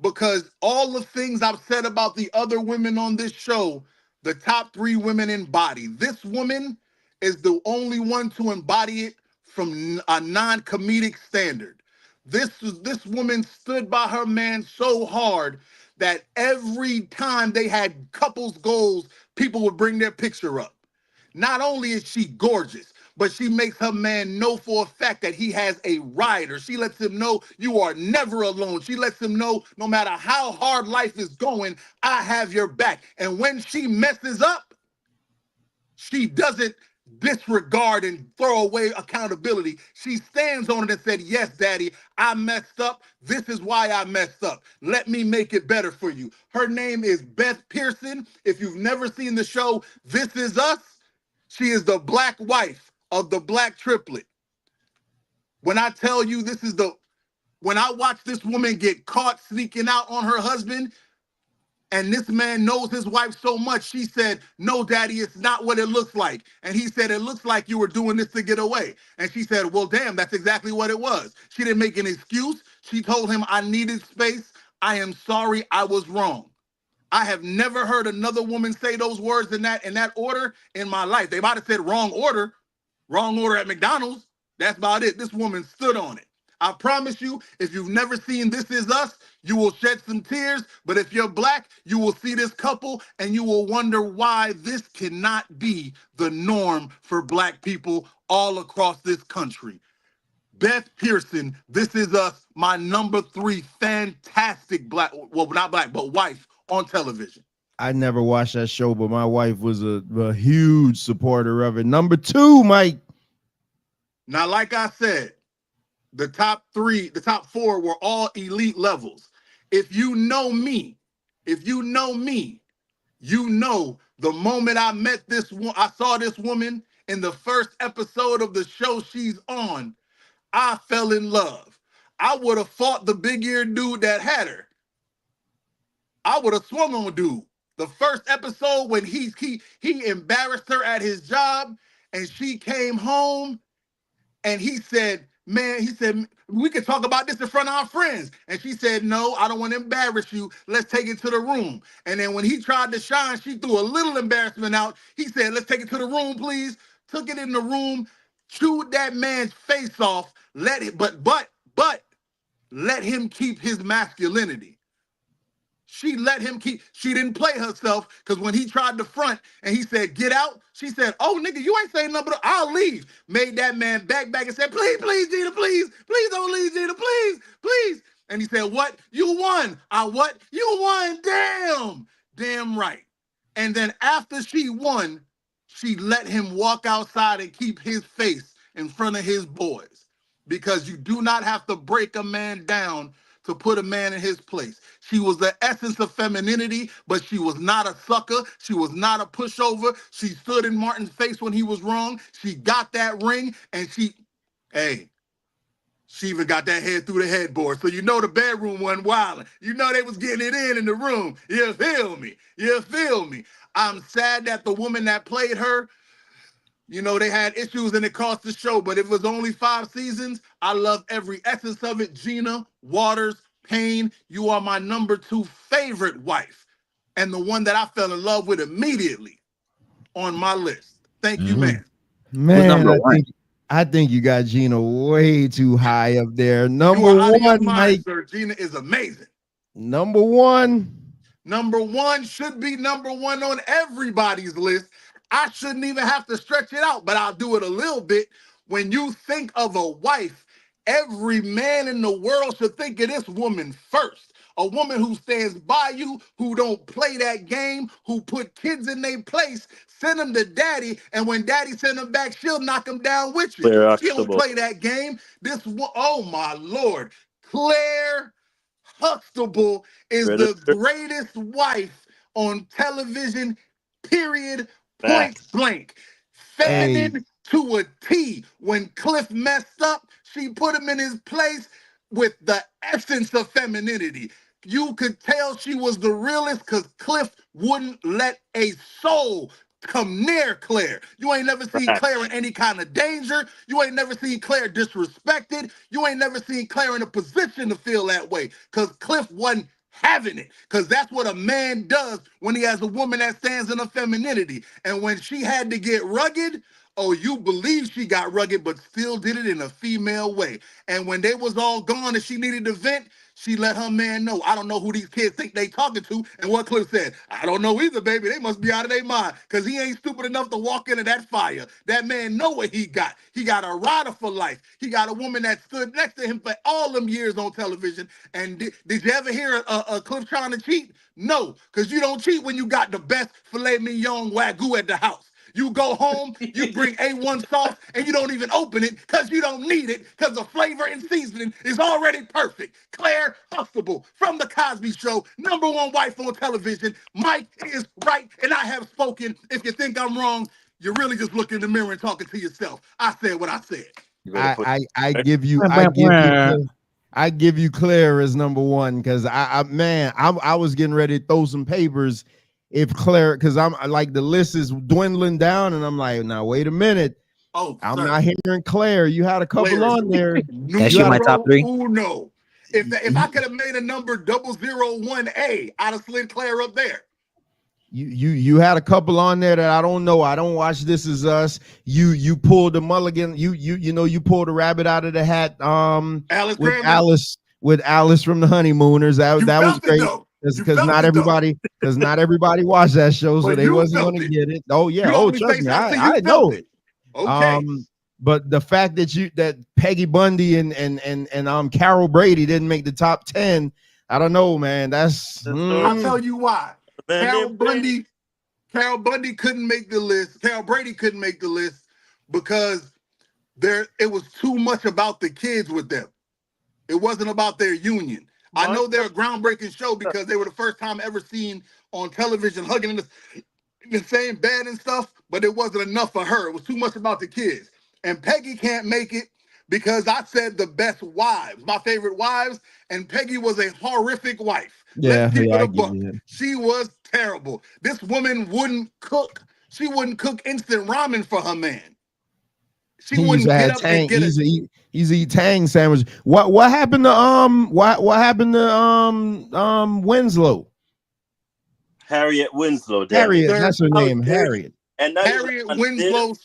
because all the things I've said about the other women on this show, the top 3 women embody. This woman is the only one to embody it from a non-comedic standard. This woman stood by her man so hard that every time they had couples goals, people would bring their picture up. Not only is she gorgeous, but she makes her man know for a fact that he has a rider. She lets him know you are never alone. She lets him know no matter how hard life is going, I have your back. And when she messes up, she doesn't disregard and throw away accountability. She stands on it and said, yes, daddy, I messed up. This is why I messed up. Let me make it better for you. Her name is Beth Pearson. If you've never seen the show, This Is Us, she is the black wife of the black triplet. When I tell you when I watch this woman get caught sneaking out on her husband, and this man knows his wife so much, she said, no, daddy, it's not what it looks like. And he said, it looks like you were doing this to get away. And she said, well, damn, that's exactly what it was. She didn't make an excuse. She told him, I needed space. I am sorry, I was wrong. I have never heard another woman say those words in that order in my life. They might have said wrong order at McDonald's. That's about it. This woman stood on it. I promise you, if you've never seen This Is Us, you will shed some tears. But if you're black, you will see this couple and you will wonder why this cannot be the norm for black people all across this country. Beth Pearson, This Is Us, my number 3 fantastic black, well, not black, but wife on television. I never watched that show, but my wife was a huge supporter of it. Number 2, Mike. Now, like I said, the top 4 were all elite levels. If you know me, you know the moment I met this one, I saw this woman in the first episode of the show she's on, I fell in love. I would have fought the big-eared dude that had her. I would have swung on dude. The first episode when he embarrassed her at his job and she came home And he said, man, he said, we could talk about this in front of our friends. And she said, no, I don't want to embarrass you. Let's take it to the room. And then when he tried to shine, she threw a little embarrassment out. He said, let's take it to the room, please. Took it in the room, chewed that man's face off, let it, but let him keep his masculinity. She let him keep, she didn't play herself, because when he tried to front and he said, get out, she said, oh, nigga, you ain't saying nothing, but I'll leave. Made that man back and said, please, Gina, please don't leave, Gina, please. And he said, what? You won. I what? You won. Damn right. And then after she won, she let him walk outside and keep his face in front of his boys, because you do not have to break a man down to put a man in his place. She was the essence of femininity, but she was not a sucker. She was not a pushover. She stood in Martin's face when he was wrong. She got that ring, and she even got that head through the headboard. So you know the bedroom wasn't wilding. You know they was getting it in the room. You feel me? I'm sad that the woman that played her, you know, they had issues and it cost the show, but it was only 5 seasons. I love every essence of it. Gina Waters Payne, you are my number 2 favorite wife, and the one that I fell in love with immediately on my list. Thank you, man. Man, I think you got Gina way too high up there. Number 1, Mike. Sir. Gina is amazing. Number 1. Number 1 should be number 1 on everybody's list. I shouldn't even have to stretch it out, but I'll do it a little bit. When you think of a wife, every man in the world should think of this woman first. A woman who stands by you, who don't play that game, who put kids in their place, send them to daddy, and when daddy send them back, she'll knock them down with you. She don't play that game. Oh my Lord. Claire Huxtable is the greatest wife on television, period, point blank. Feminine to a T. When Cliff messed up, she put him in his place with the essence of femininity. You could tell she was the realest, because Cliff wouldn't let a soul come near Claire. You ain't never seen Claire in any kind of danger. You ain't never seen Claire disrespected. You ain't never seen Claire in a position to feel that way, because Cliff wasn't having it, because that's what a man does when he has a woman that stands in her femininity. And when she had to get rugged, oh, you believe she got rugged, but still did it in a female way. And when they was all gone and she needed to vent, she let her man know, I don't know who these kids think they talking to. And what Cliff said, I don't know either, baby. They must be out of their mind, because he ain't stupid enough to walk into that fire. That man know what he got. He got a rider for life. He got a woman that stood next to him for all them years on television. And did you ever hear a Cliff trying to cheat? No, because you don't cheat when you got the best filet mignon Wagyu at the house. You go home, you bring A1 sauce, and you don't even open it because you don't need it, because the flavor and seasoning is already perfect. Claire Huxtable from The Cosby Show, number 1 wife on television. Mike is right, and I have spoken. If you think I'm wrong, you're really just looking in the mirror and talking to yourself. I said what I said. I give you Claire as number 1, because I was getting ready to throw some papers if Claire, because I'm like, the list is dwindling down, and I'm like, now wait a minute. Oh, I'm not hearing Claire. You had a couple on there. That's my top 3. No. If I could have made a number 001A, I'd have slid Claire up there. You had a couple on there that I don't know. I don't watch This Is Us. You pulled the mulligan. You pulled a rabbit out of the hat. With Alice from the Honeymooners. That was great. Because not everybody watched that show, so they wasn't going to get it. Oh yeah. Oh, trust me, I know it. Okay. But the fact that Peggy Bundy and Carol Brady didn't make the top 10, I don't know, man. That's I'll tell you why. Carol Bundy couldn't make the list. Carol Brady couldn't make the list because it was too much about the kids with them. It wasn't about their union. I know they're a groundbreaking show because they were the first time ever seen on television hugging in the same bed and stuff, but it wasn't enough for her. It was too much about the kids. And Peggy can't make it because I said the best wives, my favorite wives, and Peggy was a horrific wife. Let's keep it a buck. She was terrible. This woman wouldn't cook. She wouldn't cook instant ramen for her man. She He used wouldn't to get have up and tang. get He's eat tang sandwich. What happened to what happened to Winslow? Harriet Winslow, damn it. Harriet, that's her How name, dare you? Harriet. And not even Harriet on Viv. Winslow,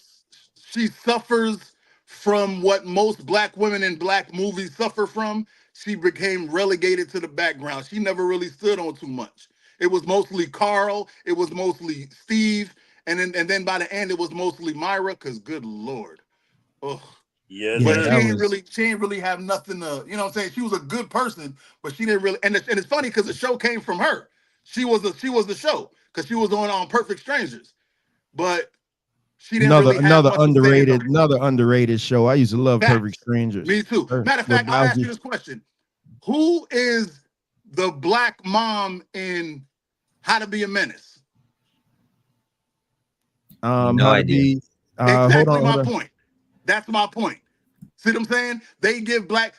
she suffers from what most black women in black movies suffer from. She became relegated to the background. She never really stood on too much. It was mostly Carl, it was mostly Steve, and then by the end it was mostly Myra, because good Lord. Ugh. Yes, But Yeah, sir. she ain't really have nothing to, you know what I'm saying? She was a good person, but she didn't really, and it's funny because the show came from her. She was the show because she was on Perfect Strangers. But she didn't really have much to stand on. another underrated show. I used to love Perfect Facts. Strangers. Me too. Matter of With fact, I'll ask you Bowser. this question. Who is the black mom in How to Be a Menace? No How to idea. be Exactly my hold on. point. That's my point. See what I'm saying? They give black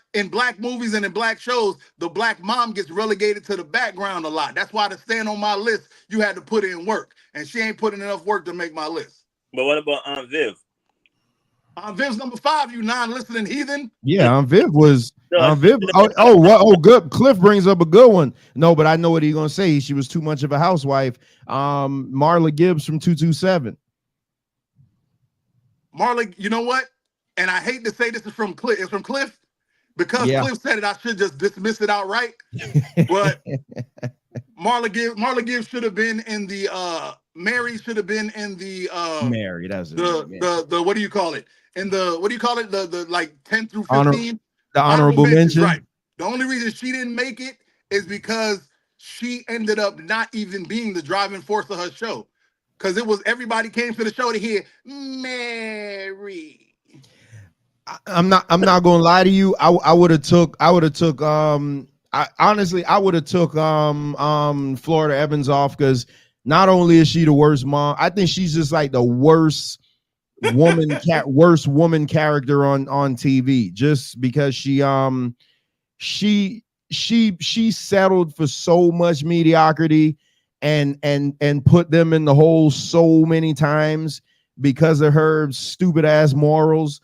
movies and in black shows, the black mom gets relegated to the background a lot. That's why to stand on my list, you had to put in work. And she ain't putting enough work to make my list. But what about Aunt Viv? Aunt Viv's number 5, you non-listening heathen. Yeah, Viv was No. Viv. Good. Cliff brings up a good one. No, but I know what he's gonna say. She was too much of a housewife. Marla Gibbs from 227. Marla, you know what? And I hate to say this is from Cliff. It's from Cliff because Yeah. Cliff said it. I should just dismiss it outright. But Marla Gibbs should have been in the Mary should have been in the Mary. That's the what do you call it? In the what do you call it? The like 10 through 15 the honorable mention. Right. The only reason she didn't make it is because she ended up not even being the driving force of her show. Because it was everybody came to the show to hear Mary. I'm not gonna lie to you. I would have took honestly I would have took Florida Evans off, because not only is she the worst mom, I think she's just like the worst woman character on TV, just because she settled for so much mediocrity and put them in the hole so many times because of her stupid ass morals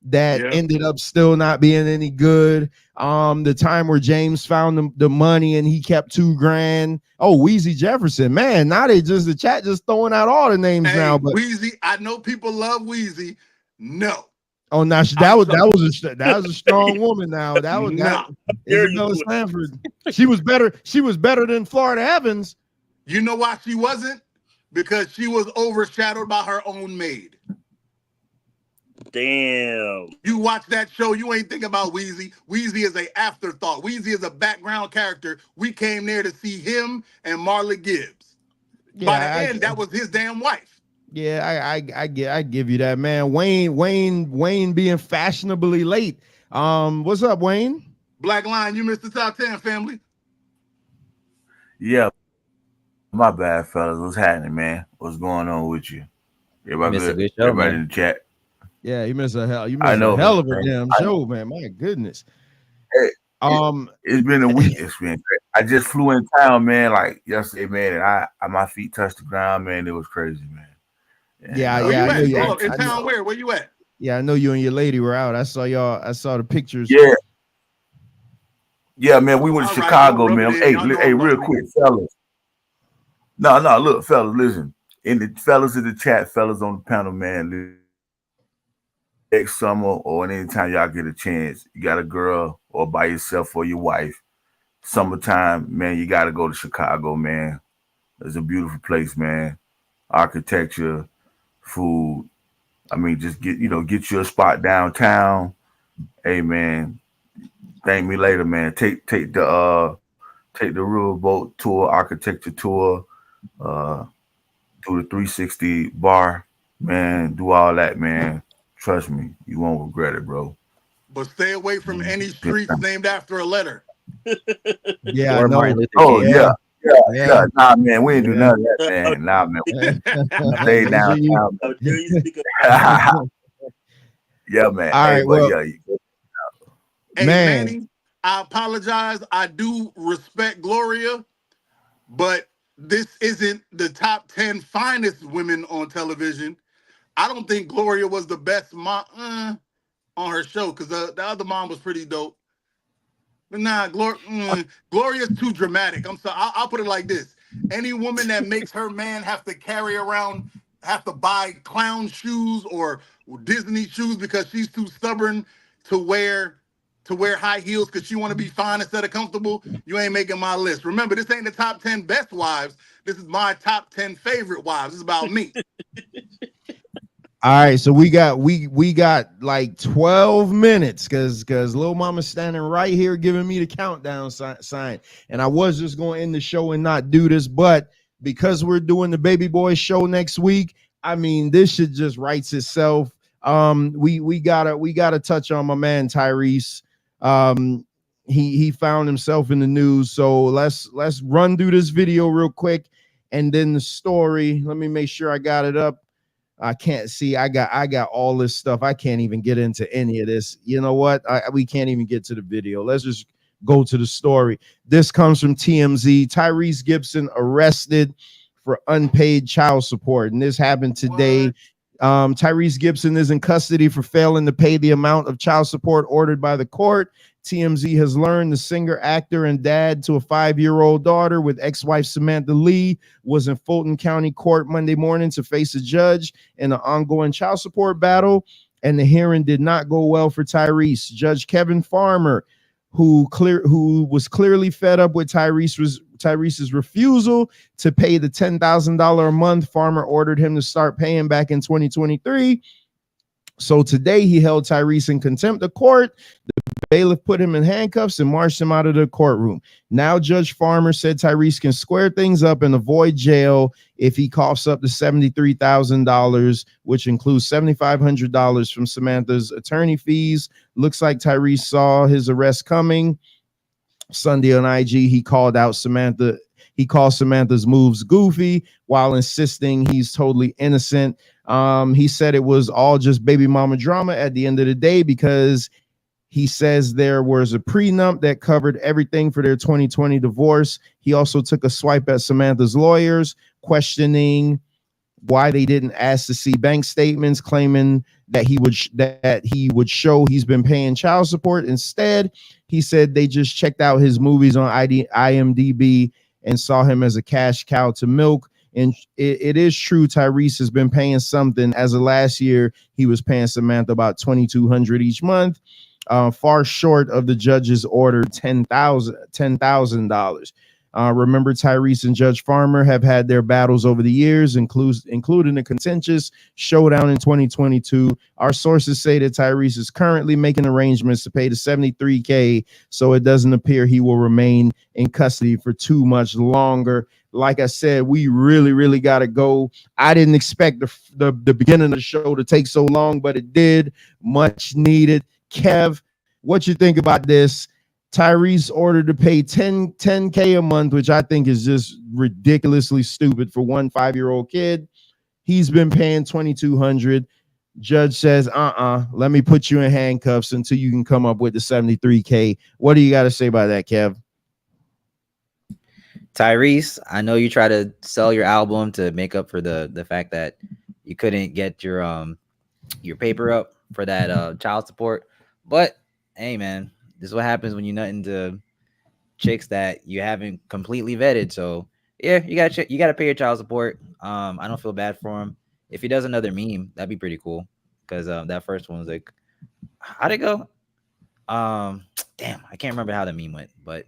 that ended up still not being any good. The time where James found the money and he kept $2,000. Oh, Weezy Jefferson, man. Now the chat just throwing out all the names now. But Weezy, I know people love Weezy. No. Oh, now that was a strong woman. Now that was Isabella Stanford. She was better. She was better than Florida Evans. You know why she wasn't? Because she was overshadowed by her own maid. Damn. You watch that show, you ain't think about Weezy. Weezy is an afterthought. Weezy is a background character. We came there to see him and Marla Gibbs. By the end, that was his damn wife. Yeah, I give you that, man. Wayne being fashionably late. What's up, Wayne? Black Line, you missed the top 10, family. Yeah, my bad, fellas. What's happening, man? What's going on with you? Everybody good? Everybody in the chat. Yeah, you missed a hell of a damn show, man. My goodness. Hey, it's been a week. It's been great. I just flew in town, man, like yesterday, man, and my feet touched the ground, man. It was crazy, man. And, I know you. In town, where you at? Yeah, I know you and your lady were out. I saw y'all. I saw the pictures. Yeah, man. We went to Chicago, man. Hey, real quick, fellas. No, look, fellas, listen. In the fellas in the chat, fellas on the panel, man. Next summer or anytime y'all get a chance, you got a girl or by yourself or your wife, summertime, man, you got to go to Chicago, man. It's a beautiful place, man. Architecture, food. I mean, just get you a spot downtown. Hey, man, thank me later, man. Take the riverboat tour, architecture tour, do the 360 bar, man. Do all that, man. Trust me, you won't regret it, bro. But stay away from any streets named after a letter. Yeah, I know. Oh, yeah. Nah, man, we ain't do none of that, man. Nah, man. Stay downtown. Yeah, man. All right, well, hey, Manny, I apologize. I do respect Gloria, but this isn't the top 10 finest women on television. I don't think Gloria was the best mom on her show because the other mom was pretty dope. But nah, Gloria's too dramatic. I'm sorry. I'll put it like this: any woman that makes her man have to buy clown shoes or Disney shoes because she's too stubborn to wear high heels because she want to be fine instead of comfortable, you ain't making my list. Remember, this ain't the top 10 best wives. This is my top 10 favorite wives. This is about me. All right, so we got like 12 minutes because Lil Mama's standing right here giving me the countdown sign. And I was just going to end the show and not do this, but because we're doing the Baby Boy show next week, I mean, this shit just writes itself. We gotta touch on my man Tyrese. He found himself in the news. So let's run through this video real quick, and then the story. Let me make sure I got it up. I can't see. I got all this stuff. I can't even get into any of this. You know what? We can't even get to the video. Let's just go to the story. This comes from TMZ. Tyrese Gibson arrested for unpaid child support, and this happened today. Tyrese Gibson is in custody for failing to pay the amount of child support ordered by the court. TMZ has learned the singer, actor, and dad to a 5-year-old daughter with ex-wife Samantha Lee was in Fulton County Court Monday morning to face a judge in an ongoing child support battle, and the hearing did not go well for Tyrese. Judge Kevin Farmer, who was clearly fed up with Tyrese's refusal to pay the $10,000 a month Farmer ordered him to start paying back in 2023. So today he held Tyrese in contempt of court. The bailiff put him in handcuffs and marched him out of the courtroom. Now Judge Farmer said Tyrese can square things up and avoid jail if he coughs up to $73,000, which includes $7,500 from Samantha's attorney fees. Looks like Tyrese saw his arrest coming. Sunday on IG, he called out Samantha. He called Samantha's moves goofy while insisting he's totally innocent. He said it was all just baby mama drama at the end of the day because he says there was a prenup that covered everything for their 2020 divorce. He also took a swipe at Samantha's lawyers, questioning why they didn't ask to see bank statements, claiming that he would show he's been paying child support. Instead, he said they just checked out his movies on IMDb and saw him as a cash cow to milk. And it is true, Tyrese has been paying something. As of last year, he was paying Samantha about $2,200 each month, far short of the judge's order $10,000. Remember, Tyrese and Judge Farmer have had their battles over the years, including a contentious showdown in 2022. Our sources say that Tyrese is currently making arrangements to pay the $73K, so it doesn't appear he will remain in custody for too much longer. Like I said, we really got to go. I didn't expect the beginning of the show to take so long, but it did. Much needed. Kev, what you think about this? Tyrese ordered to pay $10K a month, which I think is just ridiculously stupid for one 5-year-old kid. He's been paying $2,200. Judge says, let me put you in handcuffs until you can come up with the $73K. What do you got to say about that, Kev? Tyrese, I know you try to sell your album to make up for the fact that you couldn't get your paper up for that child support, but hey, man, this is what happens when you nut into chicks that you haven't completely vetted. So yeah, you gotta pay your child support. I don't feel bad for him. If he does another meme, that'd be pretty cool, because that first one was like, how'd it go? Damn, I can't remember how the meme went, but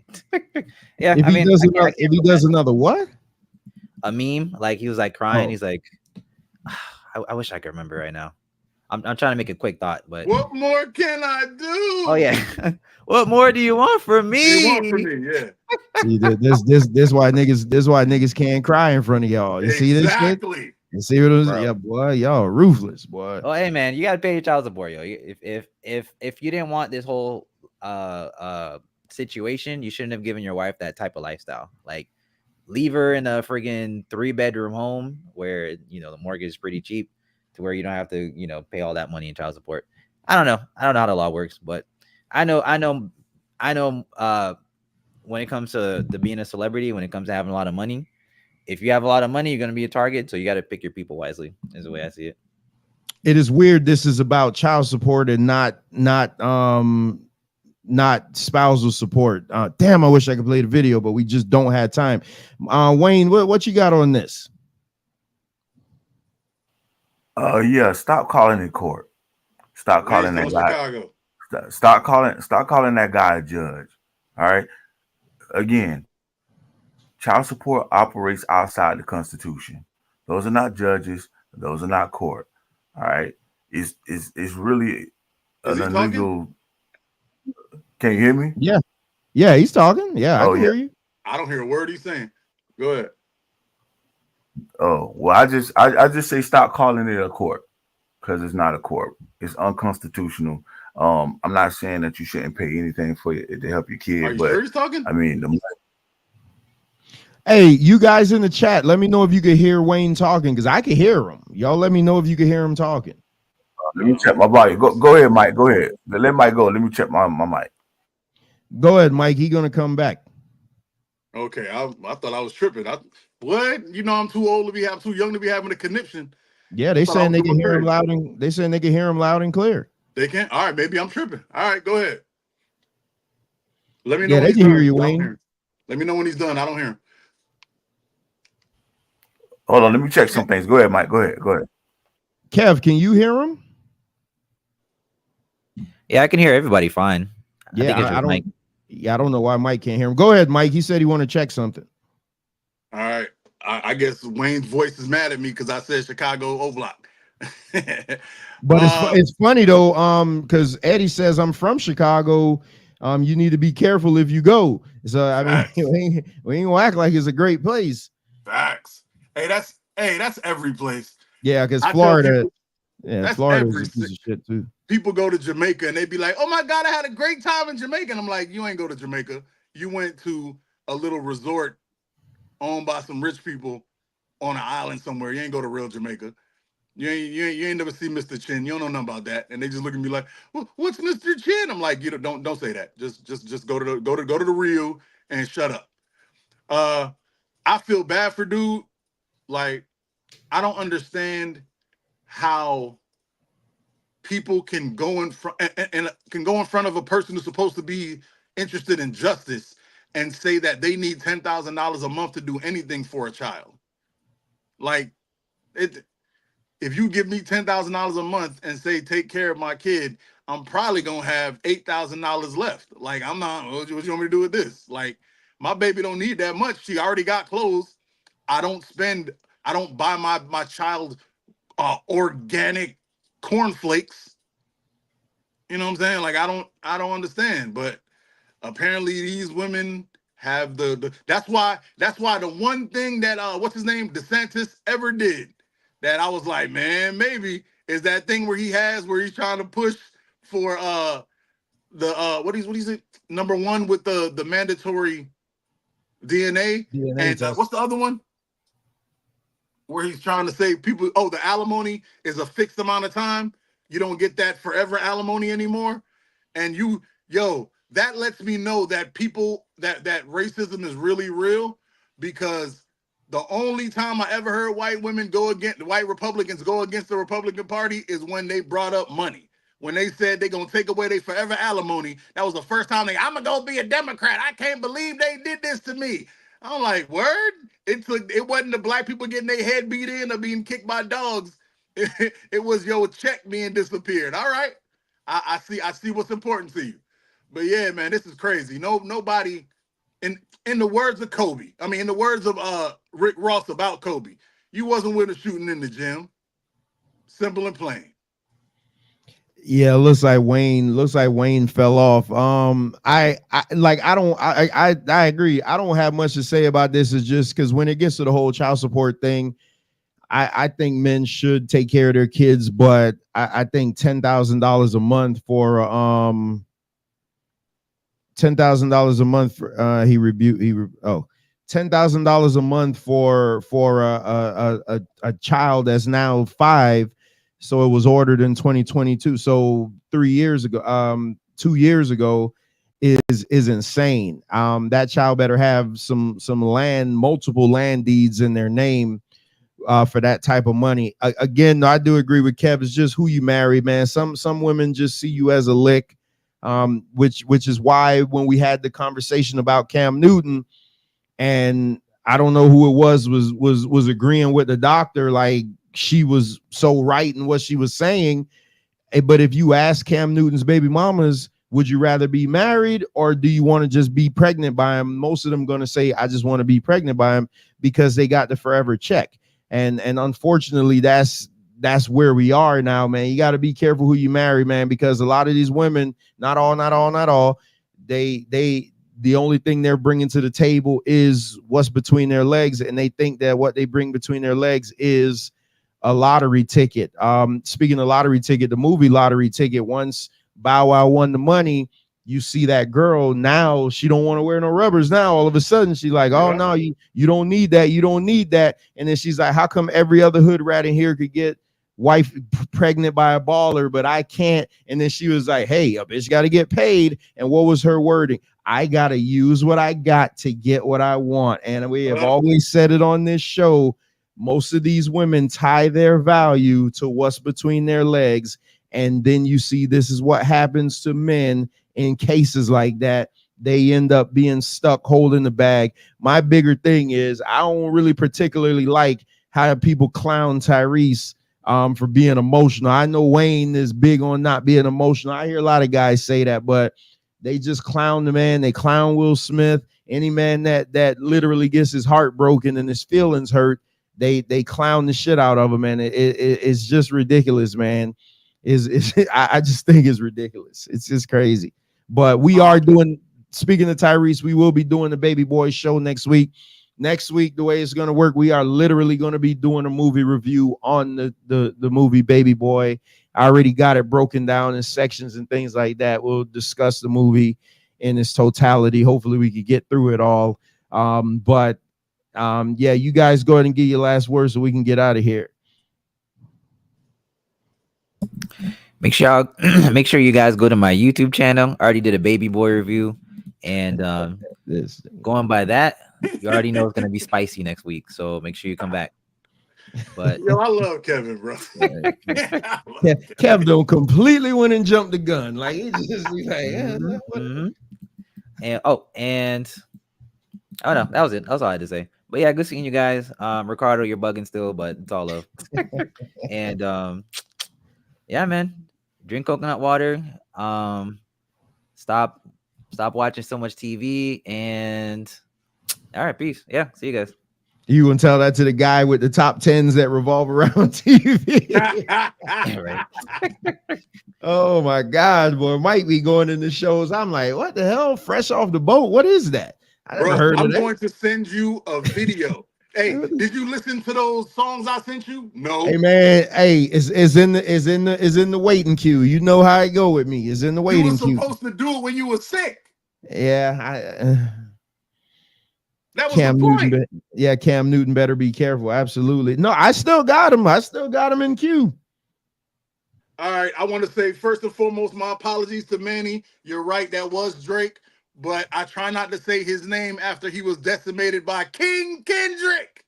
yeah. If he does another what? A meme, like he was like crying. He's like, I wish I could remember right now. I'm trying to make a quick thought, but what more can I do? Oh yeah, what more do you want from me? You want from me, yeah. See, this why niggas can't cry in front of y'all. You see this shit? You see what it was? Yeah, boy, y'all ruthless, boy. Oh, hey man, you gotta pay your child support, yo. If you didn't want this whole situation, you shouldn't have given your wife that type of lifestyle. Like, leave her in a friggin' 3-bedroom home where the mortgage is pretty cheap, to where you don't have to pay all that money in child support. I don't know how the law works, but I know when it comes to being a celebrity, when it comes to having a lot of money, if you have a lot of money, you're going to be a target. So you got to pick your people wisely, is the way I see it. It is weird. This is about child support and not spousal support. Damn, I wish I could play the video, but we just don't have time. Wayne, what you got on this? Yeah, stop calling it court. Stop calling that guy. Chicago. Stop calling that guy a judge. All right. Again, child support operates outside the Constitution. Those are not judges. Those are not court. All right. It's really an illegal. Can you hear me? Yeah, he's talking. Yeah, I can hear you. I don't hear a word he's saying. Go ahead. Oh, well, I just say stop calling it a court, because it's not a court. It's unconstitutional. I'm not saying that you shouldn't pay anything for it to help your kid. Are you but sure he's talking? I mean, hey, you guys in the chat, let me know if you can hear Wayne talking, because I can hear him. Y'all let me know if you can hear him talking. Let me check my body. Go ahead, Mike. Go ahead. Let Mike go. Let me check my mic. Go ahead, Mike. He's gonna come back. Okay, I thought I was tripping. What? You know, I'm too old to be too young to be having a conniption. Yeah, they saying they can hear him loud and they saying they can hear him loud and clear. They can. All right, maybe I'm tripping. All right, go ahead. Let me know. Yeah, when they he's can done. hear you, I don't Wayne. hear him. Let me know when he's done. I don't hear him. Hold on, let me check some things. Go ahead, Mike. Go ahead. Kev, can you hear him? Yeah, I can hear everybody fine. I don't know why Mike can't hear him. Go ahead, Mike. He said he want to check something. All right. I guess Wayne's voice is mad at me because I said Chicago O-Block. But it's funny though, because Eddie says I'm from Chicago. You need to be careful if you go. So I mean, we ain't gonna act like it's a great place. Facts. Hey, that's every place. Yeah, because I tell Florida, people, Florida is a piece of shit too. People go to Jamaica and they be like, "Oh my God, I had a great time in Jamaica." And I'm like, "You ain't go to Jamaica. You went to a little resort owned by some rich people on an island somewhere. You ain't go to real Jamaica. You ain't never see Mr. Chin. You don't know nothing about that." And they just look at me like, "What's Mr. Chin?" I'm like, don't say that. Just go to the Rio and shut up. I feel bad for dude. Like, I don't understand how people can go in front and can go in front of a person who's supposed to be interested in justice and say that they need $10,000 a month to do anything for a child. Like, if you give me $10,000 a month and say take care of my kid, I'm probably gonna have $8,000 left. Like, I'm not. What you want me to do with this? Like, my baby don't need that much. She already got clothes. I don't buy my child organic cornflakes. You know what I'm saying? Like, I don't understand. But apparently these women have that's why the one thing that what's his name, DeSantis, ever did that I was like, man, maybe is that thing where he's trying to push for what is it, number one with the mandatory DNA and test. what's the other one where he's trying to say people, the alimony is a fixed amount of time. You don't get that forever alimony anymore. And that lets me know that people, that racism is really real, because the only time I ever heard white Republicans go against the Republican Party is when they brought up money. When they said they're going to take away their forever alimony, that was the first time I'm going to go be a Democrat. I can't believe they did this to me. I'm like, word? It wasn't the black people getting their head beat in or being kicked by dogs. It was your check being disappeared. All right. I see what's important to you. But yeah, man, this is crazy. Nobody, in the words of Kobe, in the words of Rick Ross about Kobe, you wasn't with a shooting in the gym. Simple and plain. Yeah, looks like Wayne fell off. I agree. I don't have much to say about this. It's just because when it gets to the whole child support thing, I think men should take care of their kids, but I think $10,000 a month for $10,000 a month for $10,000 a month for a child that's now 5. So it was ordered in 2022. So 3 years ago, 2 years ago is insane. That child better have some land, multiple land deeds in their name for that type of money. Again, I do agree with Kev. It's just who you marry, man. Some women just see you as a lick, which is why when we had the conversation about Cam Newton, and I don't know who it was agreeing with the doctor, like she was so right in what she was saying. But if you ask Cam Newton's baby mamas, would you rather be married or do you want to just be pregnant by him? Most of them going to say, I just want to be pregnant by him because they got the forever check. And unfortunately, that's where we are now, man. You got to be careful who you marry, man, because a lot of these women, not all, the only thing they're bringing to the table is what's between their legs. And they think that what they bring between their legs is a lottery ticket. Speaking of lottery ticket, the movie Lottery Ticket, once Bow Wow won the money, you see that girl now, she don't want to wear no rubbers now. All of a sudden she's like, oh no, you don't need that, you don't need that. And then she's like, how come every other hood rat in here could get wife pregnant by a baller, but I can't? And then she was like, hey, a bitch got to get paid. And what was her wording? I got to use what I got to get what I want. And we have always said it on this show. Most of these women tie their value to what's between their legs. And then you see this is what happens to men in cases like that. They end up being stuck holding the bag. My bigger thing is I don't really particularly like how people clown Tyrese for being emotional. I know Wayne is big on not being emotional. I hear a lot of guys say that, but they just clown the man. They clown Will Smith. Any man that literally gets his heart broken and his feelings hurt, they clown the shit out of him, man. It's just ridiculous, man. I just think it's ridiculous. It's just crazy. But we are doing, speaking of Tyrese, we will be doing the Baby Boy show next week. Next week, the way it's going to work, we are literally going to be doing a movie review on the movie Baby Boy. I already got it broken down in sections and things like that. We'll discuss the movie in its totality. Hopefully we could get through it all. Yeah, you guys go ahead and give your last word so we can get out of here. Make sure you guys go to my YouTube channel. I already did a Baby Boy review, and going by that, you already know it's gonna be spicy next week. So make sure you come back. But yo, I love Kevin, bro. Kev don't completely went and jumped the gun. Like he's like, and oh no, that was it. That's all I had to say. But yeah, good seeing you guys. Ricardo, you're bugging still, but it's all love. And yeah, man, drink coconut water. Stop watching so much TV. And all right, peace. Yeah, see you guys. You gonna tell that to the guy with the top 10s that revolve around TV? Right. Oh my God, boy, Mike be going in the shows. I'm like, what the hell? Fresh off the boat? What is that? I never heard of that. I'm going to send you a video. Hey, did you listen to those songs I sent you? No. Hey man, hey, is in the waiting queue. You know how it go with me. It's in the waiting queue. You were supposed to do it when you were sick. Yeah, that was Cam Newton. Yeah, Cam Newton better be careful. Absolutely. No, I still got him. I still got him in queue. All right. I want to say first and foremost, my apologies to Manny. You're right. That was Drake, but I try not to say his name after he was decimated by King Kendrick.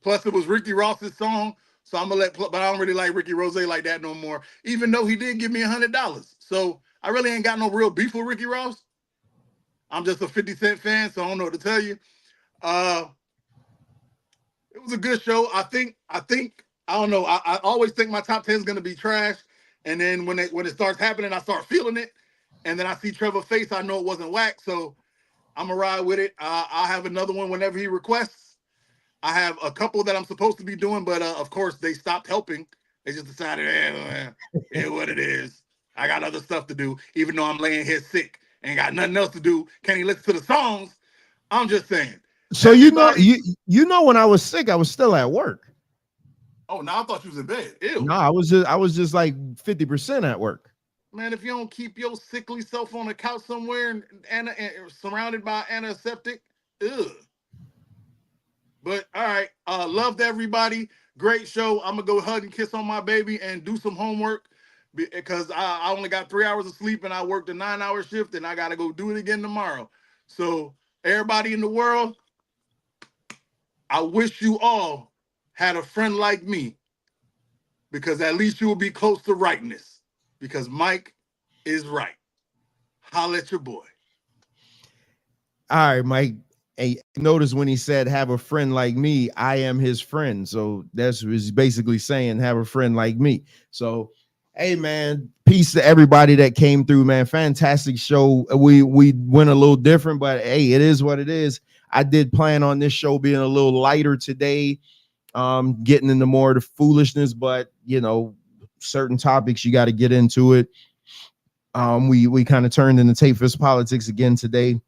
Plus, it was Ricky Ross's song, so I'm gonna but I don't really like Ricky Rose like that no more. Even though he did give me $100, so I really ain't got no real beef with Ricky Ross. I'm just a 50 Cent fan, so I don't know what to tell you. It was a good show. I think I don't know. I always think my top 10 is gonna be trash, and then when it starts happening, I start feeling it, and then I see Trevor's face. I know it wasn't whack, so I'm gonna ride with it. I'll have another one whenever he requests. I have a couple that I'm supposed to be doing, but of course they stopped helping. They just decided, what it is. I got other stuff to do, even though I'm laying here sick. Ain't got nothing else to do. Can't even listen to the songs. I'm just saying. So you know when I was sick, I was still at work. Oh, no, I thought you was in bed. Ew. No, I was just like 50% at work. Man, if you don't keep your sickly self on the couch somewhere and surrounded by antiseptic, ugh. But all right, loved everybody. Great show. I'm gonna go hug and kiss on my baby and do some homework because I only got 3 hours of sleep and I worked a 9-hour shift and I gotta go do it again tomorrow. So everybody in the world, I wish you all had a friend like me, because at least you will be close to rightness. Because Mike is right. Holla at your boy. All right, Mike. Hey, notice when he said have a friend like me, I am his friend. So that's what he's basically saying, have a friend like me. So hey man, peace to everybody that came through, man. Fantastic show. We went a little different, but hey, it is what it is. I did plan on this show being a little lighter today, getting into more of the foolishness, but you know, certain topics you got to get into it. We kind of turned into Tape Fist Politics again today.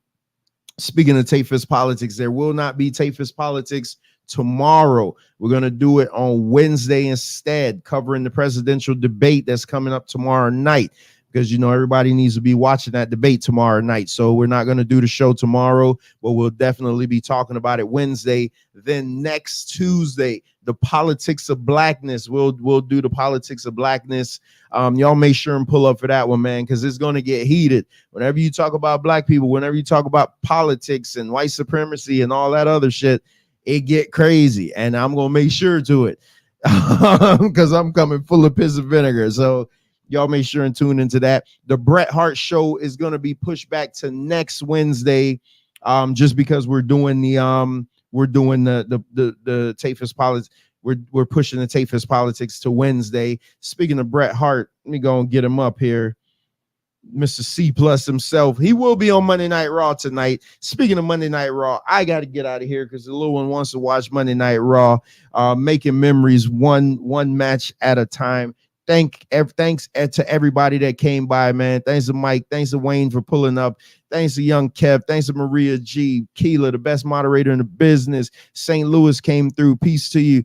Speaking of Tape Fist Politics, there will not be Tape Fist Politics tomorrow. We're going to do it on Wednesday instead, covering the presidential debate that's coming up tomorrow night, because, you know, everybody needs to be watching that debate tomorrow night. So we're not going to do the show tomorrow, but we'll definitely be talking about it Wednesday. Then next Tuesday, the politics of blackness. We'll do the politics of blackness. Y'all make sure and pull up for that one, man, because it's going to get heated. Whenever you talk about black people, whenever you talk about politics and white supremacy and all that other shit, it get crazy. And I'm going to make sure to it because I'm coming full of piss and vinegar. So y'all make sure and tune into that. The Bret Hart show is going to be pushed back to next Wednesday, just because we're doing the Tape Fist Politics. We're pushing the Tape Fist Politics to Wednesday. Speaking of Bret Hart, let me go and get him up here. Mr. C Plus himself. He will be on Monday Night Raw tonight. Speaking of Monday Night Raw, I got to get out of here because the little one wants to watch Monday Night Raw. Making memories one match at a time. Thanks to everybody that came by, man. Thanks to Mike. Thanks to Wayne for pulling up. Thanks to Young Kev. Thanks to Maria G. Keela, the best moderator in the business. St. Louis came through. Peace to you.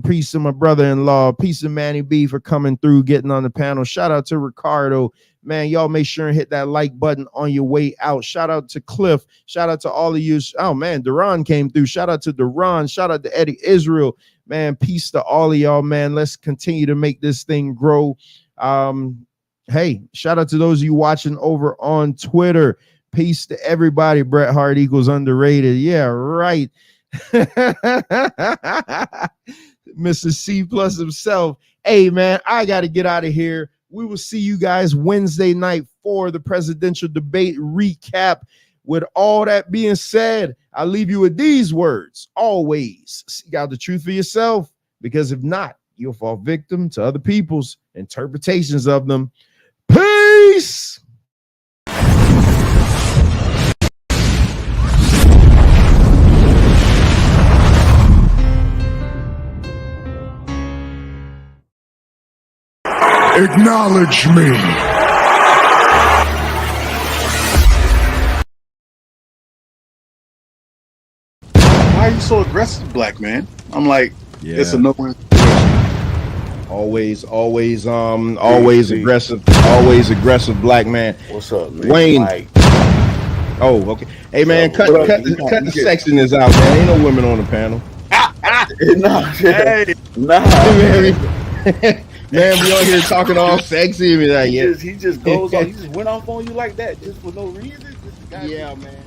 Peace to my brother-in-law. Peace to Manny B for coming through, getting on the panel. Shout out to Ricardo. Man, y'all make sure and hit that like button on your way out. Shout out to Cliff. Shout out to all of you. Oh, man, Duran came through. Shout out to Duran. Shout out to Eddie Israel. Man, peace to all of y'all, man. Let's continue to make this thing grow. Hey, shout out to those of you watching over on Twitter. Peace to everybody. Bret Hart equals underrated. Yeah, right. Mr. C Plus himself. Hey, man, I got to get out of here. We will see you guys Wednesday night for the presidential debate recap. With all that being said, I leave you with these words. Always seek out the truth for yourself, because if not, you'll fall victim to other people's interpretations of them. Peace. Acknowledge me. Why are you so aggressive, black man? I'm like, it's a no-win. Always aggressive black man. What's up, man? Wayne. Mike. Oh, okay. Hey, man, cut the sexiness out, man. Ain't no women on the panel. Man, we on here talking all sexy. He just goes on. He just went off on you like that, just for no reason. Yeah, man.